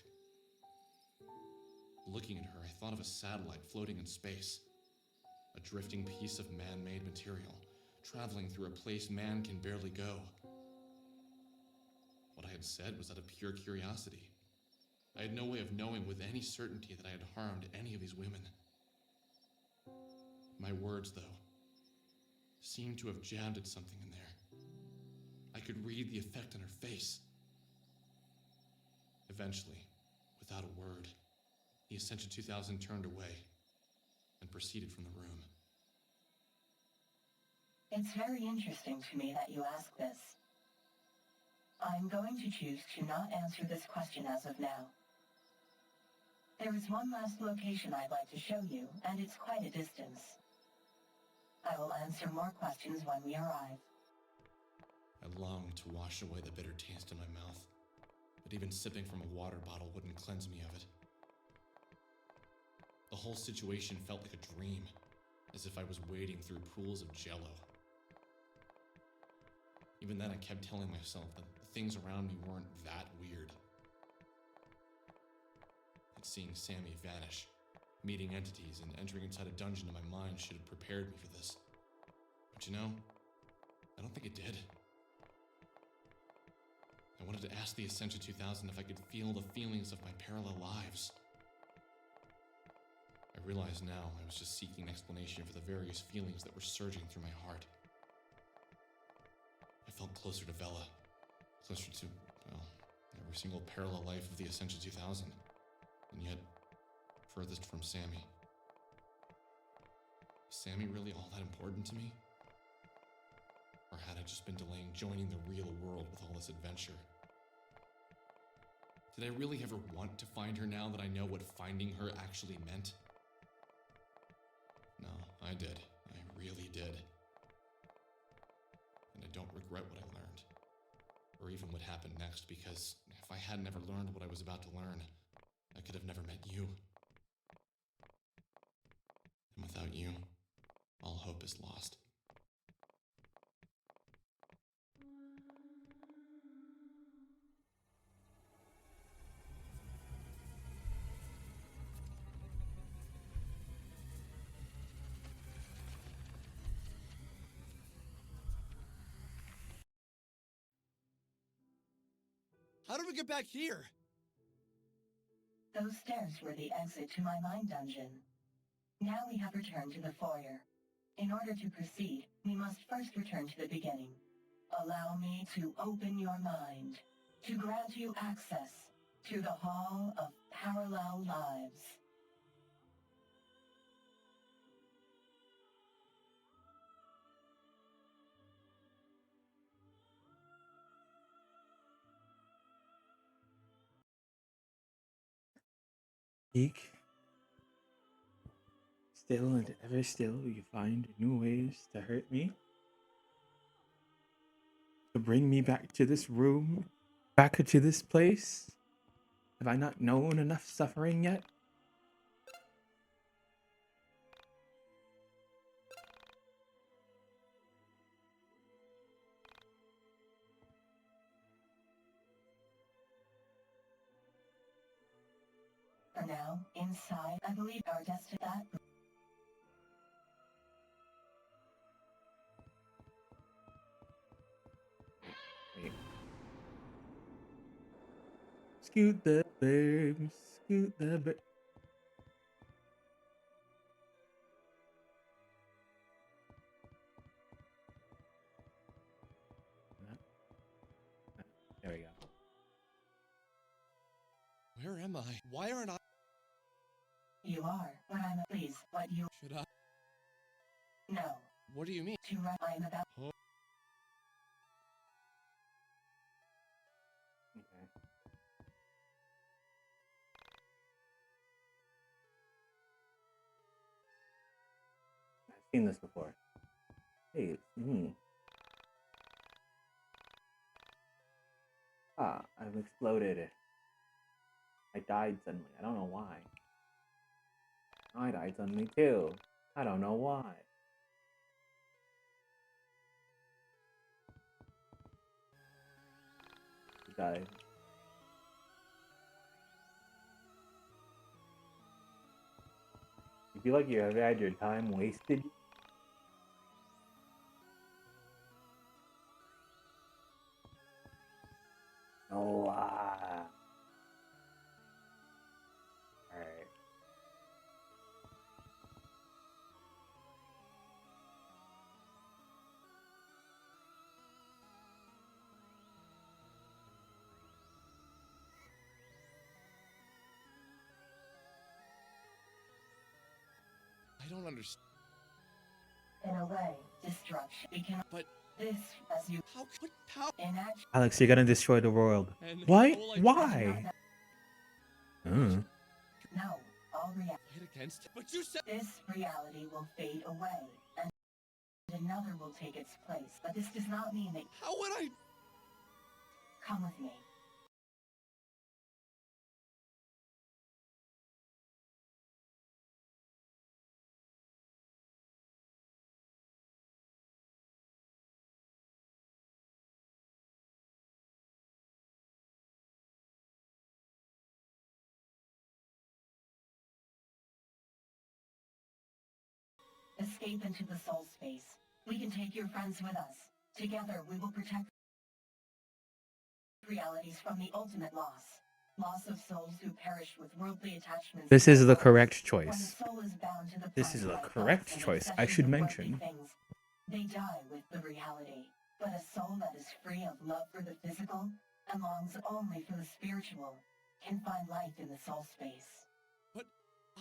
Looking at her, I thought of a satellite floating in space. A drifting piece of man-made material, traveling through a place man can barely go. What I had said was out of pure curiosity. I had no way of knowing with any certainty that I had harmed any of these women. My words, though, seemed to have jabbed at something in there. I could read the effect on her face. Eventually, without a word, the Ascension 2000 turned away and proceeded from the room.
It's very interesting to me that you ask this. I'm going to choose to not answer this question as of now. There is one last location I'd like to show you, and it's quite a distance. I will answer more questions when we arrive.
I longed to wash away the bitter taste in my mouth, but even sipping from a water bottle wouldn't cleanse me of it. The whole situation felt like a dream, as if I was wading through pools of jello. Even then, I kept telling myself that the things around me weren't that weird. seeing Sammy vanish. Meeting entities and entering inside a dungeon in my mind should have prepared me for this. But you know, I don't think it did. I wanted to ask the Ascension 2000 if I could feel the feelings of my parallel lives. I realize now I was just seeking an explanation for the various feelings that were surging through my heart. I felt closer to Vela, closer to, well, every single parallel life of the Ascension 2000, and yet furthest from Sammy. Was Sammy really all that important to me? Or had I just been delaying joining the real world with all this adventure? Did I really ever want to find her now that I know what finding her actually meant? No, I did. I really did. And I don't regret what I learned. Or even what happened next, because if I had never learned what I was about to learn, I could have never met you. And without you, all hope is lost.
How did we get back here?
Those stairs were the exit to my mind dungeon. Now we have returned to the foyer. In order to proceed, we must first return to the beginning. Allow me to open your mind, to grant you access to the Hall of Parallel Lives.
Geek. Still and ever still, you find new ways to hurt me. To bring me back to this room, back to this place. Have I not known enough suffering yet?
For now, inside, I believe our destiny that
Wait. Scoot the bird, scoot the bird. There we go.
Where am I? Why aren't I?
you are, when I'm please, what you
Should I?
No.
What do you mean?
To run, I'm about.
Oh.
Okay. I've seen this before. Hey, it's me. Ah, I've exploded. I died suddenly. I don't know why. I died suddenly too. I don't know why. You died. You feel like you have had your time wasted? No. Alright.
I don't understand.
In a way, destruction. We can.
But
this, as you.
How could power?
In action.
Alex, you're gonna destroy the world.
And
Why?
all I
Why?
No, all reality.
Fight against it. But you said
This reality will fade away, and another will take its place. But this does not mean that.
how would I?
Come with me. Escape into the soul space. We can take your friends with us. Together we will protect realities from the ultimate loss. Loss of souls who perish with worldly attachments.
This is the correct
When the
choice.
soul is bound to the
This is
planet
the
by
correct
thoughts and
choice. I
obsessions
should
of worldly
mention.
things, they die with the reality. But a soul that is free of love for the physical and longs only for the spiritual can find life in the soul space.
But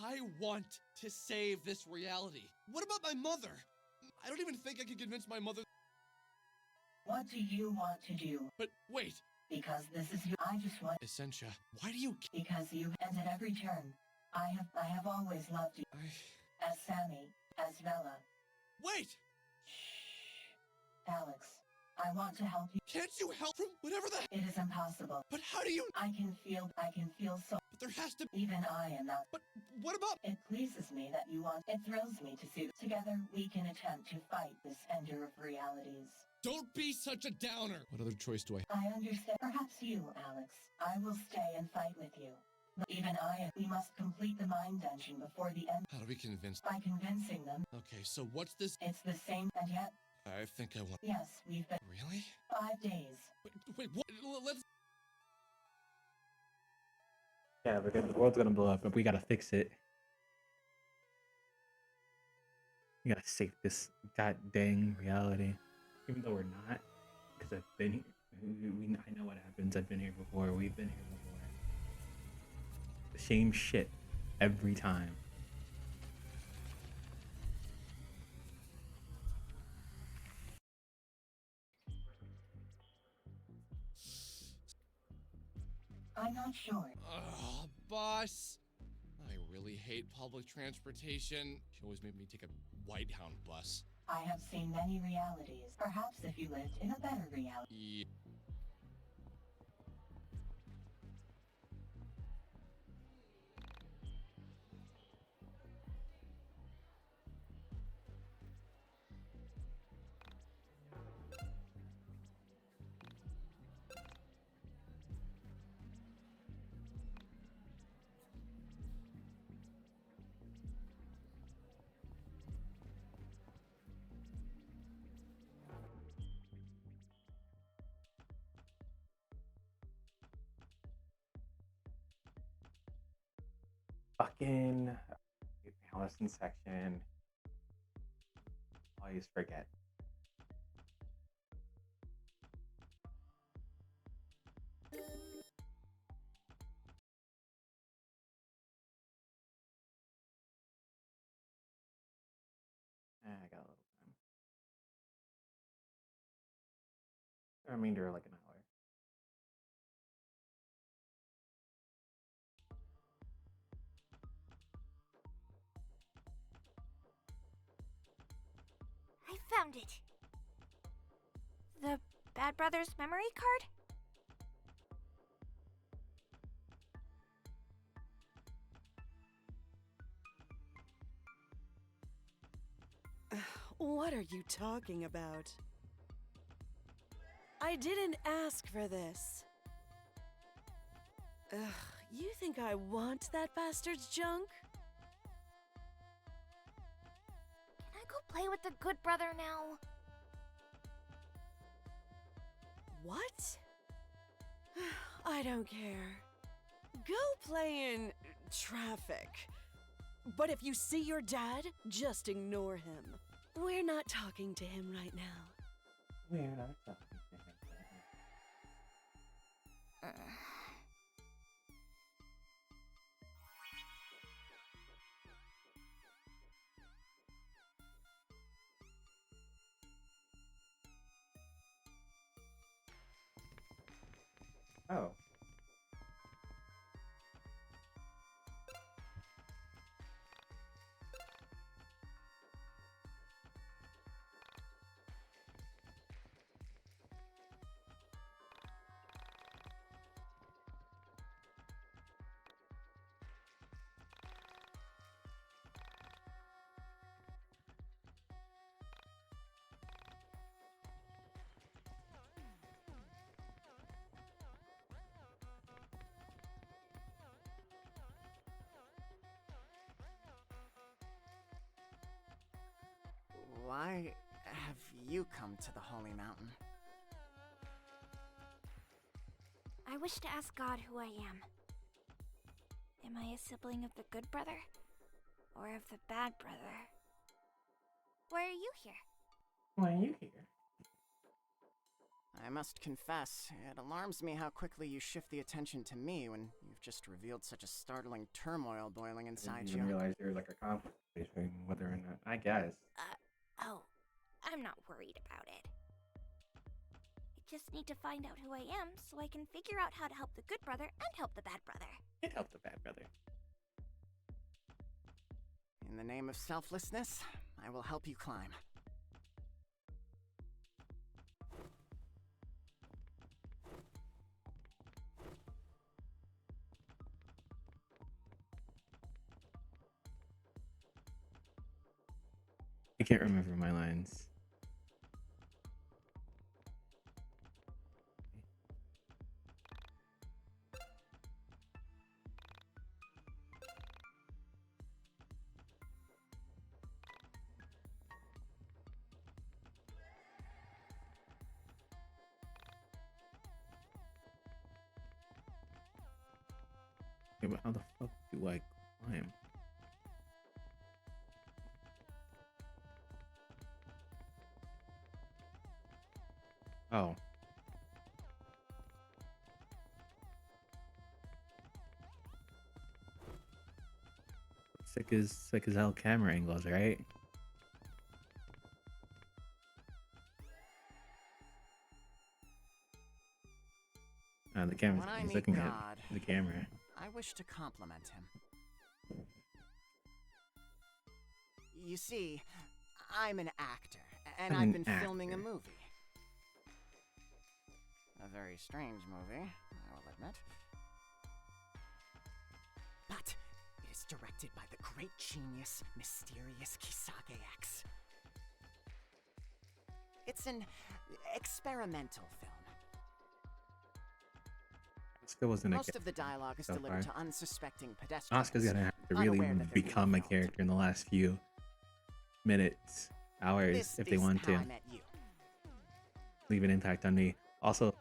I want to save this reality. What about my mother? I don't even think I could convince my mother.
What do you want to do?
But wait.
Because this is you. I just want.
Essentia, why do you?
Because you. And at every turn, I have always loved you. As Sammy, as Vela.
Wait.
Shh. Alex, I want to help you.
Can't you help from whatever the?
It is impossible.
But how do you?
I can feel so.
But there has to.
Even I am not.
But what about?
It pleases me that you want. It thrills me to see. Together we can attempt to fight this ender of realities.
Don't be such a downer. What other choice do I?
I understand. Perhaps you, Alex. I will stay and fight with you. But even we must complete the mind dungeon before the end.
How do we convince?
By convincing them.
Okay, so what's this?
It's the same, and yet.
I think I want.
Yes, we've been.
Really?
5 days.
Wait, what? Let's.
Yeah, because the world's gonna blow up, and we gotta fix it. We gotta save this god dang reality. Even though we're not, because I've been here. I know what happens. I've been here before. We've been here before. The same shit every time.
I'm not sure.
Oh, bus. I really hate public transportation. She always made me take a White Hound bus.
I have seen many realities. Perhaps if you lived in a better reality.
Yeah.
Fucking Allison section. Always forget. I got a little time. The remainder like an hour.
I found it. The Bad Brothers memory card?
What are you talking about? I didn't ask for this. Ugh, you think I want that bastard's junk?
Can I go play with the good brother now?
What? I don't care. Go play in traffic. But if you see your dad, just ignore him. We're not talking to him right now.
We're not talking to him. Oh.
Why have you come to the Holy Mountain?
I wish to ask God who I am. Am I a sibling of the good brother? Or of the bad brother? Why are you here?
Why are you here?
I must confess, it alarms me how quickly you shift the attention to me when you've just revealed such a startling turmoil boiling
I
inside
didn't
you.
even realize there was like a conflict between whether or not. I guess.
Oh, I'm not worried about it. I just need to find out who I am so I can figure out how to help the good brother and help the bad brother.
It helped the bad brother.
In the name of selflessness, I will help you climb.
I can't remember my lines. Okay, but how the fuck do I climb? Oh. Sick as hell camera angles, right? The camera.
When I
He's
meet
looking
God,
at the camera.
I wish to compliment him. You see, I'm an actor, and
I'm
I've
an
been filming a
actor.
movie. A very strange movie, I will admit. But it is directed by the great genius, mysterious Kisage X. It's an experimental film.
Oscar wasn't
Most of the dialogue is
so
delivered
far.
to unsuspecting pedestrians.
Oscar's gonna have to really
unaware that they're being
become a
filmed.
character in the last few minutes, hours,
This
if they
is
want
how
to
I met you.
leave an impact on me. Also,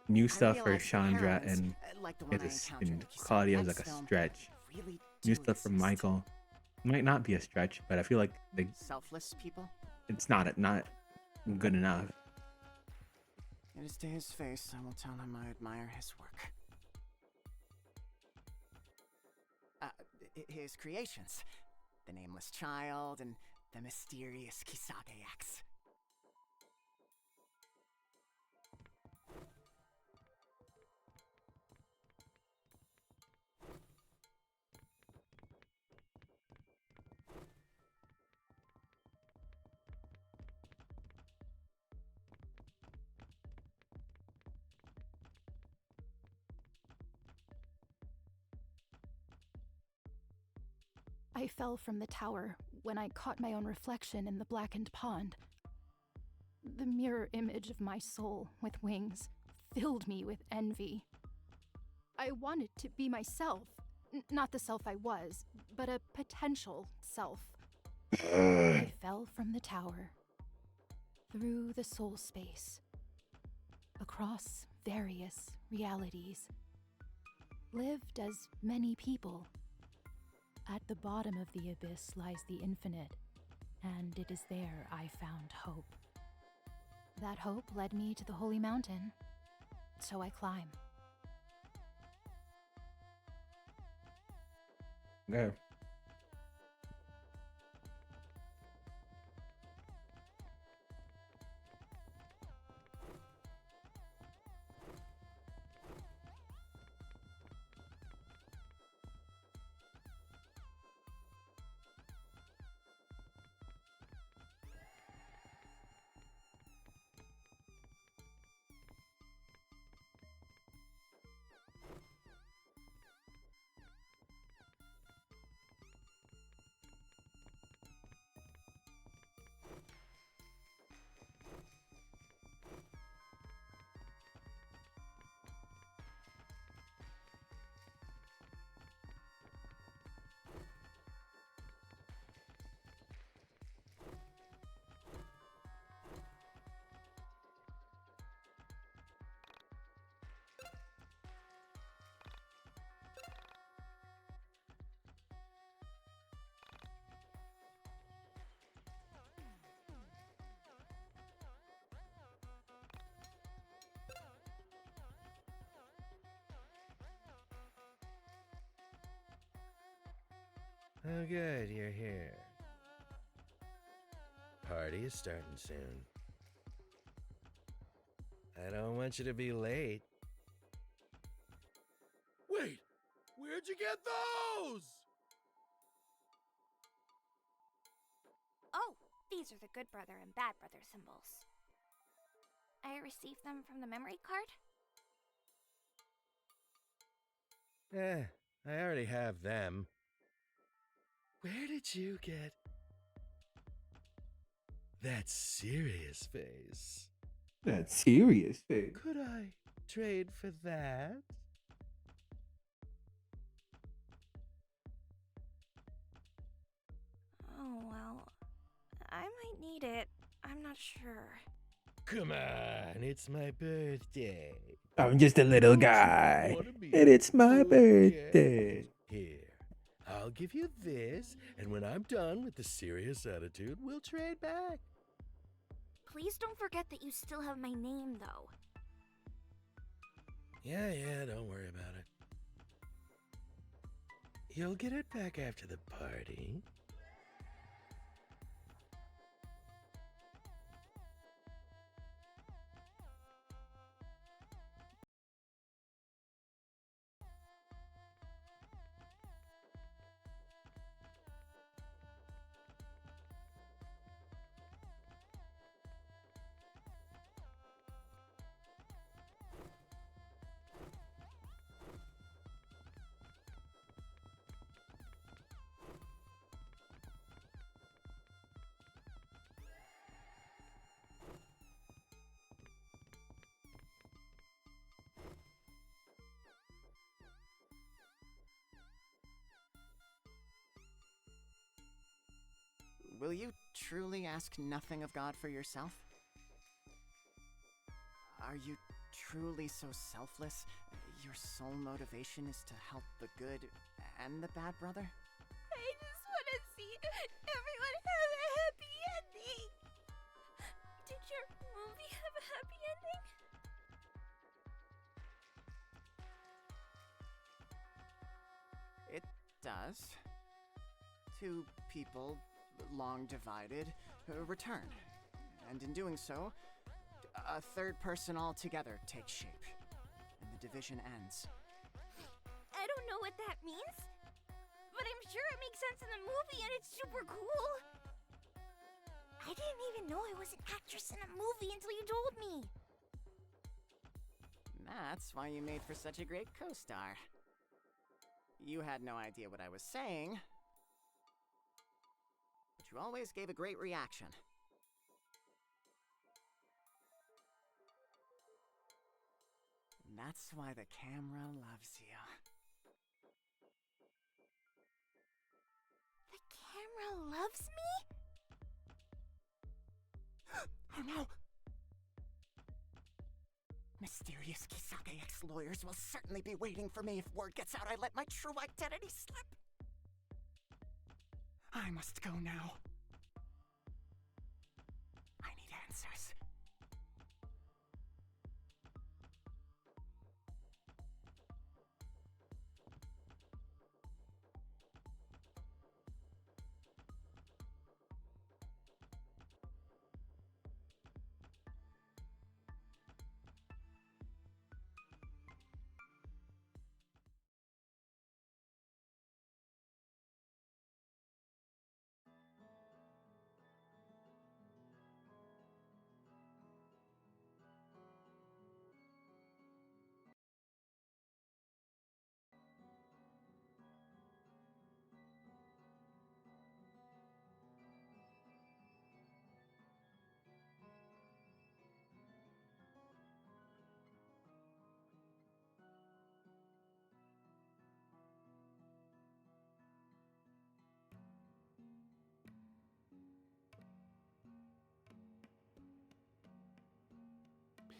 new stuff for
realize the
Chandra
heroines,
and
like the one I encountered in
and
the Kisage
Claudio is
X
like a
film,
stretch.
really
New
do
stuff from
exist.
Michael might not be a stretch, but I feel like
Selfless people?
it's not good enough.
It is to his face I will tell him I admire his work. His creations. The Nameless Child and the mysterious Kisage X.
I fell from the tower when I caught my own reflection in the blackened pond. The mirror image of my soul with wings filled me with envy. I wanted to be myself, not the self I was, but a potential self. I fell from the tower, through the soul space, across various realities, lived as many people. At the bottom of the abyss lies the infinite, and it is there I found hope. That hope led me to the Holy Mountain, so I climb.
Go.
Oh, good, you're here. Party is starting soon. I don't want you to be late.
Wait! Where'd you get those?
Oh, these are the good brother and bad brother symbols. I received them from the memory card.
I already have them. Where did you get that serious face?
That serious face.
Could I trade for that?
Oh, well, I might need it. I'm not sure.
Come on, it's my birthday.
I'm just a little guy, and it's my birthday.
Here, I'll give you this, and when I'm done with the serious attitude, we'll trade back.
Please don't forget that you still have my name, though.
Yeah, don't worry about it. You'll get it back after the party.
Will you truly ask nothing of God for yourself? Are you truly so selfless? Your sole motivation is to help the good and the bad brother?
I just want to see everyone have a happy ending. Did your movie have a happy ending?
It does. Two people, long divided, return. And in doing so, a third person altogether takes shape. And the division ends.
I don't know what that means, but I'm sure it makes sense in the movie and it's super cool. I didn't even know I was an actress in a movie until you told me.
That's why you made for such a great co-star. You had no idea what I was saying, but you always gave a great reaction. And that's why the camera loves you.
The camera loves me?
Oh no! Mysterious Kisake ex-lawyers will certainly be waiting for me if word gets out I let my true identity slip. I must go now. I need answers.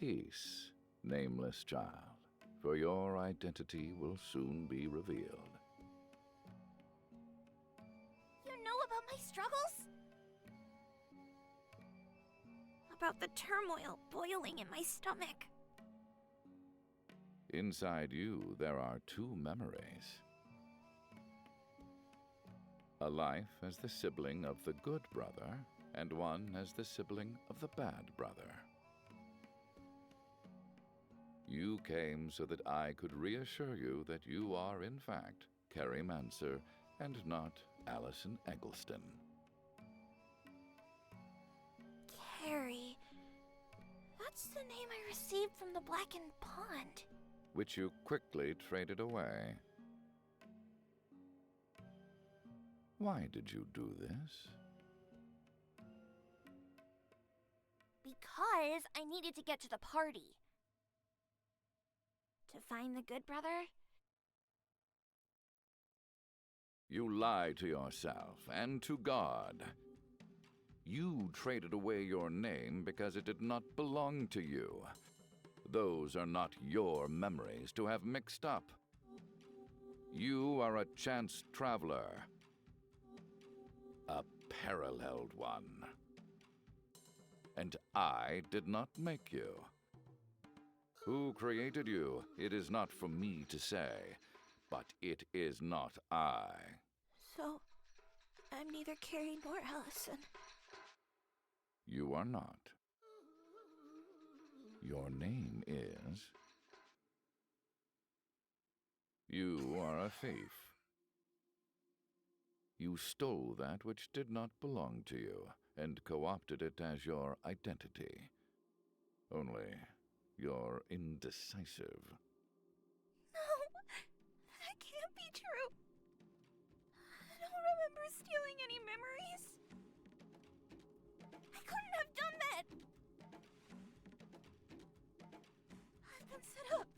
Peace, nameless child, for your identity will soon be revealed.
You know about my struggles? About the turmoil boiling in my stomach.
Inside you, there are two memories. A life as the sibling of the good brother, and one as the sibling of the bad brother. You came so that I could reassure you that you are, in fact, Carrie Manser and not Allison Eggleston.
Carrie. That's the name I received from the Blackened Pond.
Which you quickly traded away. Why did you do this?
Because I needed to get to the party. To find the good brother?
You lied to yourself and to God. You traded away your name because it did not belong to you. Those are not your memories to have mixed up. You are a chance traveler. A paralleled one. And I did not make you. Who created you? It is not for me to say, but it is not I.
So, I'm neither Carrie nor Allison.
You are not. Your name is... You are a thief. You stole that which did not belong to you, and co-opted it as your identity. Only, you're indecisive.
No, that can't be true. I don't remember stealing any memories. I couldn't have done that. I've been set up.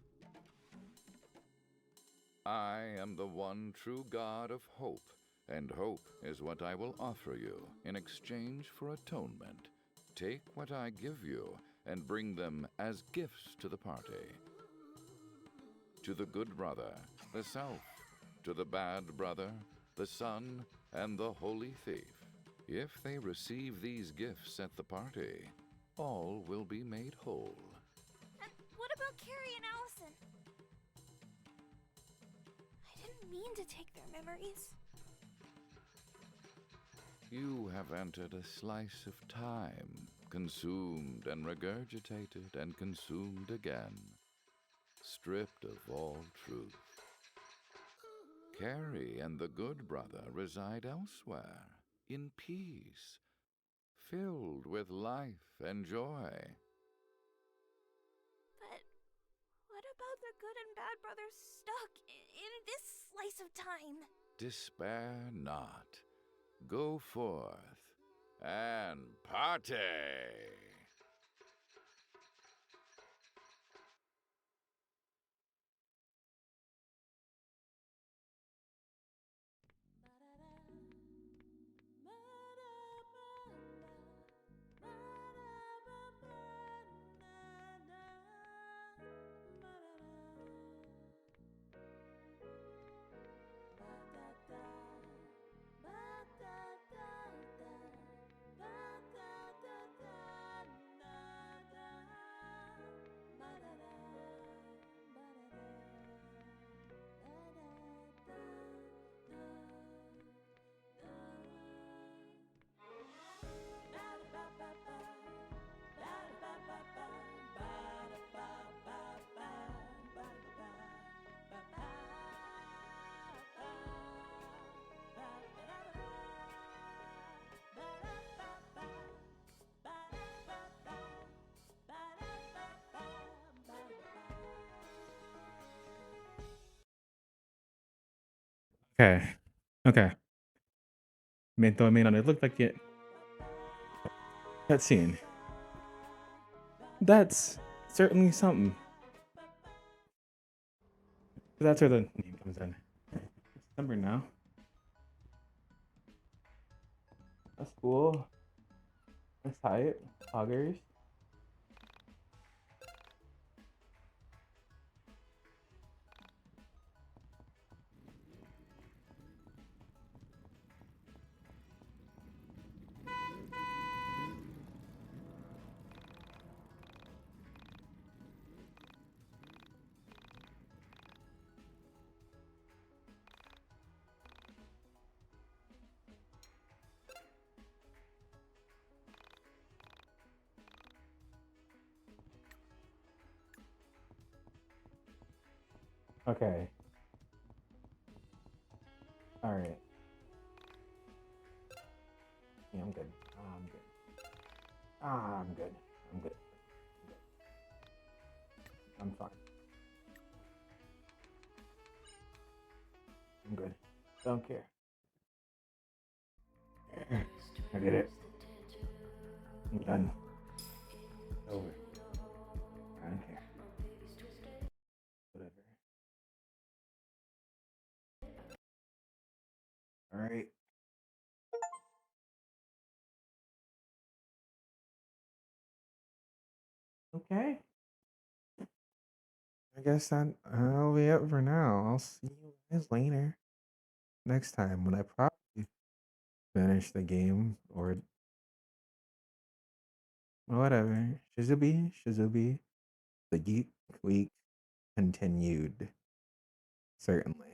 I am the one true God of hope, and hope is what I will offer you in exchange for atonement. Take what I give you and bring them as gifts to the party. To the good brother, the self. To the bad brother, the son, and the holy thief. If they receive these gifts at the party, all will be made whole.
And what about Carrie and Allison? I didn't mean to take their memories.
You have entered a slice of time, consumed and regurgitated and consumed again, stripped of all truth. Carrie and the good brother reside elsewhere, in peace, filled with life and joy.
But what about the good and bad brothers stuck in this slice of time?
Despair not. Go forth and party!
Okay. Okay. I mean, it looked like it. That scene. That's certainly something. That's where the name comes in. December now. That's cool. That's tight. Augers. Okay. Alright. Yeah, I'm good. I'm good. I'm good. I'm good. I'm fine. I'm good. Don't care. I did it. I'm done. Over. I don't care. Whatever. Alright. Okay. I guess that'll be it for now. I'll see you guys later. Next time when I probably finish the game or whatever. Shizubi. The Geek Week continued. Certainly.